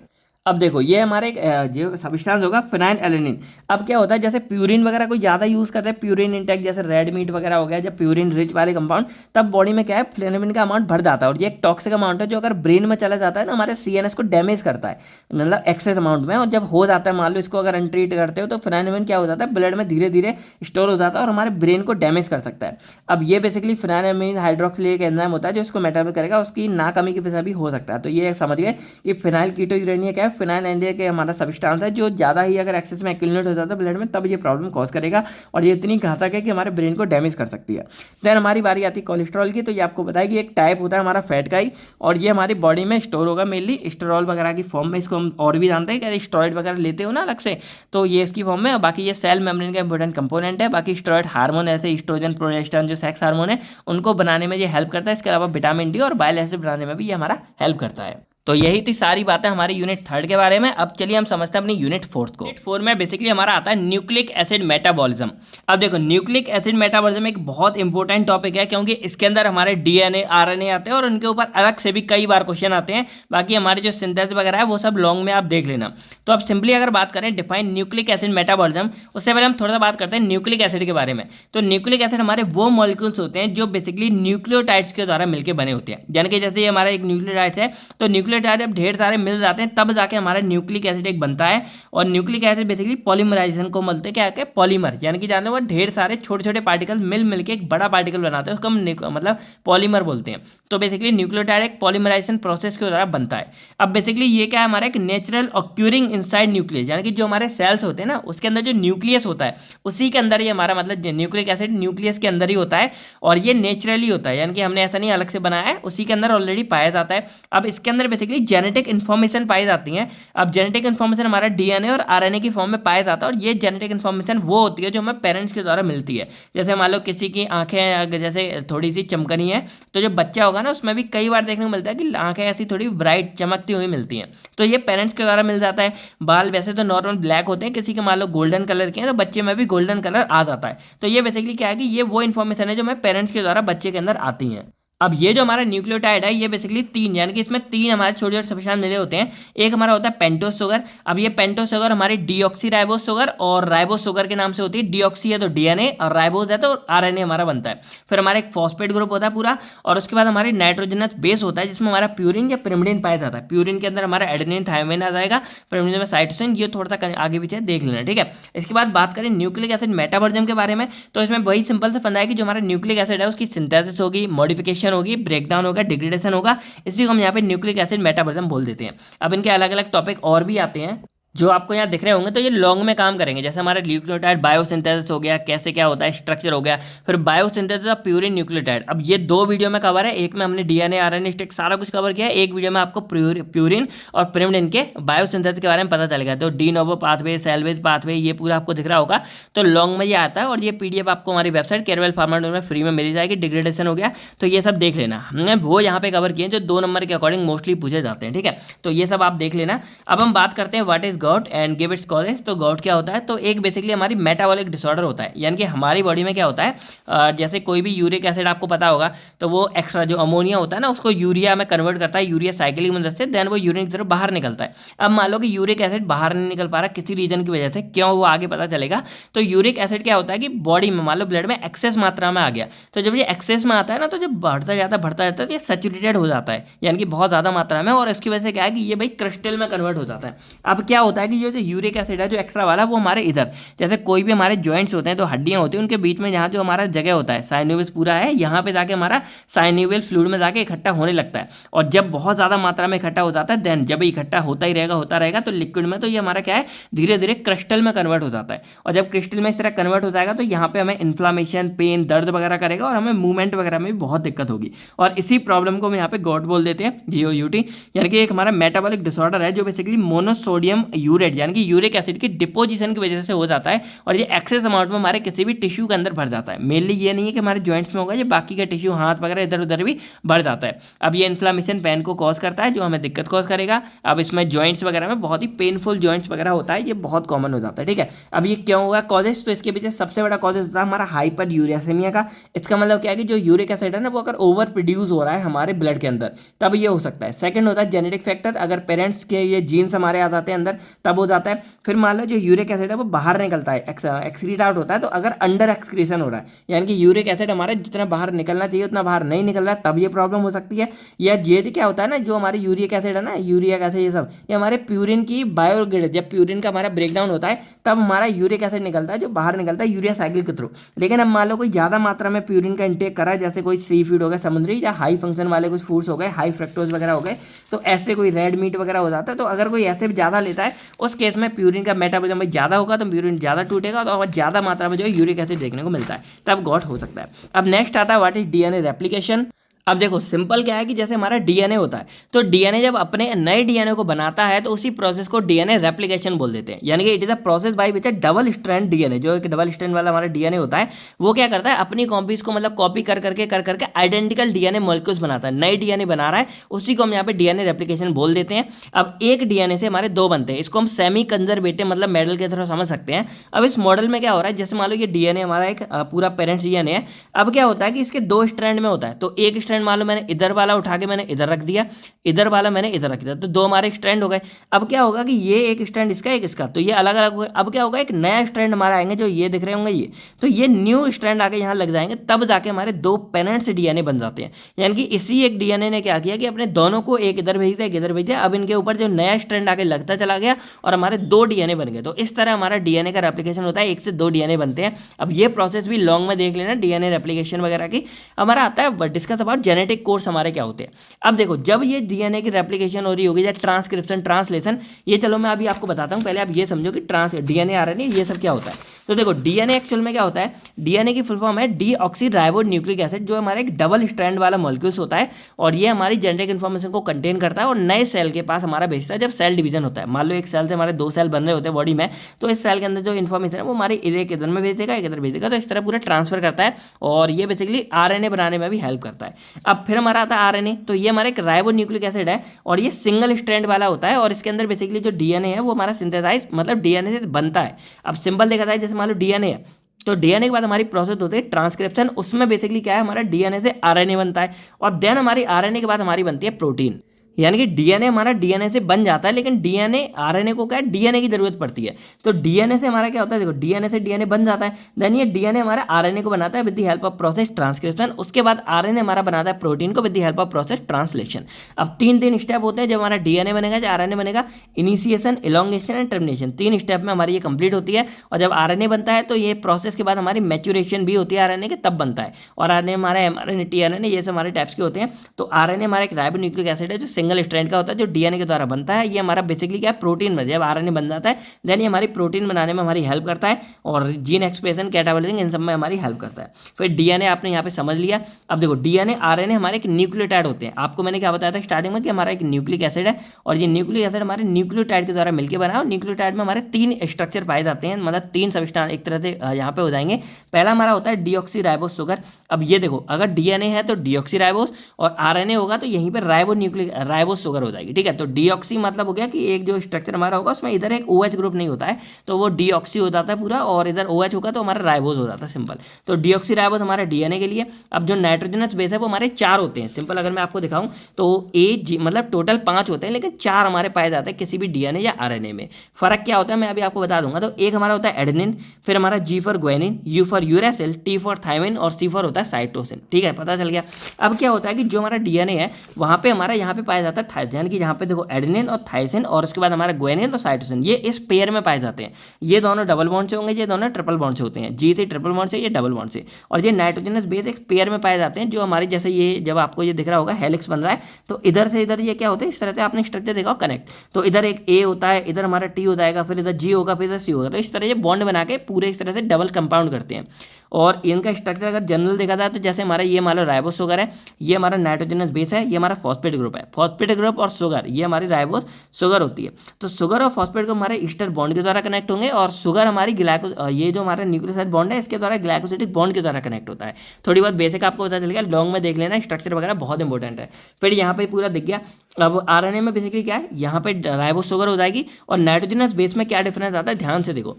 अब देखो ये हमारे एक जो सब्सटेंस होगा फिनाइल एलेनिन। अब क्या होता है जैसे प्यूरिन वगैरह कोई ज़्यादा यूज़ करते हैं, प्यूरिन इंटेक जैसे रेड मीट वगैरह हो गया, जब प्यूरिन रिच वाले कंपाउंड, तब बॉडी में क्या है फ्लेनेमिन का अमाउंट बढ़ जाता है। और ये एक टॉक्सिक अमाउंट है जो अगर ब्रेन में चला जाता है ना, हमारे सीएनएस को डैमेज करता है, मतलब एक्सेस अमाउंट में। और जब हो जाता है, मान लो इसको अगर अनट्रीट करते हो, तो फिनाइलिन क्या हो जाता है ब्लड में धीरे धीरे स्टोर हो जाता है और हमारे ब्रेन को डैमेज कर सकता है। अब ये बेसिकली फिनाइलिन हाइड्रोक्सिलेज एंजाइम होता है जो इसको मेटाबॉलिक करेगा, उसकी ना कमी की वजह से भी हो सकता है। तो ये समझ गए कि फिनाइल कीटोयूरेनिया क्या है, फिनाइल एंडिया के हमारा सब्सटेंस है जो ज़्यादा ही अगर एक्सेस में एक्यूमुलेट हो जाता है ब्लड में, तब ये प्रॉब्लम कॉज करेगा और ये इतनी घातक है कि हमारे ब्रेन को डैमेज कर सकती है। देन हमारी बारी आती है कोलेस्ट्रॉल की। तो ये आपको बताया कि एक टाइप होता है हमारा फैट का ही, और ये हमारी बॉडी में स्टोर होगा मेनली स्टेरॉल वगैरह की फॉर्म में। इसको हम और भी जानते हैं कि स्टेरॉइड वगैरह लेते हो ना अलग से, तो ये इसकी फॉर्म में। बाकी ये सेल मेम्ब्रेन का इंपॉर्टेंट कंपोनेंट है। बाकी स्टेरॉइड हार्मोन ऐसे ईस्ट्रोजन प्रोजेस्टेरोन जो सेक्स हार्मोन है उनको बनाने में ये हेल्प करता है। इसके अलावा विटामिन डी और बाइल एसिड बनाने में भी ये हमारा हेल्प करता है। तो यही थी सारी बातें हमारी यूनिट 3 के बारे में। अब चलिए हम समझते हैं अपनी यूनिट 4 को। यूनिट 4 में बेसिकली हमारा आता है न्यूक्लिक एसिड मेटाबॉलिज्म। अब देखो न्यूक्लिक एसिड मेटाबॉलिज्म एक बहुत इंपॉर्टेंट टॉपिक है, क्योंकि इसके अंदर हमारे डीएनए आरएनए आते हैं और उनके ऊपर अलग से भी कई बार क्वेश्चन आते हैं। बाकी हमारे जो सिंथेसिस वगैरह है वो सब लॉन्ग में आप देख लेना। तो अब सिंपली अगर बात करें डिफाइन न्यूक्लिक एसिड मेटाबॉलिज्म, उससे पहले हम थोड़ा सा बात करते हैं न्यूक्लिक एसिड के बारे में। तो न्यूक्लिक एसिड हमारे वो मॉलिक्यूल्स होते हैं जो बेसिकली न्यूक्लियोटाइड्स के द्वारा मिलकर बने होते हैं। यानी कि जैसे ये हमारा एक न्यूक्लियोटाइड्स है, तो न्यूक्लियोटाइड जब ढेर सारे मिल जाते हैं तब जाके हमारा न्यूक्लिक एसिड एक बनता है। और न्यूक्लिक एसिड बेसिकली पॉलीमराइजेशन को मिलते हैं, क्या है पॉलीमर, यानी कि जानते हो ढेर सारे छोटे छोटे पार्टिकल मिल के एक बड़ा पार्टिकल बनाते हैं, उसको हम मतलब पॉलीमर बोलते हैं। तो बेसिकली न्यूक्लियोटाइड एक पॉलीमराइजेशन प्रोसेस के द्वारा बनता है। अब बेसिकली ये क्या है हमारा एक नेचुरल ऑक्यूरिंग इनसाइड न्यूक्लियस, यानी कि जो हमारे सेल्स होते हैं ना उसके अंदर जो न्यूक्लियस होता है उसी के अंदर ही हमारा मतलब न्यूक्लिक एसिड न्यूक्लियस के अंदर ही होता है। और ये नेचुरली होता है, यानी कि हमने ऐसा नहीं अलग से बनाया है, उसी के अंदर ऑलरेडी पाया जाता है। अब इसके अंदर बेसिकली जेनेटिक इन्फॉर्मेशन पाई जाती हैं। अब जेनेटिक इन्फॉर्मेशन हमारा डीएनए और आरएनए की फॉर्म में पाया जाता है, और ये जेनेटिक इन्फॉर्मेशन वो होती है जो हमें पेरेंट्स के द्वारा मिलती है। जैसे मान लो किसी की आंखें जैसे थोड़ी सी चमकनी है, तो जो बच्चा होगा ना उसमें भी कई बार देखने को मिलता है कि आंखें ऐसी थोड़ी ब्राइट चमकती हुई मिलती हैं, तो ये पेरेंट्स के द्वारा मिल जाता है। बाल वैसे तो नॉर्मल ब्लैक होते हैं, किसी के मान लो गोल्डन कलर के हैं तो बच्चे में भी गोल्डन कलर आ जाता है। तो ये बेसिकली क्या है कि ये वो इन्फॉर्मेशन है जो हमें पेरेंट्स के द्वारा बच्चे के अंदर आती हैं। अब ये जो हमारा न्यूक्लियोटाइड है ये बेसिकली 3, यानी कि इसमें 3 हमारे छोटे छोटे सब्सटेंस मिले होते हैं। एक हमारा होता है पेंटोस शुगर। अब ये पेंटोस शुगर हमारी डीऑक्सी राइबोस शुगर और राइबोस शुगर के नाम से होती है। डीऑक्सी है तो डीएनए और राइबोस है तो आरएनए हमारा बनता है। फिर हमारा एक फॉस्फेट ग्रुप होता है पूरा, और उसके बाद हमारी नाइट्रोजनस बेस होता है जिसमें हमारा प्यूरिन या पिरिमिडिन पाया जाता है। प्यूरिन के अंदर हमारा एडेनिन थायमिन आ जाएगा, पिरिमिडिन में साइटोसिन। ये थोड़ा सा आगे पीछे देख लेना, ठीक है। इसके बाद बात करें न्यूक्लिक एसिड मेटाबॉलिज्म के बारे में, तो इसमें वही सिंपल से फंडा है कि जो हमारा न्यूक्लिक एसिड है उसकी सिंथेसिस होगी, मॉडिफिकेशन होगी, ब्रेकडाउन होगा, डिग्रेडेशन होगा। इसी को हम यहाँ पे न्यूक्लिक एसिड मेटाबॉलिज्म बोल देते हैं। अब इनके अलग अलग टॉपिक और भी आते हैं। जो आपको यहाँ दिख रहे होंगे तो ये लॉन्ग में काम करेंगे। जैसे हमारा न्यूक्लियोटाइड बायोसिंथेसिस हो गया, कैसे क्या होता है, स्ट्रक्चर हो गया, फिर बायोसिंथेसिस ऑफ प्यूरिन न्यूक्लियोटाइड। अब ये 2 वीडियो में कवर है, एक में हमने डीएनए आरएनए स्टिक सारा कुछ कवर किया है, एक वीडियो में आपको प्यूरिन और पिरिमिडिन के बायोसिंथेसिस के बारे में पता चलेगा। तो de novo pathway, salvage pathway, ये पूरा आपको दिख रहा होगा। तो लॉन्ग में ये आता है, और ये पीडीएफ आपको हमारी वेबसाइट केरवेल फार्मा में फ्री में मिल जाएगी। डिग्रेडेशन हो गया तो ये सब देख लेना, हमने वो यहाँ पे कवर किए जो 2 नंबर के अकॉर्डिंग मोस्टली पूछे जाते हैं, ठीक है। तो ये सब आप देख लेना। अब हम बात करते हैं what is got and give its causes. तो गॉट क्या होता है, तो एक बेसिकली हमारी मेटाबॉलिक डिसऑर्डर होता है, यानी कि हमारी बॉडी में क्या होता है, जैसे कोई भी यूरिक एसिड आपको पता होगा, तो वो एक्स्ट्रा जो अमोनिया होता है ना उसको यूरिया में कन्वर्ट करता है, यूरिया साइकिल की मदद से, देन वो यूरिन की तरफ बाहर निकलता है। अब मान लो कि यूरिक एसिड बाहर नहीं निकल पा रहा किसी रीजन की वजह से, क्यों वो आगे पता चलेगा। तो यूरिक एसिड क्या होता है कि बॉडी में मान लो ब्लड में एक्सेस मात्रा में आ गया, तो जब ये एक्सेस में आता है ना, तो जब बढ़ता जाता है तो ये सैचुरेटेड हो जाता है, यानी कि बहुत ज़्यादा मात्रा में, और इसकी वजह से क्या है कि ये भाई क्रिस्टल में कन्वर्ट हो जाता है। अब क्या होता है कि ये जो यूरिक एसिड है जो एक्स्ट्रा वाला, वो हमारे इधर, जैसे कोई भी हमारे जॉइंट्स होते हैं तो हड्डियां होती हैं, उनके बीच में जहाँ जो हमारा जगह होता है साइनोवियस पूरा है, यहाँ पे जाके हमारा साइनोवियल फ्लूइड में जाके इकट्ठा होने लगता है। और जब बहुत ज़्यादा मात्रा में इकट्ठा हो जाता है, देन जब इकट्ठा होता रहेगा तो लिक्विड में, तो ये हमारा क्या है, धीरे धीरे क्रिस्टल में कन्वर्ट हो जाता है। और जब क्रिस्टल में इस तरह कन्वर्ट हो जाएगा तो यहाँ पे हमें इन्फ्लामेशन, पेन, दर्द वगैरह करेगा, और हमें मूवमेंट वगैरह में भी बहुत दिक्कत होगी। और इसी प्रॉब्लम को हम यहाँ पे गॉट बोल देते हैं, GOUT, यानी कि एक हमारा मेटाबॉलिक डिसऑर्डर है जो बेसिकली मोनोसोडियम यूरेट यानी कि यूरिक एसिड की डिपोजिशन की वजह से हो जाता है, और ये एक्सेस अमाउंट में हमारे किसी भी टिश्यू के अंदर भर जाता है। मेनली ये नहीं है कि हमारे जॉइंट्स में होगा, ये बाकी का टिश्यू, हाथ वगैरह इधर उधर भी बढ़ जाता है। अब ये इन्फ्लामेशन पेन को कॉज करता है, जो हमें दिक्कत कॉज करेगा। अब इसमें जॉइंट्स वगैरह में बहुत ही पेनफुल जॉइंट्स वगैरह होता है, ये बहुत कॉमन हो जाता है, ठीक है। अब ये क्यों हुआ कॉजेज, तो इसके पीछे सबसे बड़ा कॉजेज होता है हमारा हाइपर यूरियासेमिया का। इसका मतलब क्या है कि जो यूरिक एसिड है ना, वो अगर ओवर प्रोड्यूस हो रहा है हमारे ब्लड के अंदर, तब ये हो सकता है। सेकंड होता है जेनेटिक फैक्टर, अगर पेरेंट्स के ये जीन्स हमारे आ जाते हैं अंदर, तब हो जाता है। फिर मान लो जो यूरिक एसिड है वो बाहर निकलता है, एक्सक्रीट आउट होता है, तो अगर अंडर एक्सक्रीशन हो रहा है, यानी कि यूरिक एसिड हमारे जितना बाहर निकलना चाहिए उतना बाहर नहीं निकल रहा है, तब ये प्रॉब्लम हो सकती है। या ये क्या होता है ना, जो हमारे यूरिक एसिड है ना, यूरिक एसिड ये सब, ये हमारे प्यूरिन की बायोग्रेड, जब प्यूरिन का हमारा ब्रेकडाउन होता है तब हमारा यूरिक एसिड निकलता है, जो बाहर निकलता है यूरिया साइकिल के थ्रू। लेकिन अब मान लो कोई ज़्यादा मात्रा में प्यूरिन का इंटेक करा है, जैसे कोई सी फूड हो गया समुद्री, या हाई फंक्शन वाले कुछ फूड्स हो गए, हाई फ्रक्टोज वगैरह हो गए, तो ऐसे कोई रेड मीट वगैरह हो जाता है। तो अगर कोई ऐसे भी ज़्यादा लेता है, उस केस में प्यूरिन का मेटाबॉलिज्म ज़्यादा होगा, तो प्यूरिन ज़्यादा टूटेगा, तो ज़्यादा मात्रा में जो है यूरिक एसिड देखने को मिलता है, तब गॉट हो सकता है। अब नेक्स्ट आता है व्हाट इज डीएनए रेप्लिकेशन। अब देखो सिंपल क्या है कि जैसे हमारा डीएनए होता है, तो डीएनए जब अपने नए डीएनए को बनाता है, तो उसी प्रोसेस को डीएनए रेप्लिकेशन बोल देते हैं। यानी कि it is a process by which double strand DNA, जो एक डबल स्ट्रैंड वाला हमारा डीएनए होता है, वो क्या करता है, अपनी कॉपीज को मतलब कॉपी कर करके आइडेंटिकल डीएनए मॉलिक्यूल्स बनाता है, नई डीएनए बना रहा है, उसी को हम यहाँ पे डीएनए रेप्लिकेशन बोल देते हैं। अब एक डीएनए से हमारे 2 बनते हैं, इसको हम सेमी कंजर्वेटिव मतलब मॉडल के थ्रू समझ सकते हैं। अब इस मॉडल में क्या हो रहा है, जैसे मान लो ये डीएनए हमारा एक पूरा पेरेंट्स डीएनए है। अब क्या होता है कि इसके 2 स्ट्रैंड में होता है, तो एक स्ट्रैंड मान लो मैंने इधर वाला उठा के मैंने इधर रख दिया, इधर वाला मैंने इधर रख दिया, तो 2 हमारे स्ट्रैंड हो गए। अब क्या होगा कि ये एक स्ट्रैंड इसका, एक इसका, तो ये अलग अलग हो गए। अब क्या होगा, एक नया स्ट्रैंड हमारा आएंगे, जो ये दिख रहे होंगे ये, तो ये न्यू स्ट्रैंड आके यहाँ लग जाएंगे, तब जाके हमारे 2 पेरेंट्स डीएनए बन जाते हैं। यानी कि इसी एक डीएनए ने क्या किया कि अपने दोनों को एक इधर भेज दिया, एक इधर भेज दिया। अब इनके ऊपर जो नया स्ट्रैंड आके लगता चला गया, और हमारे 2 डीएनए बन गए। तो इस तरह हमारा डीएनए का रेप्लिकेशन होता है, 1 से 2 डीएनए बनते हैं। अब ये प्रोसेस भी लॉन्ग में देख लेना, डीएनए रेप्लिकेशन वगैरह की। हमारा आता है डिस्कस अबाउट जेनेटिक कोड्स हमारे क्या होते हैं। अब देखो जब ये डीएनए की रेप्लिकेशन हो रही होगी, या ट्रांसक्रिप्शन, ट्रांसलेशन, ये चलो मैं अभी आपको बताता हूँ, पहले आप ये समझो कि डीएनए आरएनए ये सब क्या होता है। तो देखो डीएनए एक्चुअल में क्या होता है, डीएनए की फुल फॉर्म है डीऑक्सीराइबो न्यूक्लिक एसिड, जो हमारा एक डबल स्ट्रैंड वाला मॉलिक्यूल्स होता है, और ये हमारी जेनेटिक इन्फॉर्मेशन को कंटेन करता है, और नए सेल के पास हमारा भेजता है जब सेल डिवीजन होता है। मान लो एक सेल से हमारे 2 सेल बन रहे होते हैं बॉडी में, तो इस सेल के अंदर जो इन्फॉर्मेशन है वो हमारे एक इधर में भेज देगा, एक इधर भेज देगा, तो इस तरह पूरा ट्रांसफर करता है, और ये बेसिकली आरएनए बनाने में भी हेल्प करता है। अब फिर हमारा आता है आरएनए, तो ये हमारा एक राइबो न्यूक्लिक एसिड है, और ये सिंगल स्ट्रैंड वाला होता है, और इसके अंदर बेसिकली जो डीएनए है वो हमारा सिंथेसाइज मतलब डीएनए से बनता है। अब सिंपल देखा जाए, जैसे मान लो डीएनए है, तो डीएनए के बाद हमारी प्रोसेस होती है ट्रांसक्रिप्शन, उसमें बेसिकली क्या है, हमारा डीएनए से आरएनए बनता है, और देन हमारी आरएनए के बाद हमारी बनती है प्रोटीन। यानी कि डीएनए हमारा डीएनए से बन जाता है, लेकिन डीएनए आरएनए को क्या है, डीएनए की जरूरत पड़ती है। तो डीएनए से हमारा क्या होता है, देखो डीएनए से डीएनए बन जाता है, देन ये डीएनए हमारा आरएनए को बनाता है with the help of process transcription. उसके बाद आरएनए हमारा बनाता है प्रोटीन को with the help of process translation. अब 3 स्टेप होते हैं जब हमारा डीएनए बनेगा, जब आरएनए बनेगा, initiation, elongation and termination. 3 step में हमारी ये कंप्लीट होती है, और जब आरएनए बनता है तो ये प्रोसेस के बाद हमारी मैच्योरेशन भी होती है आरएनए के, तब बनता है। और आरएनए हमारा एमआरएनए, टीआरएनए, ये सब हमारे टाइप्स के होते हैं। तो आरएनए हमारा एक राइबोन्यूक्लिक एसिड है जो सिंगल स्ट्रैंड का होता है जो डीएनए के द्वारा बनता है। ये हमारा बेसिकली क्या है, प्रोटीन में जब आरएनए बन जाता है देन ये हमारी प्रोटीन बनाने में हमारी हेल्प करता है और जीन एक्सप्रेशन, कैटाबॉलिज्म, इन सब में हमारी हेल्प करता है। फिर डीएनए आपने यहाँ पे समझ लिया। अब देखो डीएनए आरएनए हमारे एक न्यूक्लियोटाइड होते हैं। आपको मैंने क्या बताया था स्टार्टिंग में कि हमारा एक न्यूक्लिक एसिड है और ये न्यूक्लिक एसिड हमारे न्यूक्लियोटाइड के द्वारा मिलकर बना है। न्यूक्लियोटाइड में हमारे 3 स्ट्रक्चर पाए जाते हैं, मतलब 3 सब्सटेंस एक तरह से यहाँ पे हो जाएंगे। पहला हमारा होता है डीऑक्सीराइबोस शुगर। अब ये देखो अगर डीएनए है तो डीऑक्सीराइबोस और आरएनए होगा तो यहीं पर राइबोस शुगर हो जाएगी। ठीक है, तो डीऑक्सी मतलब हो गया कि एक जो स्ट्रक्चर हमारा होगा उसमें इधर एक OH ग्रुप नहीं होता है तो वो डीऑक्सी हो जाता है पूरा, और इधर OH होगा तो हमारा राइबोस हो जाता है, सिंपल। तो डीऑक्सीराइबोस हमारे डीएनए के लिए। अब जो नाइट्रोजनस बेस है वो हमारे 4 होते हैं, सिंपल अगर मैं आपको दिखाऊं तो मतलब टोटल 5 होते हैं लेकिन 4 हमारे पाए जाते हैं किसी भी डीएनए या आरएनए में। फर्क क्या होता है मैं अभी आपको बता दूंगा। तो एक हमारा होता है एडेनिन, फिर हमारा G for guanine, U for uracil, T for thymine और C फॉर होता है साइटोसिन। ठीक है, पता चल गया। अब क्या होता है कि जो हमारा डीएनए है वहां पे हमारा यहाँ पे पाया जाता है थायमिन, यानी कि यहाँ पे देखो एडेनिन और थायसिन और उसके बाद हमारा ग्वानिन और साइटोसिन, ये इस पेयर में पाए जाते हैं। ये दोनों डबल बॉन्ड से होंगे, ये दोनों ट्रिपल बॉन्ड से होते हैं। G से ट्रिपल बॉन्ड से, ये डबल बॉन्ड से। और ये नाइट्रोजनस बेस एक पेयर में पाए जाते हैं जो हमारी जैसे ये जब आपको ये दिख रहा होगा हेलिक्स बन रहा है तो इधर से इधर ये क्या होता है, इस तरह से आपने स्ट्रक्चर देखा कनेक्ट, तो इधर एक A होता है, इधर हमारा T हो जाएगा, फिर इधर G होगा, फिर इधर C होगा। तो इस तरह ये बॉन्ड बना के पूरे इस तरह से डबल कंपाउंड करते हैं। और इनका स्ट्रक्चर अगर जनरल देखा जाए तो जैसे हमारा ये मान लो राइबोस शुगर है, ये हमारा नाइट्रोजनस बेस है, ये हमारा फॉस्फेट ग्रुप है। फॉस्फेट ग्रुप और शुगर ये हमारी राइबोस शुगर होती है। तो शुगर और फॉस्फेट ग्रुप हमारे ईस्टर बॉन्ड के द्वारा कनेक्ट होंगे और शुगर हमारी ये जो हमारा न्यूक्लियोसाइड बॉन्ड है इसके द्वारा ग्लाइकोसिडिक बॉन्ड के द्वारा कनेक्ट होता है। थोड़ी बहुत बेसिक आपको पता चल गया, लॉन्ग में देख लेना, स्ट्रक्चर वगैरह बहुत इंपॉर्टेंट है। फिर यहाँ पे पूरा दिख गया। अब आरएनए में बेसिकली क्या है, यहाँ पे राइबोस शुगर हो जाएगी और नाइट्रोजनस बेस में क्या डिफरेंस आता है ध्यान से देखो।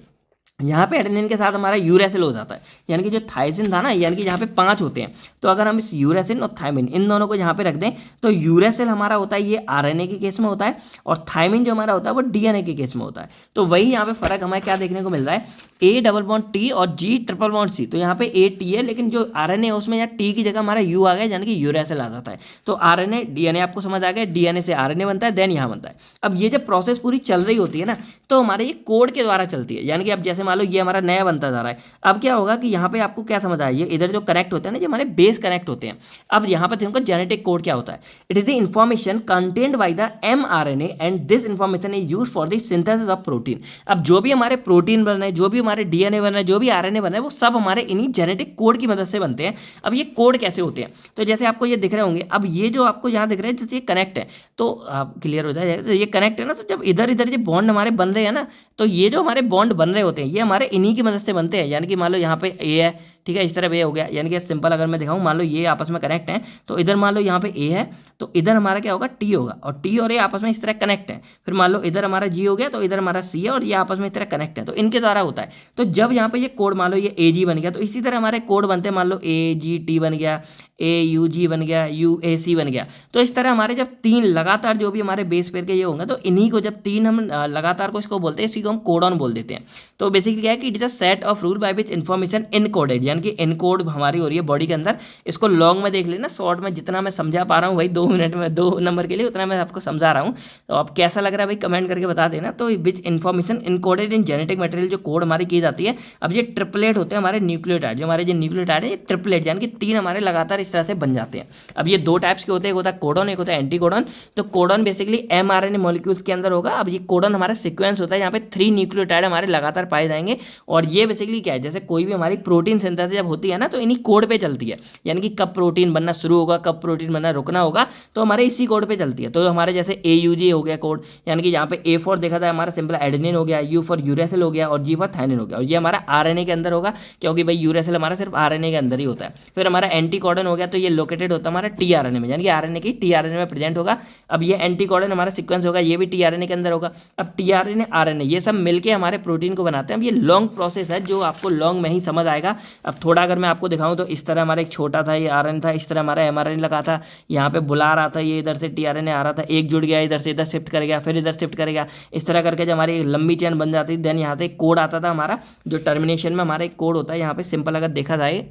यहाँ पे एडेनिन के साथ हमारा यूरेसिल हो जाता है, यानी कि जो थायसिन था ना, यानी कि यहाँ पे 5 होते हैं। तो अगर हम इस यूरेसिल और थायमिन इन दोनों को यहाँ पे रख दें तो यूरेसिल हमारा होता है ये आरएनए के केस में होता है और थायमिन जो हमारा होता है वो डीएनए के केस में होता है। तो वही यहाँ पे फर्क हमें क्या देखने को मिल रहा है, A डबल बॉन्ड T और G ट्रिपल बॉन्ड C। तो यहाँ पे AT है लेकिन जो आरएनए है उसमें यहाँ T की जगह हमारा U आ गया, यानी कि यूरेसिल आ जाता है। तो आरएनए डीएनए आपको समझ आ गया, डीएनए से आरएनए बनता है देन यहाँ बनता है। अब ये जब प्रोसेस पूरी चल रही होती है ना तो हमारे ये कोड के द्वारा चलती है, यानी कि अब जैसे मान लो ये हमारा नया बनता जा रहा है। अब क्या होगा कि यहाँ पे आपको क्या समझ आया, ये इधर जो कनेक्ट होते हैं ना, जो हमारे बेस कनेक्ट होते हैं। अब यहाँ पर देखो जेनेटिक कोड क्या होता है, it is the information contained by the mRNA and this information is used for the synthesis of protein. अब जो भी हमारे प्रोटीन बन रहे हैं, जो भी हमारे डीएनए बन रहे हैं, जो भी आरएनए बन रहे हैं, वो सब हमारे इन्हीं जेनेटिक कोड की मदद से बनते हैं। अब ये कोड कैसे होते हैं, तो जैसे आपको ये दिख रहे होंगे, अब ये जो आपको यहाँ दिख रहे हैं जैसे ये कनेक्ट है, तो आप क्लियर हो जाए, ये कनेक्ट है ना, तो जब इधर इधर ये बॉन्ड हमारे बन रहे हैं ना, तो ये जो हमारे बॉन्ड बन रहे होते हैं ये हमारे इन्हीं की मदद से बनते हैं। यानी कि मान लो यहाँ पे A है, ठीक है, इस तरफ A हो गया, यानी कि सिंपल अगर मैं दिखाऊं, मान लो ये आपस में कनेक्ट हैं, तो इधर मान लो यहाँ पे A है तो इधर हमारा क्या होगा T होगा, और T और A आपस में इस तरह कनेक्ट है। फिर मान लो इधर हमारा G हो गया तो इधर हमारा C है और ये आपस में इस तरह कनेक्ट है, तो इनके द्वारा होता है। तो जब यहाँ पे ये कोड मान लो ये AG बन गया, तो इसी तरह हमारे कोड बनते हैं, मान लो AGT बन गया, AUG बन गया, UAC बन गया। तो इस तरह हमारे जब 3 लगातार जो भी हमारे बेस पेयर के ये होंगे तो इन्हीं को जब 3 हम लगातार को इसको बोलते हैं, इसी को हम कोडॉन बोल देते हैं। तो बेसिकली क्या है कि it is a set of rule by which information encoded, यानी कि इनकोड हमारी हो रही है बॉडी के अंदर। इसको लॉन्ग में देख लेना, शॉर्ट में जितना मैं समझा पा रहा हूँ भाई 2 मिनट में 2 नंबर के लिए उतना मैं आपको समझा रहा हूँ। तो आप कैसा लग रहा है भाई कमेंट करके बता देना। तो विच information encoded in genetic material जो कोड हमारी की जाती है, अब ये ट्रिपलेट होते हैं हमारे न्यूक्लियोटाइड, जो हमारे जो न्यूक्लियोटाइड है ये ट्रिपलेट, यानी कि 3 हमारे लगातार इस तरह से बन जाते हैं। अब ये 2 टाइप्स के होते हैं, एक होता है कोडॉन, एक होता है एंटी कोडॉन। तो कोडॉन बेसिकली mRNA मॉलिक्यूल्स के अंदर होगा। अब ये कोडॉन हमारा सीक्वेंस होता है, यहाँ पे 3 न्यूक्लियोटाइड हमारे लगातार पाए जाएंगे। और ये बेसिकली क्या है, जैसे कोई भी हमारी प्रोटीन सिंथेसिस जब होती है ना तो इन्हीं कोड पे चलती है, यानी कि कब प्रोटीन बनना शुरू होगा, कब प्रोटीन बनना रुकना होगा, तो हमारे इसी कोड पे चलती है। तो हमारे जैसे AUG हो गया कोड, यानी कि यहाँ पे A फॉर देखा था हमारा सिंपल एडेनिन हो गया, U फॉर यूरेसिल हो गया और G फॉर थायमिन हो गया। और ये हमारा RNA के अंदर होगा, क्योंकि भाई यूरेसिल हमारा सिर्फ RNA के अंदर ही होता है। फिर हमारा एंटी कोडॉन हो गया, तो ये लोकेटेड होता है हमारा tRNA में, यानी कि RNA की tRNA में प्रेजेंट होगा। अब ये एंटी कोडॉन हमारा सीक्वेंस होगा, ये भी tRNA के अंदर होगा। अब tRNA RNA ये सब मिलके हमारे प्रोटीन को बनाते हैं। अब ये लॉन्ग प्रोसेस है जो आपको लॉन्ग में ही समझ आएगा। अब थोड़ा अगर मैं आपको दिखाऊं तो इस तरह हमारा एक छोटा था ये RNA था, इस तरह हमारा mRNA लगा था, यहाँ पे बुला रहा था, ये इधर से tRNA आ रहा था, एक जुड़ गया, इधर से इधर शिफ्ट कर गया, फिर इधर शिफ्ट करेगा, इस तरह करके जब हमारी लंबी चेन बन जाती है देन यहाँ से एक कोड आता था हमारा, जो टर्मिनेशन में हमारा एक कोड होता है। यहाँ पे सिंपल अगर देखा जाए,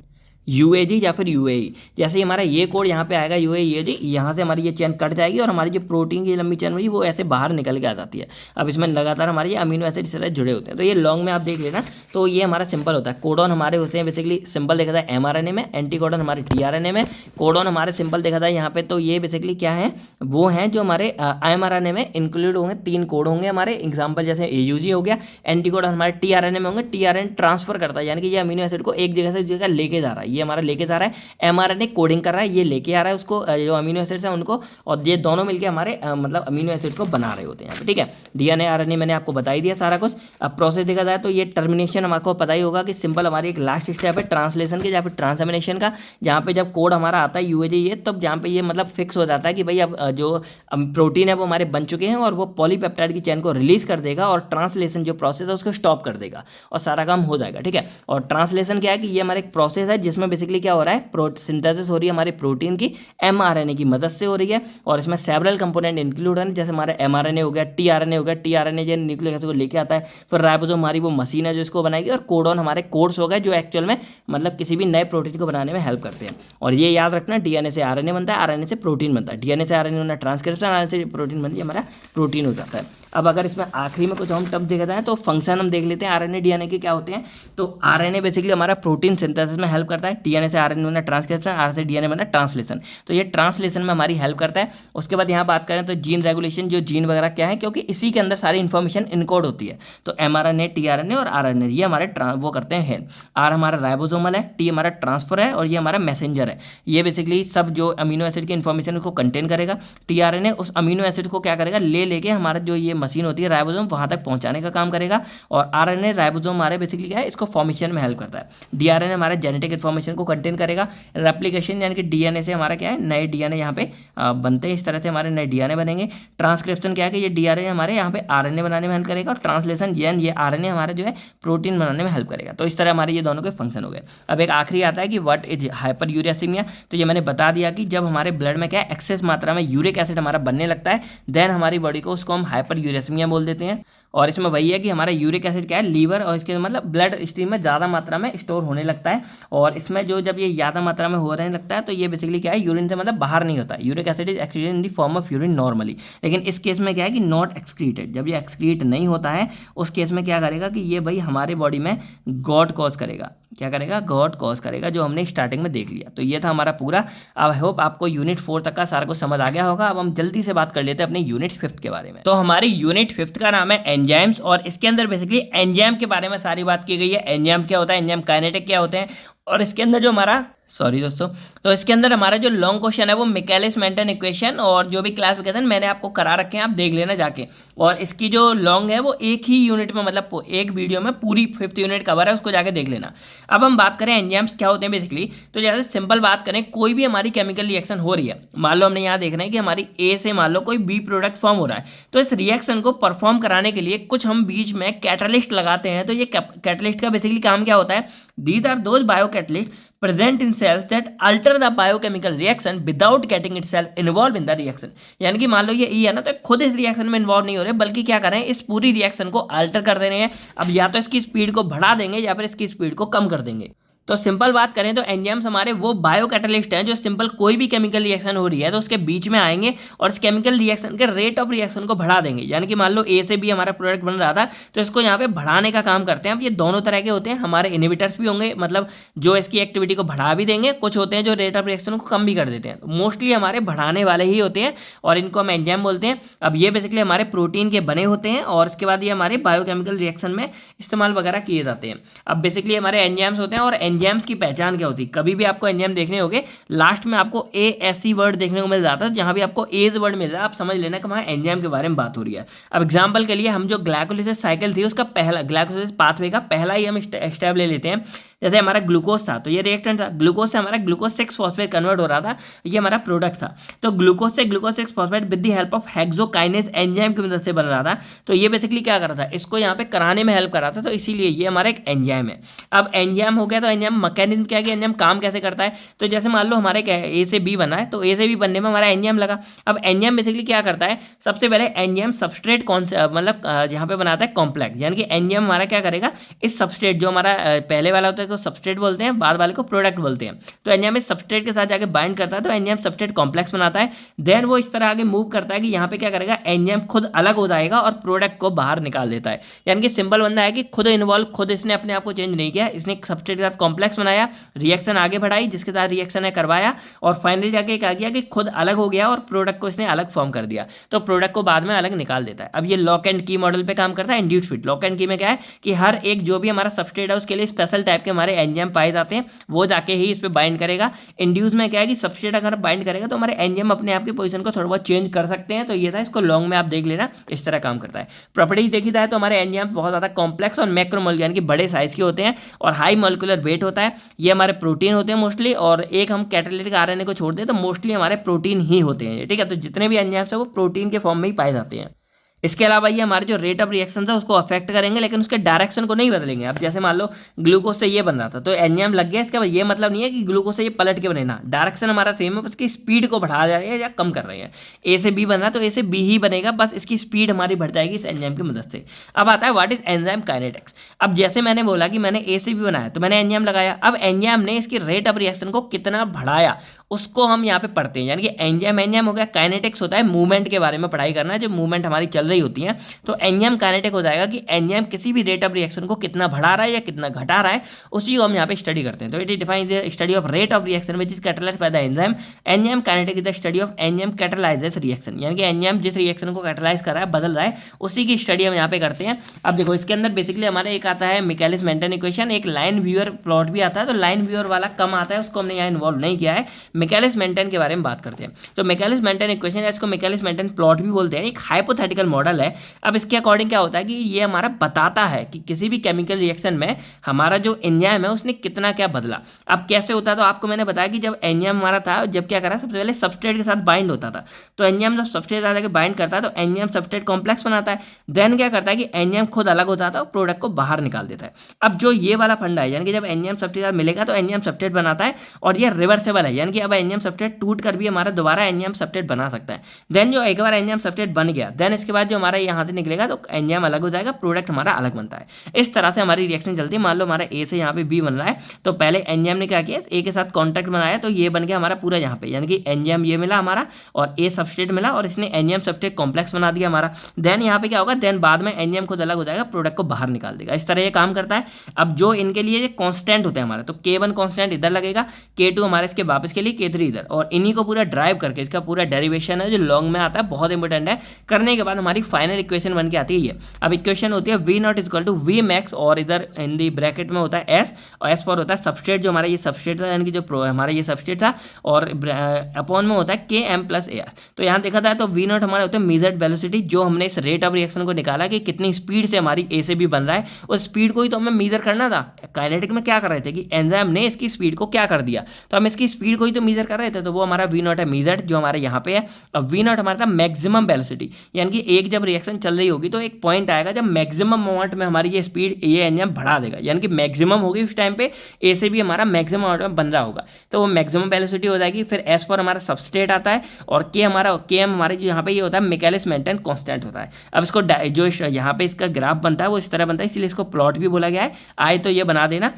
यूएजी या फिर यूएई। जैसे हमारा ये कोड यहाँ पे आएगा यूएजी, यहाँ से हमारी ये चेन कट जाएगी और हमारी जो प्रोटीन की लंबी चेन होगी वो ऐसे बाहर निकल के आ जाती है। अब इसमें लगातार हमारे ये अमीनो एसिड इस तरह जुड़े होते हैं। तो ये लॉन्ग में आप देख लेना, तो ये हमारा सिंपल होता है। कोडॉन हमारे होते हैं बेसिकली सिंपल देखा जाए एमआरएनए में, एंटी कोडॉन हमारे टीआरएनए में, कोडॉन हमारे सिंपल देखा जाए यहाँ पे, तो ये बेसिकली क्या है, वो हैं जो हमारे एमआरएनए में इंक्लूड होंगे। 3 कोड होंगे हमारे, एग्जाम्पल जैसे एयूजी हो गया, एंटी कोडॉन हमारे टीआरएनए में होंगे। टीआरएनए ट्रांसफर करता है, यानी कि ये अमीनो एसिड को एक जगह से जगह लेके जा रहा है, ये हमारा लेके जा रहा है। एमआरएनए कोडिंग कर रहा है, ये लेके आ रहा है उसको, जो अमीनो एसिड्स हैं उनको, और ये दोनों मिलकर हमारे मतलब अमीनो एसिड को बना रहे होते हैं यहाँ पे, ठीक है। डीएनए आरएनए मैंने आपको बता ही दिया सारा कुछ। अब प्रोसेस देखा जाए तो ये टर्मिनेशन हमको पता ही होगा कि सिंपल हमारी एक लास्ट स्टेप है ट्रांसलेशन के या फिर ट्रांसएमिनेशन का, जहाँ पे जब कोड हमारा आता है यूएजी ये, तब जहाँ पे ये मतलब फिक्स हो जाता है कि भाई अब जो प्रोटीन है वो हमारे बन चुके हैं और वो पॉलीपेप्टाइड की चेन को रिलीज कर देगा और ट्रांसलेशन जो प्रोसेस है उसको स्टॉप कर देगा और सारा काम हो जाएगा, ठीक है। और ट्रांसलेशन क्या है कि ये हमारा एक प्रोसेस है जिसमें बेसिकली क्या हो रहा है, सिंथेसिस हो रही है हमारे प्रोटीन की एमआरएनए की मदद से हो रही है, और इसमें सेवरल कंपोनेंट इंक्लूड है, जैसे हमारे एमआरएनए हो गया, टीआरएनए हो गया। टीआरएनए जो न्यूक्लिक एसिड को लेके आता है, फिर राइबोसोम हमारी वो मशीन है जो इसको बनाएगी, और कोडॉन हमारे कोड्स हो गए जो एक्चुअल में मतलब किसी भी नए प्रोटीन को बनाने में हेल्प करते हैं। और ये याद रखना, डीएनए से आरएनए बनता है, आरएनए से प्रोटीन बनता है, डीएनए से आरएनए बनता है ट्रांसक्रिप्शन, आरएनए से प्रोटीन बनती है हमारा प्रोटीन हो जाता है। अब अगर इसमें आखिरी में कुछ हम टर्म देखा जाए तो फंक्शन हम देख लेते हैं आरएनए डीएनए के क्या होते हैं। तो आरएनए बेसिकली हमारा प्रोटीन सिंथेसिस में हेल्प करता है, डीएनए से आरएनए बनना ट्रांसक्रिप्शन, आरएनए से डीएनए बनना ट्रांसलेशन, तो ये ट्रांसलेशन में हमारी हेल्प करता है। उसके बाद यहाँ बात करें तो जीन रेगुलेशन, जो जीन वगैरह क्या है, क्योंकि इसी के अंदर सारी इन्फॉर्मेशन इनकोड होती है। तो एमआरएनए, टीआरएनए और आरएनए ये हमारे वो करते हैं हेल्प। आर हमारा राइबोसोमल है, टी हमारा ट्रांसफर है, और ये हमारा मैसेंजर है। ये बेसिकली सब जो अमीनो एसिड की इन्फॉर्मेशन को कंटेन करेगा। टीआरएनए उस अमीनो एसिड को क्या करेगा, ले लेके हमारा जो ये मशीन होती है राइबोसोम वहां तक पहुंचाने का काम करेगा। और आरएनए राइबोसोम हमारे बेसिकली क्या है, इसको फॉर्मेशन में हेल्प करता है। डीआरएनए हमारे जेनेटिक इन्फॉर्मेशन को कंटेन करेगा। रेप्लिकेशन यानी कि डीएनए से हमारा क्या है, नए डीएनए यहाँ पे बनते हैं, इस तरह से हमारे नए डीएनए बनेंगे। ट्रांसक्रिप्शन क्या है कि ये डीआरएनए हमारे यहाँ पे आरएनए बनाने में हेल्प करेगा, और ट्रांसलेशन ये आरएनए हमारे जो है प्रोटीन बनाने में हेल्प करेगा। तो इस तरह हमारे ये दोनों के फंक्शन हो गए। अब एक आखिरी आता है कि व्हाट इज हाइपर यूरेसीमिया। तो ये मैंने बता दिया कि जब हमारे ब्लड में क्या है, एक्सेस मात्रा में यूरिक एसिड हमारा बनने लगता है, देन हमारी बॉडी को उसको हम हाइपर यूरेसीमिया बोल देते हैं। और इसमें वही है कि हमारा यूरिक एसिड क्या है, लीवर और इसके मतलब ब्लड स्ट्रीम में ज़्यादा मात्रा में स्टोर होने लगता है। और इसमें जो जब ये ज़्यादा मात्रा में हो रहने लगता है तो ये बेसिकली क्या है, यूरिन से मतलब बाहर नहीं होता। Uric acid is excreted in the form of urine normally, लेकिन इस केस में क्या है कि नॉट एक्सक्रीटेड। जब ये एक्सक्रीट नहीं होता है उस केस में क्या करेगा कि ये भाई हमारे बॉडी में गॉट कॉज करेगा। क्या करेगा, गॉट कॉज करेगा, जो हमने स्टार्टिंग में देख लिया। तो ये था हमारा पूरा। अब आई होप आपको यूनिट 4 तक का सारा कुछ समझ आ गया होगा। अब हम जल्दी से बात कर लेते हैं अपने यूनिट 5 के बारे में। तो हमारी यूनिट 5 का नाम है एंजाइम्स, और इसके अंदर बेसिकली एंजाइम के बारे में सारी बात की गई है। एंजाइम क्या होता है, एंजाइम काइनेटिक क्या होते हैं, और इसके अंदर जो हमारा दोस्तों, तो इसके अंदर हमारा जो लॉन्ग क्वेश्चन है वो मिकेलिस मेंटन इक्वेशन, और जो भी क्लासिफिकेशन मैंने आपको करा रखे हैं आप देख लेना जाके। और इसकी जो लॉन्ग है वो एक ही यूनिट में, मतलब एक वीडियो में पूरी 5th यूनिट कवर है, उसको जाके देख लेना। अब हम बात करें एंजाइम्स क्या होते हैं बेसिकली, तो जैसे सिंपल बात करें, कोई भी हमारी केमिकल रिएक्शन हो रही है, मान लो हमने यहाँ देख रहे हैं कि हमारी ए से मान लो कोई बी प्रोडक्ट फॉर्म हो रहा है, तो इस रिएक्शन को परफॉर्म कराने के लिए कुछ हम बीच में कैटलिस्ट लगाते हैं। तो ये कैटलिस्ट का बेसिकली काम क्या होता है, these are those bio catalyst present in cells that alter the biochemical reaction without getting itself involved in the reaction। यानी कि मान लो ये ई है ना, तो खुद इस रिएक्शन में इन्वॉल्व नहीं हो रहे, बल्कि क्या कर रहे हैं, इस पूरी रिएक्शन को अल्टर कर दे रहे हैं। अब या तो इसकी स्पीड को बढ़ा देंगे या फिर इसकी स्पीड को कम कर देंगे। तो सिंपल बात करें तो एंजाइम्स हमारे वो बायो कैटलिस्ट हैं जो सिंपल कोई भी केमिकल रिएक्शन हो रही है तो उसके बीच में आएंगे और इस केमिकल रिएक्शन के रेट ऑफ रिएक्शन को बढ़ा देंगे। यानी कि मान लो ए से बी हमारा प्रोडक्ट बन रहा था, तो इसको यहाँ पे बढ़ाने का काम करते हैं। अब ये दोनों तरह के होते हैं, हमारे इनहिबिटर्स भी होंगे, मतलब जो इसकी एक्टिविटी को बढ़ा भी देंगे, कुछ होते हैं जो रेट ऑफ रिएक्शन को कम भी कर देते हैं। मोस्टली हमारे बढ़ाने वाले ही होते हैं और इनको हम एंजाइम बोलते हैं। अब ये बेसिकली हमारे प्रोटीन के बने होते हैं और उसके बाद ये हमारे बायोकेमिकल रिएक्शन में इस्तेमाल वगैरह किए जाते हैं। अब बेसिकली हमारे एंजाइम्स होते हैं और एंजाइम्स की पहचान क्या होती है, कभी भी आपको एंजाइम देखने होंगे लास्ट में आपको ASE वर्ड देखने को मिल जाता है। जहां भी आपको एज वर्ड मिल रहा है आप समझ लेना कि वहां एंजाइम के बारे में बात हो रही है। अब एग्जांपल के लिए हम जो ग्लाइकोलाइसिस साइकिल थी उसका पहला ग्लाइकोलाइसिस पाथवे का पहला ही हम स्टेप ले लेते हैं। जैसे हमारा ग्लूकोज था तो ये रिएक्टेंट था, ग्लूकोज से हमारा ग्लूकोज 6 फॉस्फेट कन्वर्ट हो रहा था, ये हमारा प्रोडक्ट था। तो ग्लूकोज से glucose 6 phosphate with the help of hexokinase enzyme की मदद से बन रहा था। तो ये बेसिकली क्या कर रहा था, इसको यहाँ पे कराने में हेल्प कर रहा था, तो इसीलिए ये हमारा एक एंजाइम है। अब एंजाइम हो गया तो एंजाइम मैकेनिज्म क्या है कि एंजाइम काम कैसे करता है। तो जैसे मान लो हमारे क्या है ए से बी बना है, तो ए से बी बनने में हमारा एंजाइम लगा। अब एंजाइम बेसिकली क्या करता है, सबसे पहले एंजाइम सबस्ट्रेट कौन से मतलब यहाँ पे बनाता है कॉम्प्लेक्स, यानी कि एंजाइम हमारा क्या करेगा, इस सबस्ट्रेट जो हमारा पहले वाला होता है को सबस्ट्रेट बोलते हैं, बाद वाले को प्रोडक्ट बोलते हैं। तो एंजाइम इस सबस्ट्रेट के साथ जाके बाइंड करता है तो एंजाइम सबस्ट्रेट कॉम्प्लेक्स बनाता है। देन वो इस तरह आगे मूव करता है कि यहाँ पे क्या करेगा, एंजाइम खुद अलग हो जाएगा और प्रोडक्ट को बाहर निकाल देता है। यानी कि सिंपल बंदा है कि खुद इन्वॉल्व, खुद इसने अपने आप को चेंज नहीं किया, इसने सबस्ट्रेट के साथ कॉम्प्लेक्स बनाया, रिएक्शन आगे बढ़ाई, जिसके साथ रिएक्शन है करवाया, और फाइनली जाके क्या किया कि खुद अलग हो गया और प्रोडक्ट को इसने अलग फॉर्म कर दिया, तो प्रोडक्ट को बाद में अलग निकाल देता है। अब ये लॉक एंड की मॉडल पे काम करता है। इंड्यूस्ड फिट, लॉक एंड की में क्या है कि हर एक जो भी हमारा सबस्ट्रेट है उसके लिए स्पेशल टाइप के हमारे एंजाइम पाए जाते हैं, वो जाके ही इस पे बाइंड करेगा। इंड्यूस में क्या है कि सबस्ट्रेट अगर बाइंड करेगा तो हमारे एंजाइम अपने आप की पोजीशन को थोड़ा बहुत चेंज कर सकते हैं। तो ये था, इसको लॉन्ग में आप देख लेना, इस तरह काम करता है। प्रॉपर्टीज देखी जाए तो हमारे एंजाइम बहुत ज़्यादा कॉम्प्लेक्स और मैक्रोमोल यानी कि बड़े साइज के होते हैं और हाई मॉलिक्यूलर वेट होता है। ये हमारे प्रोटीन होते हैं मोस्टली, और एक हम कैटालिटिक आरएनए को छोड़ दें तो मोस्टली हमारे प्रोटीन ही होते हैं, ठीक है। तो जितने भी एंजाइम्स हैं वो प्रोटीन के फॉर्म में ही पाए जाते हैं। इसके अलावा ये हमारे जो रेट ऑफ रिएक्शन था उसको अफेक्ट करेंगे, लेकिन उसके डायरेक्शन को नहीं बदलेंगे। अब जैसे मान लो ग्लूकोज से ये बन रहा था तो एंजाइम लग गया, इसका ये मतलब नहीं है कि ग्लूकोज से ये पलट के बने ना, डायरेक्शन हमारा सेम है, बस इसकी स्पीड को बढ़ा रहे हैं या कम कर रहे हैं। ए से बी बन रहा है तो ए से बी ही बनेगा, बस इसकी स्पीड हमारी बढ़ जाएगी इस एंजाइम की मदद से। अब आता है व्हाट इज एंजाइम काइनेटिक्स। अब जैसे मैंने बोला कि मैंने ए से बी बनाया तो मैंने एंजाइम लगाया, अब एंजाइम ने इसकी रेट ऑफ रिएक्शन को कितना बढ़ाया उसको हम यहाँ पे पढ़ते हैं। यानी कि एंजाइम हो गया, काइनेटिक्स होता है मूवमेंट के बारे में पढ़ाई करना है, जो मूवमेंट हमारी चल रही होती है। तो एंजाइम काइनेटिक हो जाएगा कि एंजाइम किसी भी रेट ऑफ रिएक्शन को कितना बढ़ा रहा है या कितना घटा रहा है, उसी को हम यहाँ पे स्टडी करते हैं। तो it is define the study of rate of reaction which is catalysed by the enzyme. Enzyme kinetic is the study of enzyme कैटलाइजेस reaction, यानी कि एंजाइम जिस रिएक्शन को कैटलाइज कर रहा है, बदल रहा है, उसी की स्टडी हम यहाँ पे करते हैं। अब देखो इसके अंदर बेसिकली हमारे एक आता है मिकेलिस मेंटन इक्वेशन, एक लाइन व्यूअर प्लॉट भी आता है। तो लाइन व्यूअर वाला कम आता है, उसको हमने यहाँ इन्वॉल्व नहीं किया है। मिकेलिस मेंटन के बारे में बात करते हैं। तो मिकेलिस मेंटन इक्वेशन, इसको मिकेलिस मेंटन प्लॉट भी बोलते हैं, एक हाइपोथेटिकल मॉडल है। अब इसके अकॉर्डिंग क्या होता है कि ये हमारा बताता है कि किसी भी केमिकल रिएक्शन में हमारा जो एंजाइम है उसने कितना क्या बदला। अब कैसे होता है, तो आपको मैंने बताया कि जब एंजाइम हमारा था, जब क्या करा, सबसे पहले सबस्ट्रेट के साथ बाइंड होता था। तो एंजाइम जब सबस्ट्रेट के साथ बाइंड करता है तो एंजाइम सबस्ट्रेट कॉम्प्लेक्स बनाता है। देन क्या करता है कि एंजाइम खुद अलग हो जाता है और प्रोडक्ट को बाहर निकाल देता है। अब जो ये वाला फंडा है, यानी कि जब एंजाइम सबस्ट्रेट के साथ मिलेगा तो एंजाइम सबस्ट्रेट बनाता है, और ये रिवर्सेबल है, यानी कि अब एंजाइम सबस्ट्रेट टूट कर भी हमारा दोबारा एंजाइम सबस्ट्रेट बना सकता है। देन जो एक बार एंजाइम सबस्ट्रेट बन गया, देन इसके बाद जो हमारा यहाँ से निकलेगा तो एंजाइम अलग हो जाएगा, प्रोडक्ट हमारा अलग बनता है। इस तरह से हमारी रिएक्शन चलती है। मान लो हमारा ए से यहाँ पे बी बन रहा है, तो पहले एंजाइम ने क्या किया, ए के साथ कॉन्टैक्ट बनाया, तो ये बन गया हमारा पूरा यहाँ पे, यानी कि एंजाइम ये मिला हमारा और ए सबस्ट्रेट मिला, और इसने एंजाइम सबस्ट्रेट कॉम्प्लेक्स बना दिया हमारा। देन यहाँ पे क्या होगा, देन बाद में एंजाइम खुद अलग हो जाएगा, प्रोडक्ट को बाहर निकाल देगा। इस तरह ये काम करता है। अब जो इनके लिए कॉन्स्टेंट होते हैं हमारे, तो K1 कॉन्स्टेंट इधर लगेगा, K2 हमारे इसके वापस के लिए, K3 इधर, और इन्हीं को पूरा ड्राइव करके इसका पूरा डेरिवेशन है जो लॉन्ग में आता है, बहुत इंपॉर्टेंट है। करने के बाद हमारी फाइनल इक्वेशन बन के आती है ये। अब इक्वेशन होती है V not equal to V max, और इधर इन दी ब्रैकेट में होता है S, और S पर होता है सबस्ट्रेट, जो हमारा ये सबस्ट्रेट था, यानी कि जो हमारा ये सबस्ट्रेट था, और अपॉन में होता है Km प्लस AR। तो यहाँ देखा जाए तो V नॉट हमारे होते हैं मेजर्ड वेलोसिटी, जो हमने इस रेट ऑफ रिएक्शन को निकाला कि कितनी स्पीड से हमारी A से B बन रहा है, उस स्पीड को ही तो हमें मेजर करना था। काइनेटिक में क्या कर रहे थे कि एंजाइम ने इसकी स्पीड को क्या कर दिया, तो हम इसकी स्पीड को ही तो मेजर कर रहे थे, तो वो हमारा V नॉट है मेजर्ड, जो हमारे यहाँ पे है। अब V नॉट हमारा था मैक्सिमम वेलोसिटी, यानी कि एक जब रिएक्शन चल रही होगी तो एक पॉइंट आएगा जब मैक्सिमम मोमेंट में हमारी ये स्पीड, ये एंजाइम बढ़ा देगा, यानी कि मैक्सिमम होगी उस टाइम पे, ए से भी हमारा मैक्सिमम मोमेंट में बन रहा होगा, तो वो मैक्सिमम वेलोसिटी हो जाएगी। फिर एस पर हमारा सबस्ट्रेट आता है, और के हमारा Km हमारे जो यहाँ पे ये होता है मिकेलिस मेंटन कांस्टेंट होता है। अब इसको जो यहाँ पे इसका ग्राफ बनता है वो इस तरह बनता है, इसलिए इसको प्लॉट भी बोला गया है। आए तो ये बना देना।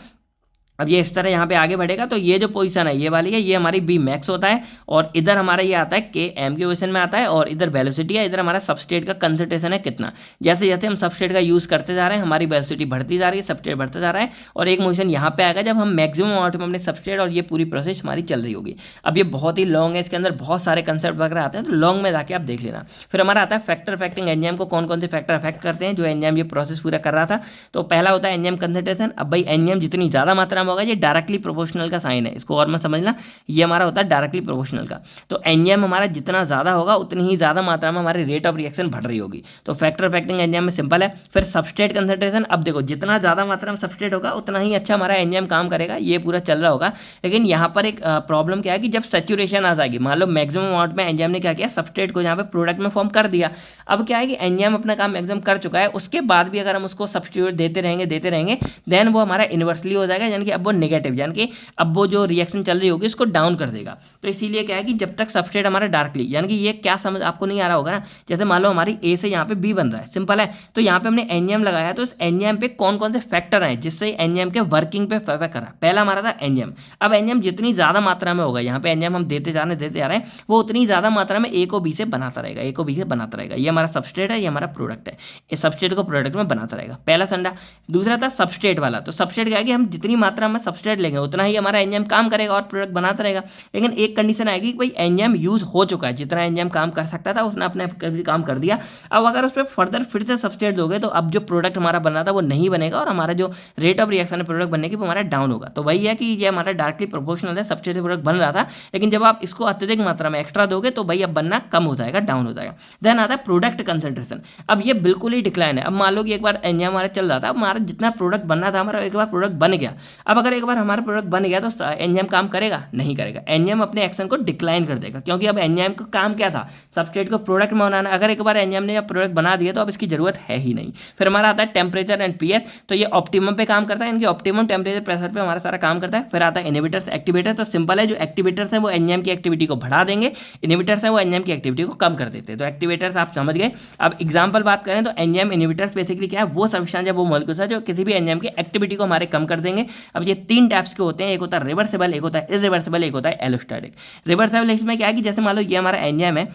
अब ये इस तरह यहाँ पे आगे बढ़ेगा, तो ये जो पोजीशन है ये वाली है, ये हमारी बी मैक्स होता है, और इधर हमारा ये आता है के एम की पोजीशन में आता है, और इधर वेलोसिटी है, इधर हमारा सबस्ट्रेट का कंसंट्रेशन है कितना। जैसे जैसे हम सबस्ट्रेट का यूज़ करते जा रहे हैं हमारी वेलोसिटी बढ़ती जा रही है, सबस्ट्रेट बढ़ता जा रहा है, और एक पोजीशन यहाँ पे आएगा जब हम मैक्सिमम अमाउंट में अपने सबस्ट्रेट, और ये पूरी प्रोसेस हमारी चल रही होगी। अब ये बहुत ही लॉन्ग है, इसके अंदर बहुत सारे कंसेप्ट वगैरह आते हैं, तो लॉन्ग में जाके आप देख लेना। फिर हमारा आता है फैक्टर अफेक्टिंग एंजाइम को कौन कौन से फैक्टर अफेक्ट करते हैं जो एंजाइम ये प्रोसेस पूरा कर रहा था। तो पहला होता है एंजाइम कंसंट्रेशन। अब भाई एंजाइम जितनी ज़्यादा मात्रा में होगा, ये डायरेक्टली प्रोपोर्शनल का साइन है, इसको और मत समझना, ये हमारा होता है डायरेक्टली प्रोपोर्शनल का। तो एंजाइम हमारा जितना ज़्यादा होगा उतनी ही ज़्यादा मात्रा में हमारी रेट ऑफ रिएक्शन बढ़ रही होगी। तो फैक्टर अफेक्टिंग एंजाइम में सिंपल है। फिर सबस्ट्रेट कंसंट्रेशन, अब देखो जितना ज़्यादा मात्रा में सबस्ट्रेट होगा उतना ही अच्छा हमारा एंजाइम काम करेगा, ये पूरा चल रहा होगा। लेकिन यहाँ पर एक प्रॉब्लम क्या है कि जब सैचुरेशन आ जाएगी, मान लो मैक्सिमम अमाउंट में एंजाइम ने क्या किया, सबस्ट्रेट को यहाँ पे प्रोडक्ट में फॉर्म कर दिया। अब क्या है कि एंजाइम अपना काम मैक्सिमम कर चुका है, उसके बाद भी अगर हम उसको सब्स्टिट्यूट देते रहेंगे देन वो हमारा इन्वर्सली हो जाएगा, यानी कि अब वो नेगेटिव, यानी कि अब वो जो रिएक्शन चल रही होगी उसको डाउन कर देगा। तो इसीलिए क्या है कि जब तक सबस्ट्रेट हमारा डार्कली, यानी कि ये क्या समझ आपको नहीं आ रहा होगा ना, जैसे मान लो हमारी ए से यहाँ पे बी बन रहा है, सिंपल है, तो यहाँ पे हमने एनजाइम लगाया, तो इस एनजाइम पे कौन कौन से फैक्टर आए जिससे एनजाइम के वर्किंग पे इफेक्ट करा। पहला हमारा था एनजाइम। अब एनजाइम जितनी ज्यादा मात्रा में होगा, यहाँ पे एनजाइम हम देते जा रहे हैं, वो उतनी ज्यादा मात्रा में ए को बी से बनाता रहेगा, ए को बी से बनाता रहेगा। ये हमारा सबस्ट्रेट है, ये हमारा प्रोडक्ट है, इस सबस्ट्रेट को प्रोडक्ट में बनाता रहेगा, पहला संडा। दूसरा था सबस्ट्रेट वाला, तो सबस्ट्रेट क्या है कि हम जितनी मात्रा में सबस्ट्रेट लेंगे उतना ही हमारा एंजाइम काम करेगा और प्रोडक्ट बनाता रहेगा। लेकिन एक कंडीशन आएगी कि भाई एंजाइम यूज हो चुका है, जितना एंजाइम काम कर सकता था उसने अपने काम कर दिया। अब अगर उस पर फर्दर फिर से सबस्ट्रेट दोगे तो अब जो प्रोडक्ट हमारा बन रहा था वो नहीं बनेगा और हमारा जो रेट ऑफ रिएक्शन है प्रोडक्ट बनने की वो हमारा डाउन होगा। तो वही है कि ये हमारा डायरेक्टली प्रोपोर्शनल है, सबस्ट्रेट प्रोडक्ट बन रहा था, लेकिन जब आप इसको अत्यधिक मात्रा में एक्स्ट्रा दोगे तो भाई अब बनना कम हो जाएगा, डाउन हो जाएगा। देन आता है प्रोडक्ट कंसंट्रेशन। अब ये बिल्कुल ही डिक्लाइन है। अब मान लो कि एक बार एंजाइम हमारा चल रहा था, अब हमारा जितना प्रोडक्ट बनना था हमारा एक बार प्रोडक्ट बन गया। अब अगर एक बार हमारा प्रोडक्ट बन गया तो एंजाइम काम करेगा? नहीं करेगा। एंजाइम अपने एक्शन को डिक्लाइन कर देगा, क्योंकि अब एंजाइम का काम क्या था, सबस्ट्रेट को प्रोडक्ट में बनाना। अगर एक बार एंजाइम ने प्रोडक्ट बना दिया तो अब इसकी जरूरत है ही नहीं। फिर हमारा आता है टेम्परेचर एंड पीएच, तो ये ऑप्टिमम पे काम करता है, इनकी ऑप्टिमम टेम्परेचर प्रेशर पे हमारा सारा काम करता है। फिर आता है इनहिबिटर्स एक्टिवेटर्स, तो सिंपल है, जो एक्टिवेटर्स हैं वो एंजाइम की एक्टिविटी को बढ़ा देंगे, इनहिबिटर्स हैं वो एंजाइम की एक्टिविटी को कम कर देते हैं। तो एक्टिवेटर्स आप समझ गए। अब एग्जांपल बात करें तो एंजाइम इनहिबिटर्स बेसिकली क्या है, वो सब्सटेंस है, वो मॉलिक्यूल्स है जो किसी भी एंजाइम की एक्टिविटी को हमारे कम कर देंगे। अब ये तीन टाइप्स के होते हैं, एक होता है रिवर्सिबल, एक होता है इरिवर्सिबल, एक होता है एलोस्टैटिक। रिवर्सिबल इसमें क्या है कि जैसे मान लो ये हमारा एंजाइम है,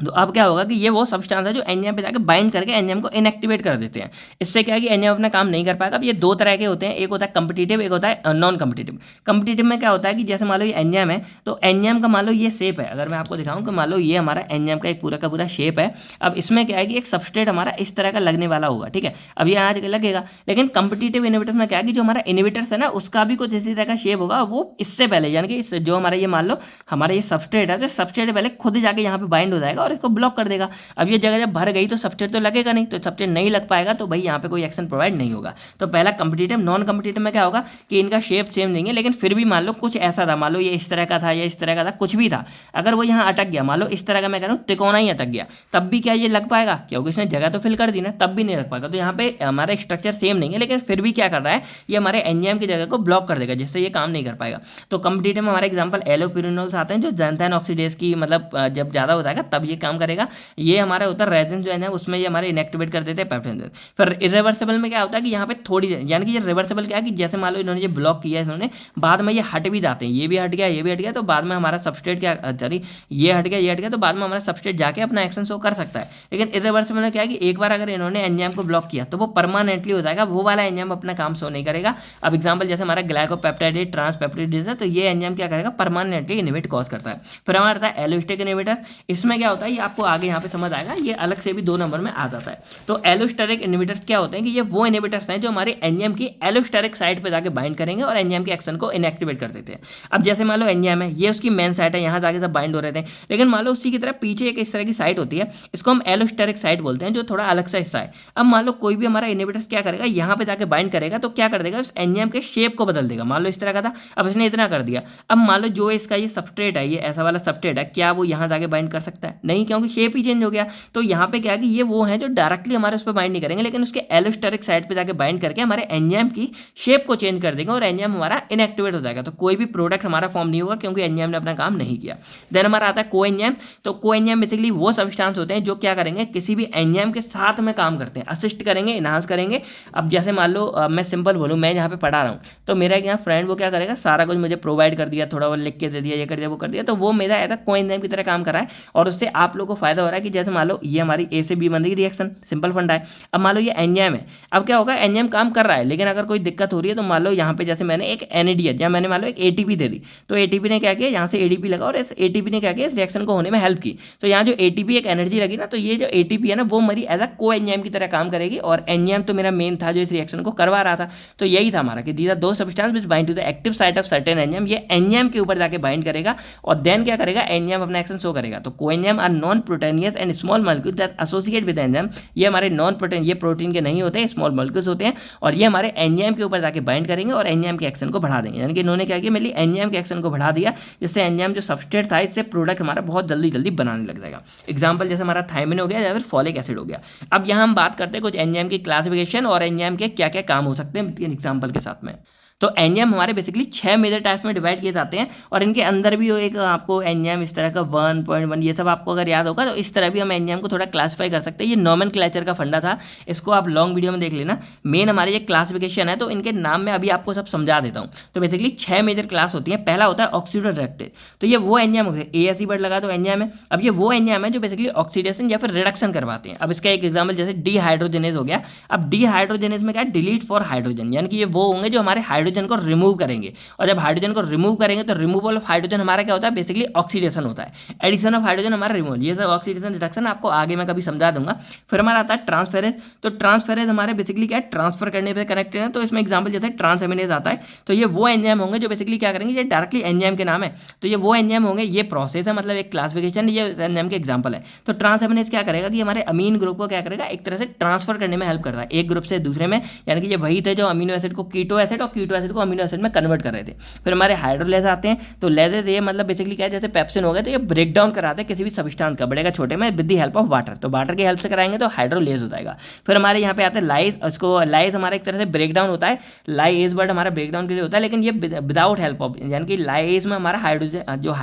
तो अब क्या होगा कि ये वो सब्सटेंस है जो एंजाइम पे जाकर बाइंड करके एंजाइम को इनएक्टिवेट कर देते हैं। इससे क्या है कि एंजाइम अपना काम नहीं कर पाएगा। अब ये दो तरह के होते हैं, एक होता है कम्पिटिटिव, एक होता है नॉन कम्पिटिटिव। कम्पिटिटिव में क्या होता है कि जैसे मान लो ये एंजाइम है, तो एंजाइम का मान लो ये शेप है, अगर मैं आपको दिखाऊं कि मान लो ये हमारा एंजाइम का एक पूरा का पूरा शेप है। अब इसमें क्या है कि एक सबस्ट्रेट हमारा इस तरह का लगने वाला होगा, ठीक है, अब ये आज लगेगा। लेकिन कम्पिटिटिव इनहिबिटर्स में क्या है कि जो हमारा इनहिबिटर्स है ना, उसका भी कुछ इसी तरह का शेप होगा, वो इससे पहले, यानी कि जो हमारा ये मान लो हमारा ये सबस्ट्रेट है, तो सबस्ट्रेट पहले खुद जाके यहाँ पे बाइंड हो जाएगा और इसको ब्लॉक कर देगा। अब ये जगह जब भर गई तो सबस्ट्रेट तो लगेगा नहीं, तो सबस्ट्रेट नहीं लग पाएगा, तो भाई यहाँ पे कोई एक्शन प्रोवाइड नहीं होगा। तो पहला कम्पिटिटिव। नॉन कम्पिटिटिव में क्या होगा कि इनका शेप सेम नहीं है, लेकिन फिर भी मान लो कुछ ऐसा था, मान लो ये इस तरह का था या इस तरह का था, कुछ भी था, अगर वो यहाँ अटक गया, मान लो इस तरह का मैं कह रहा हूँ त्रिकोणा ही अटक गया, तब भी क्या ये लग पाएगा? क्योंकि इसने जगह तो फिल कर दी ना, तब भी नहीं लग पाएगा। तो यहाँ पे हमारा स्ट्रक्चर सेम नहीं है, लेकिन फिर भी क्या कर रहा है, ये हमारे एंजाइम की जगह को ब्लॉक कर देगा, जिससे ये काम नहीं कर पाएगा। तो कम्पिटिटिव में हमारे एग्जाम्पल एलोपिरिनोल्स आते हैं, जो ज़ैंथाइन ऑक्सीडेज की मतलब जब ज़्यादा हो जाएगा तब ये काम करेगा। ये हमारा होता है रेजिन जो है उसमें ये हमारे इनएक्टिवेट कर देते हैं पेप्टाइड। फिर इरिवर्सिबल में क्या होता है कि यहाँ पे थोड़ी, यानी कि ये रिवर्सिबल क्या है कि जैसे मान लो इन्होंने ये ब्लॉक किया है, इन्होंने बाद में ये हट भी जाते हैं, ये भी हट गया, ये भी हट गया, तो बाद में हमारा सबस्ट्रेट क्या, सॉरी ये हट गया, ये हट गया, तो बाद में हमारा सबस्ट्रेट जाके अपना एक्शन शो कर सकता है। लेकिन इरिवर्सिबल में क्या है कि एक बार अगर इन्होंने एंजाइम को ब्लॉक किया तो वो परमानेंटली हो जाएगा, वो वाला एंजाइम अपना काम शो नहीं करेगा। अब एग्जाम्पल जैसे हमारा ग्लाइकोपेप्टाइड ट्रांसपेप्टाइडेज है, तो ये एंजाइम क्या करेगा, परमानेंटली इनहिबिट कॉज करता है। फिर हमारा आता है एलोस्टेरिक इनहिबिटर। इसमें क्या होता है, ये आपको आगे यहाँ पे समझ आएगा, ये अलग से भी 2 नंबर में आ जाता है। तो एलोस्टेरिक इनहिबिटर्स क्या होते हैं कि ये वो इनहिबिटर्स हैं जो हमारे एंजाइम की एलोस्टेरिक साइट पे जाके बाइंड करेंगे और एंजाइम के एक्शन को इनएक्टिवेट कर देते हैं। अब जैसे मान लो एंजाइम है, ये उसकी मेन साइट है, यहाँ जाके सब बाइंड हो रहे थे, लेकिन मान लो उसी की तरह पीछे एक इस तरह की साइट होती है, इसको हम एलोस्टेरिक साइट बोलते हैं, जो थोड़ा अलग सा हिस्सा है। अब मान लो कोई भी हमारा इनहिबिटर्स क्या करेगा, यहाँ पे जाके बाइंड करेगा, तो क्या कर देगा, उस एंजाइम के शेप को बदल देगा। मान लो इस तरह का था, अब इसने इतना कर दिया। अब मान लो जो इसका ये सबस्ट्रेट है, ये ऐसा वाला सबस्ट्रेट है, क्या वो यहाँ जाके बाइंड कर सकता है? नहीं, क्योंकि शेप ही चेंज हो गया। तो यहाँ पे क्या है कि ये वो है जो डायरेक्टली हमारे उस पर बाइंड नहीं करेंगे, लेकिन उसके एलोस्टेरिक साइड पे जाके बाइंड करके हमारे एंजाइम की शेप को चेंज कर देंगे और एंजाइम हमारा इनएक्टिवेट हो जाएगा। तो कोई भी प्रोडक्ट हमारा फॉर्म नहीं होगा, क्योंकि एंजाइम ने अपना काम नहीं किया। देन हमारा आता है कोएंजाइम। तो कोएंजाइम बेसिकली वो सब्सटेंस होते हैं जो क्या करेंगे, किसी भी एंजाइम के साथ में काम करते हैं, असिस्ट करेंगे, इनहांस करेंगे। अब जैसे मान लो मैं सिंपल बोलूँ, मैं यहाँ पे पढ़ा रहा हूँ, तो मेरा एक यहाँ फ्रेंड वो क्या करेगा, सारा कुछ मुझे प्रोवाइड कर दिया, थोड़ा बहुत लिख के दे दिया, ये कर दिया, वो कर दिया, तो वो मेरा ऐसा कोएंजाइम की तरह काम कर रहा है और उससे आप लोगों को फायदा हो रहा है कि जैसे मान लो ये हमारी ए से बी बन रही रिएक्शन, सिंपल फंडा है। अब मान लो ये एंजाइम है, अब क्या होगा, एंजाइम काम कर रहा है, लेकिन अगर कोई दिक्कत हो रही है तो मान लो यहाँ पे जैसे मैंने एक NADH या मैंने मान लो एक ATP दे दी, तो ATP ने क्या किया, यहाँ से ADP लगा और इस ATP ने क्या किया, इस रिएक्शन को होने में हेल्प की। तो यहाँ जो ATP एक एनर्जी लगी ना, तो ये जो ATP है ना, वो मेरी एज अ को एंजाइम की तरह काम करेगी। और एंजाइम तो मेरा मेन था जो इस रिएक्शन को करवा रहा था। तो यही था हमारा कि these are those substance which bind to the active site of certain enzyme. ये एंजाइम के ऊपर जाके बाइंड करेगा और देन क्या करेगा, एंजाइम अपना एक्शन शो करेगा। तो coenzyme are non proteinaceous and small molecule that associate with enzyme. ये हमारे नॉन प्रोटीन, ये प्रोटीन के नहीं होते, स्मॉल मॉलिक्यूल्स होते हैं और ये हमारे एंजाइम के ऊपर जाके बाइंड करेंगे और एंजाइम के एक्शन को बढ़ा देंगे। यानी कि इन्होंने क्या किया, मेरी एंजाइम के एक्शन को बढ़ा दिया, जिससे एंजाइम जो सबस्ट्रेट था इससे प्रोडक्ट हमारा बहुत जल्दी जल्दी बनाने लग जाएगा। एग्जाम्पल जैसे हमारा थायमिन हो गया या फिर फॉलिक एसिड हो गया। अब यहाँ हम बात करते हैं कुछ एंजाइम की क्लासिफिकेशन और एंजाइम के क्या क्या काम हो सकते हैं एग्जाम्पल के साथ में। तो एंजाइम हमारे बेसिकली 6 मेजर टाइप्स में डिवाइड किए जाते हैं और इनके अंदर भी एक आपको एंजाइम इस तरह का 1.1 ये सब आपको अगर याद होगा तो इस तरह भी हम एंजाइम को थोड़ा क्लासीफाई कर सकते हैं। ये नोमेनक्लेचर का फंडा था, इसको आप लॉन्ग वीडियो में देख लेना। मेन हमारी ये क्लासिफिकेशन है, तो इनके नाम में अभी आपको सब समझा देता हूँ। तो बेसिकली 6 मेजर क्लास होती है। पहला होता है ऑक्सीडोरेक्टिव, तो ये वो एंजाइम हो गए, ASE वर्ड लगा तो एंजाइम है। अब ये वो एंजाइम है जो बेसिकली ऑक्सीडेशन या फिर रिडक्शन करवाते हैं। अब इसका एक एग्जाम्पल जैसे डीहाइड्रोजनेज हो गया। अब डीहाइड्रोजनेज में क्या है, डिलीट फॉर हाइड्रोजन, यानी कि ये वो होंगे जो हमारे हाइड्रोजन को रिमूव करेंगे। और जब हाइड्रोजन को रिमूव करेंगे तो रिमूवल ऑफ हाइड्रोजन हमारा क्या होता है, बेसिकली ऑक्सीडेशन होता है। एडिशन ऑफ हाइड्रोजन हमारा रिमूवल, ये सब ऑक्सीडेशन रिडक्शन आपको आगे मैं कभी समझा दूंगा। फिर हमारा आता है ट्रांसफेरेज, तो ट्रांसफेरेज हमारे बेसिकली क्या है, ट्रांसफर करने पर कनेक्टेड है। तो इसमें एग्जाम्पल जैसे ट्रांसएमिनेज आता है, तो ये वो एंजाइम होंगे जो बेसिकली क्या करेंगे, ये डायरेक्टली एंजाइम के नाम है, तो ये वो एंजाइम होंगे। ये प्रोसेस है, मतलब एक क्लासिफिकेशन, ये एंजाइम के एग्जाम्पल है। तो ट्रांसएमिनेज क्या करेगा कि हमारे अमीन ग्रुप को क्या करेगा, एक तरह से ट्रांसफर करने में हेल्प करता है एक ग्रुप से दूसरे में, यानी कि ये वही थे जो अमीनो एसिड को कीटो एसिड और कीटो एसिड को अमीनो एसिड में कन्वर्ट कर रहे थे। फिर हमारे हाइड्रोलेज आते हैं, तो लेजेज ये मतलब बेसिकली क्या है, जैसे पेप्सिन हो गया, तो ये ब्रेक डाउन कराते हैं किसी भी सब्सटेंस का, बड़े का छोटे में, with the help of water. तो वाटर की हेल्प से कराएंगे तो हाइड्रोलेज हो जाएगा। फिर हमारे यहाँ पे आते हैं लाइज, उसको लाइज हमारा एक तरह से ब्रेक डाउन होता है, लाइज वर्ड हमारा ब्रेक डाउन के लिए होता है, लेकिन ये विदाउट हेल्प ऑफ, यानी कि लाइज में हमारा हाइड्रोजन जो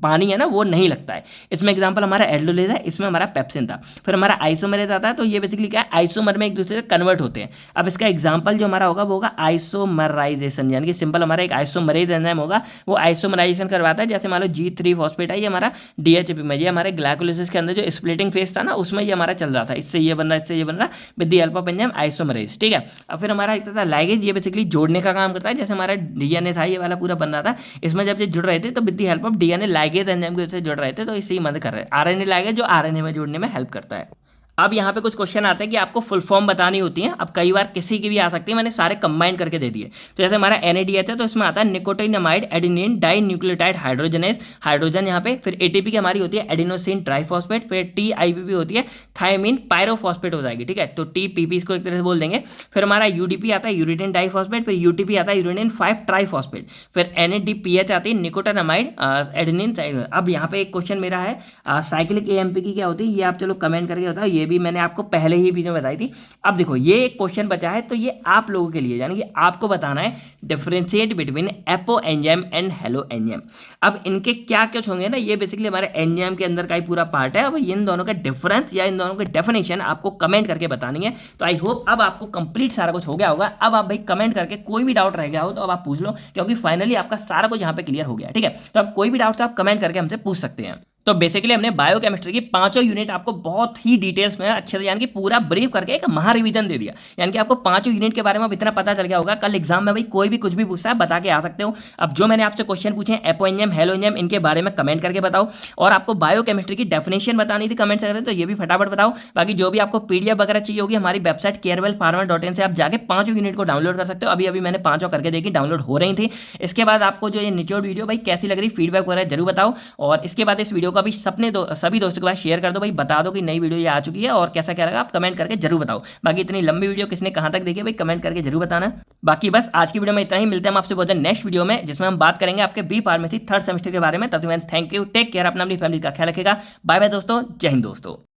पानी है ना वो नहीं लगता है। इसमें एग्जाम्पल हमारा एल्डोलेज है, इसमें हमारा पेप्सिन था। फिर हमारा आइसोमरेज आता है, तो ये बेसिकली क्या है, आइसोमर में एक दूसरे से कन्वर्ट होते हैं। अब इसका एग्जाम्पल जो हमारा होगा वो होगा आइसोमराइजेशन, यानी कि सिंपल हमारा एक आइसोमरेज एंजाइम होगा, वो आइसोमराइजेशन करवाता है। जैसे मान लो G3 फॉस्फेट है, ये हमारा DHP में, ये हमारे ग्लाइकोलिसिस के अंदर जो स्प्लिटिंग फेज था ना उसमें ये हमारा चल रहा था, इससे ये बन रहा, इससे ये बन रहा, with the help of enzyme isomerase. ठीक है। अब फिर हमारा एक तरह लाइगेज, ये बेसिकली जोड़ने का काम करता है। जैसे हमारा DNA था, ये वाला पूरा बन रहा था, इसमें जब ये जुड़ रहे थे तो with the help of DNA ligase enzyme की वजह से जुड़ रहे थे, तो इससे ही मदद कर रहे हैं। RNA लाइगेज जो RNA में जोड़ने में हेल्प करता है। अब यहाँ पे कुछ क्वेश्चन आते हैं कि आपको फुल फॉर्म बतानी होती है। अब कई बार किसी की भी आ सकती है, मैंने सारे कंबाइन करके दे दिए। तो जैसे हमारा NADH है, तो इसमें आता है nicotinamide adenine dinucleotide hydrogenase, hydrogen यहाँ पे। फिर ATP की हमारी होती है एडिनोसिन ट्राइफॉस्फेट। फिर TIPP होती है थायमिन पायरोफॉस्फेट हो जाएगी। ठीक है, तो TPP इसको एक तरह से बोल देंगे। फिर हमारा UDP आता है यूरिडिन डाइफॉस्फेट। फिर UTP आता है यूरिडिन 5 ट्राइफॉस्फेट। फिर NADPH आती है निकोटिनामाइड एडेनिन। अब यहाँ पे एक क्वेश्चन मेरा है, साइक्लिक AMP की क्या होती है, ये आप चलो कमेंट करके बताओ। ये भी मैंने आपको पहले ही वीडियो में बताई थी। अब देखो ये एक क्वेश्चन बचा है, तो ये आप लोगों के लिए, यानी कि आपको बताना है differentiate between apo enzyme and hello enzyme. अब इनके क्या कुछ होंगे ना, ये बेसिकली हमारे एंजाइम के अंदर का ही पूरा पार्ट है। अब इन दोनों का डिफरेंस या इन दोनों की डेफिनेशन आपको कमेंट करके बतानी है। तो आई होप अब आपको कंप्लीट सारा कुछ हो गया होगा। अब आप भाई कमेंट करके कोई भी डाउट रह गया हो तो अब आप पूछ लो, क्योंकि फाइनली आपका सारा कुछ यहाँ पे क्लियर हो गया। ठीक है, तो अब कोई भी डाउट आप कमेंट करके हमसे पूछ सकते हैं। तो बेसिकली हमने बायोकेमिस्ट्री की पांचों यूनिट आपको बहुत ही डिटेल्स में अच्छे से, यानी कि पूरा ब्रीफ करके एक महा रिवीजन दे दिया। यानी कि आपको पांचों यूनिट के बारे में अब इतना पता चल गया होगा, कल एग्जाम में भाई कोई भी कुछ भी पूछता है बता के आ सकते हो। अब जो मैंने आपसे क्वेश्चन पूछे हैं एपो एंजाइम हेलो एंजाइम, इनके बारे में कमेंट करके बताओ। और आपको बायोकेमिस्ट्री की डेफिनेशन बतानी थी कमेंट सेक्शन में, तो ये भी फटाफट बताओ। बाकी जो भी आपको PDF वगैरह चाहिए होगी, हमारी वेबसाइट carevelpharma.in से आप जाके पांचों यूनिट को डाउनलोड कर सकते हो। अभी मैंने पांचों करके देखी, डाउनलोड हो रही थी। इसके बाद आपको जो ये निचोड़ वीडियो भाई कैसी लग रही, फीडबैक वगैरह जरूर बताओ। और इसके बाद इस वीडियो का भी सभी दोस्तों के पास शेयर कर दो भाई, बता दो कि नई वीडियो ये आ चुकी है और कैसा क्या लगा, आप कमेंट करके जरूर बताओ। बाकी इतनी लंबी वीडियो किसने कहां तक देखी भाई, कमेंट करके जरूर बताना। बाकी बस आज की वीडियो में इतना ही, मिलते हैं हम आपसे बहुत नेक्स्ट वीडियो में, जिसमें हम बात करेंगे आपके B फार्मेसी 3rd सेमेस्टर के बारे में। तब तक थैंक यू, टेक केयर, अपना अपनी फैमिली का ख्याल रखेगा। बाय बाय दोस्तों, जय हिंद दोस्तों।